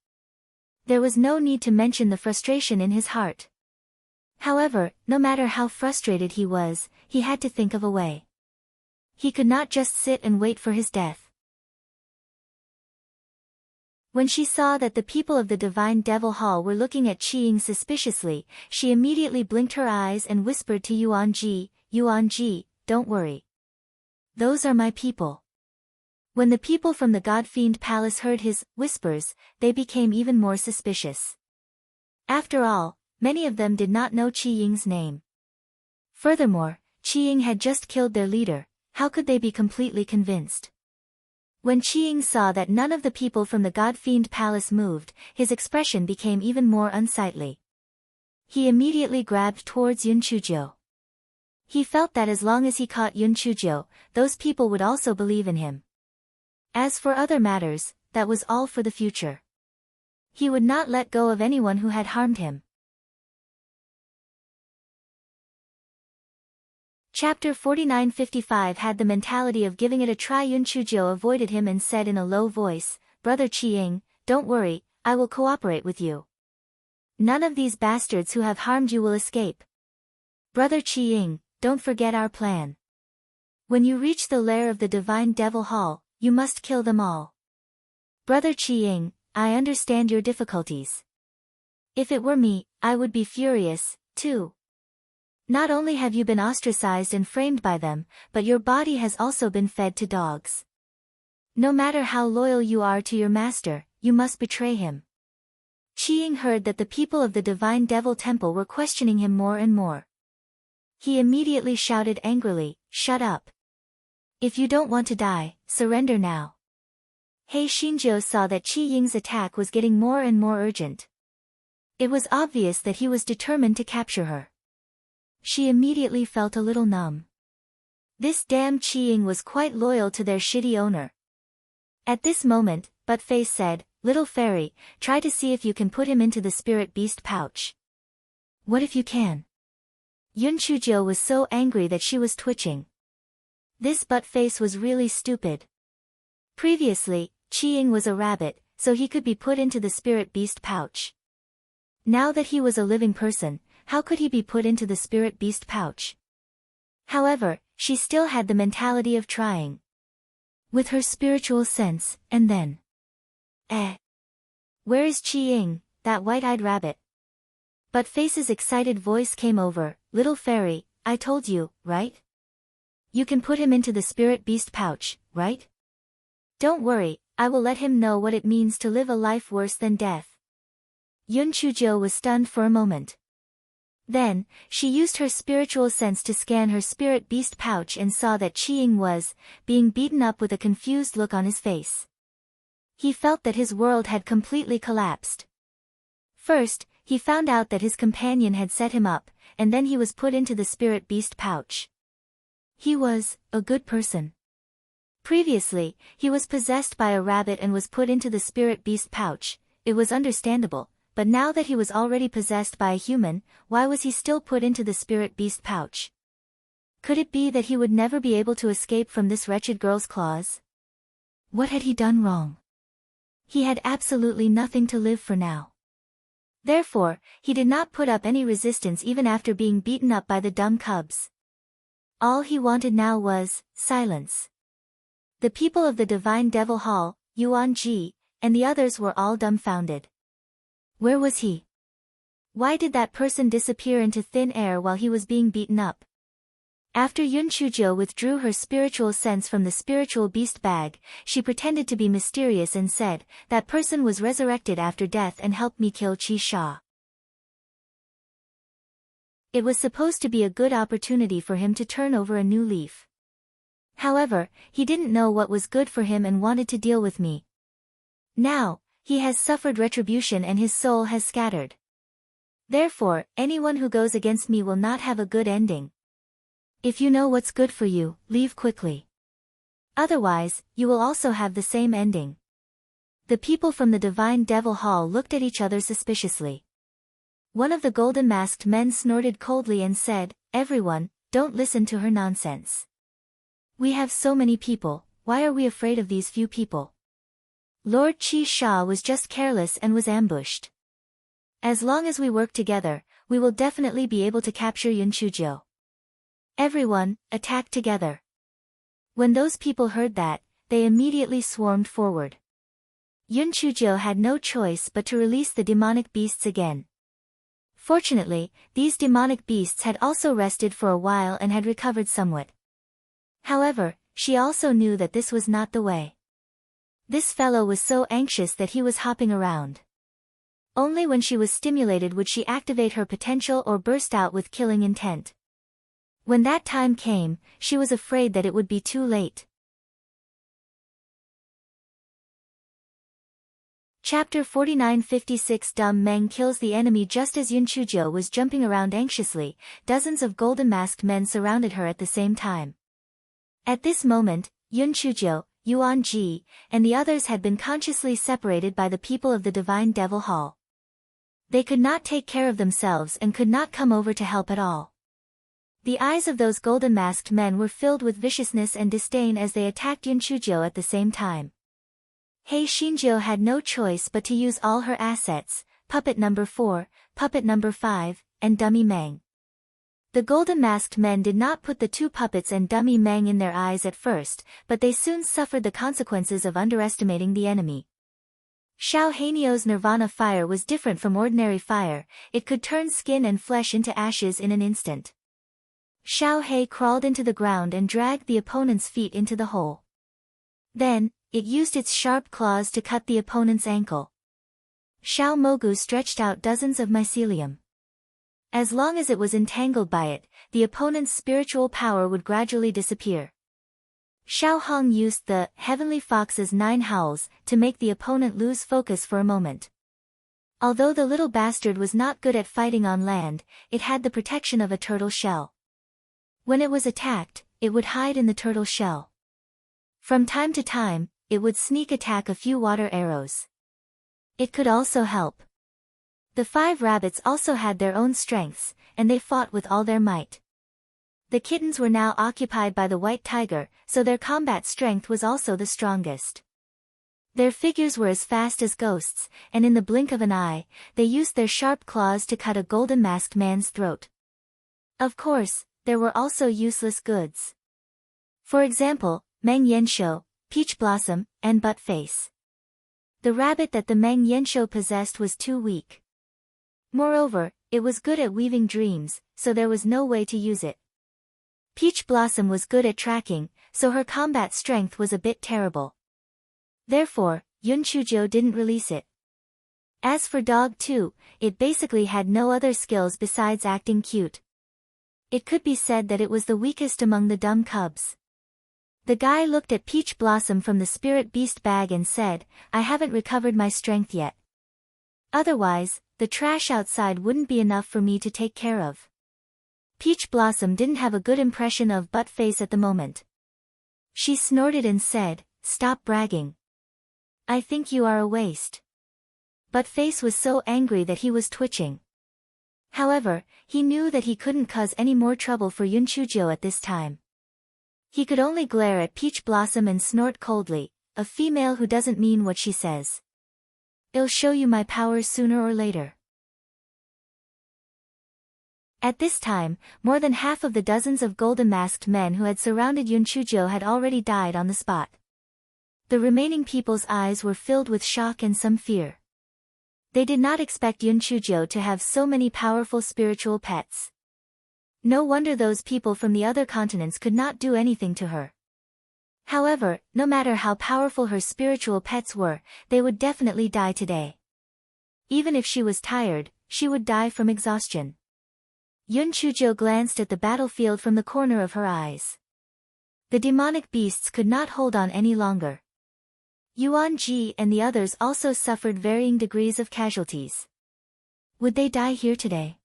There was no need to mention the frustration in his heart. However, no matter how frustrated he was, he had to think of a way. He could not just sit and wait for his death. When she saw that the people of the Divine Devil Hall were looking at Qiying suspiciously, she immediately blinked her eyes and whispered to Yuan Ji, don't worry. Those are my people. When the people from the God-Fiend Palace heard his whispers, they became even more suspicious. After all, many of them did not know Qiying's name. Furthermore, Qiying had just killed their leader, how could they be completely convinced? When Qiying saw that none of the people from the God-Fiend Palace moved, his expression became even more unsightly. He immediately grabbed towards Yun Chujo. He felt that as long as he caught Yun Chujo, those people would also believe in him. As for other matters, that was all for the future. He would not let go of anyone who had harmed him. Chapter 4955 had the mentality of giving it a try. Yun Chujo avoided him and said in a low voice, Brother Qiying, don't worry, I will cooperate with you. None of these bastards who have harmed you will escape. Brother Qiying, don't forget our plan. When you reach the lair of the Divine Devil Hall, you must kill them all. Brother Qiying, I understand your difficulties. If it were me, I would be furious, too. Not only have you been ostracized and framed by them, but your body has also been fed to dogs. No matter how loyal you are to your master, you must betray him. Qiying heard that the people of the Divine Devil Temple were questioning him more and more. He immediately shouted angrily, shut up. If you don't want to die, surrender now. Hei Xinjiu saw that Qiying's attack was getting more and more urgent. It was obvious that he was determined to capture her. She immediately felt a little numb. This damn Qiying was quite loyal to their shitty owner. At this moment, Buttface said, Little fairy, try to see if you can put him into the spirit beast pouch. What if you can? Yun Chujo was so angry that she was twitching. This Buttface was really stupid. Previously, Qiying was a rabbit, so he could be put into the spirit beast pouch. Now that he was a living person, how could he be put into the spirit beast pouch? However, she still had the mentality of trying. With her spiritual sense, and then. Where is Qiying, that white-eyed rabbit? Buttface's excited voice came over, Little fairy, I told you, right? You can put him into the spirit beast pouch, right? Don't worry, I will let him know what it means to live a life worse than death. Yun Chujo was stunned for a moment. Then, she used her spiritual sense to scan her spirit beast pouch and saw that Qiying was being beaten up with a confused look on his face. He felt that his world had completely collapsed. First, he found out that his companion had set him up, and then he was put into the spirit beast pouch. He was a good person. Previously, he was possessed by a rabbit and was put into the spirit beast pouch. It was understandable, but now that he was already possessed by a human, why was he still put into the spirit beast pouch? Could it be that he would never be able to escape from this wretched girl's claws? What had he done wrong? He had absolutely nothing to live for now. Therefore, he did not put up any resistance even after being beaten up by the dumb cubs. All he wanted now was silence. The people of the Divine Devil Hall, Yuan Ji, and the others were all dumbfounded. Where was he? Why did that person disappear into thin air while he was being beaten up? After Yun Chujiu withdrew her spiritual sense from the spiritual beast bag, she pretended to be mysterious and said, "That person was resurrected after death and helped me kill Qi Sha." It was supposed to be a good opportunity for him to turn over a new leaf. However, he didn't know what was good for him and wanted to deal with me. Now, he has suffered retribution and his soul has scattered. Therefore, anyone who goes against me will not have a good ending. If you know what's good for you, leave quickly. Otherwise, you will also have the same ending. The people from the Divine Devil Hall looked at each other suspiciously. One of the golden-masked men snorted coldly and said, "Everyone, don't listen to her nonsense. We have so many people, why are we afraid of these few people? Lord Qi Sha was just careless and was ambushed. As long as we work together, we will definitely be able to capture Yun Chujiu. Everyone, attack together." When those people heard that, they immediately swarmed forward. Yun Chujiu had no choice but to release the demonic beasts again. Fortunately, these demonic beasts had also rested for a while and had recovered somewhat. However, she also knew that this was not the way. This fellow was so anxious that he was hopping around. Only when she was stimulated would she activate her potential or burst out with killing intent. When that time came, she was afraid that it would be too late. Chapter 49-56 Dumb Meng kills the enemy. Just as Yun Chujiu was jumping around anxiously, dozens of golden-masked men surrounded her at the same time. At this moment, Yun Chujiu, Yuan Ji, and the others had been consciously separated by the people of the Divine Devil Hall. They could not take care of themselves and could not come over to help at all. The eyes of those golden-masked men were filled with viciousness and disdain as they attacked Yun Chujiu at the same time. Hei Xinjiu had no choice but to use all her assets, Puppet Number 4, Puppet Number 5, and Dummy Meng. The golden-masked men did not put the two puppets and Dummy Meng in their eyes at first, but they soon suffered the consequences of underestimating the enemy. Xiao Haniu's Nirvana fire was different from ordinary fire, it could turn skin and flesh into ashes in an instant. Xiao He crawled into the ground and dragged the opponent's feet into the hole. Then, it used its sharp claws to cut the opponent's ankle. Xiao Mogu stretched out dozens of mycelium. As long as it was entangled by it, the opponent's spiritual power would gradually disappear. Xiao Hong used the Heavenly Fox's 9 howls to make the opponent lose focus for a moment. Although the little bastard was not good at fighting on land, it had the protection of a turtle shell. When it was attacked, it would hide in the turtle shell. From time to time, it would sneak attack a few water arrows. It could also help. The 5 rabbits also had their own strengths, and they fought with all their might. The kittens were now occupied by the white tiger, so their combat strength was also the strongest. Their figures were as fast as ghosts, and in the blink of an eye, they used their sharp claws to cut a golden-masked man's throat. Of course, there were also useless goods. For example, Meng Yanshou, Peach Blossom, and Butt Face. The rabbit that the Meng Yanshou possessed was too weak. Moreover, it was good at weaving dreams, so there was no way to use it. Peach Blossom was good at tracking, so her combat strength was a bit terrible. Therefore, Yun Chujiu didn't release it. As for Dog 2, it basically had no other skills besides acting cute. It could be said that it was the weakest among the dumb cubs. The guy looked at Peach Blossom from the spirit beast bag and said, I haven't recovered my strength yet. Otherwise, the trash outside wouldn't be enough for me to take care of. Peach Blossom didn't have a good impression of Buttface at the moment. She snorted and said, Stop bragging. I think you are a waste. Buttface was so angry that he was twitching. However, he knew that he couldn't cause any more trouble for Yunchujio at this time. He could only glare at Peach Blossom and snort coldly, a female who doesn't mean what she says. I'll show you my powers sooner or later. At this time, more than half of the dozens of golden-masked men who had surrounded Yunchujio had already died on the spot. The remaining people's eyes were filled with shock and some fear. They did not expect Yunchujio to have so many powerful spiritual pets. No wonder those people from the other continents could not do anything to her. However, no matter how powerful her spiritual pets were, they would definitely die today. Even if she was tired, she would die from exhaustion. Yunchujio glanced at the battlefield from the corner of her eyes. The demonic beasts could not hold on any longer. Yuan Ji and the others also suffered varying degrees of casualties. Would they die here today?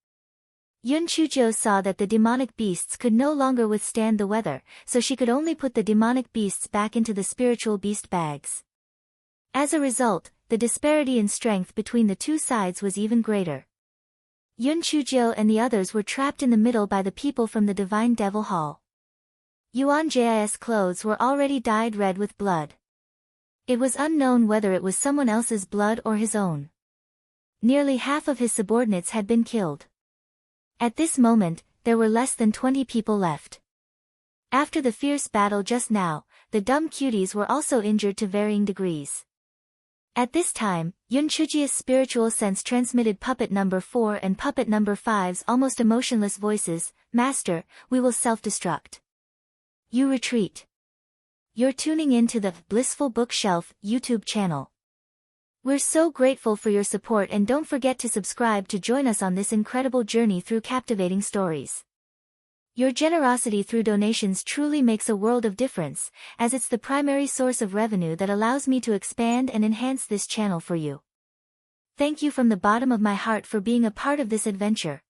Yunchujio saw that the demonic beasts could no longer withstand the weather, so she could only put the demonic beasts back into the spiritual beast bags. As a result, the disparity in strength between the two sides was even greater. Yunchujio and the others were trapped in the middle by the people from the Divine Devil Hall. Yuan Ji's clothes were already dyed red with blood. It was unknown whether it was someone else's blood or his own. Nearly half of his subordinates had been killed. At this moment, there were less than 20 people left. After the fierce battle just now, the dumb cuties were also injured to varying degrees. At this time, Yunchujio's spiritual sense transmitted puppet number 4 and puppet number 5's almost emotionless voices, Master, we will self-destruct. You retreat. You're tuning in to the Blissful Bookshelf YouTube channel. We're so grateful for your support and don't forget to subscribe to join us on this incredible journey through captivating stories. Your generosity through donations truly makes a world of difference, as it's the primary source of revenue that allows me to expand and enhance this channel for you. Thank you from the bottom of my heart for being a part of this adventure.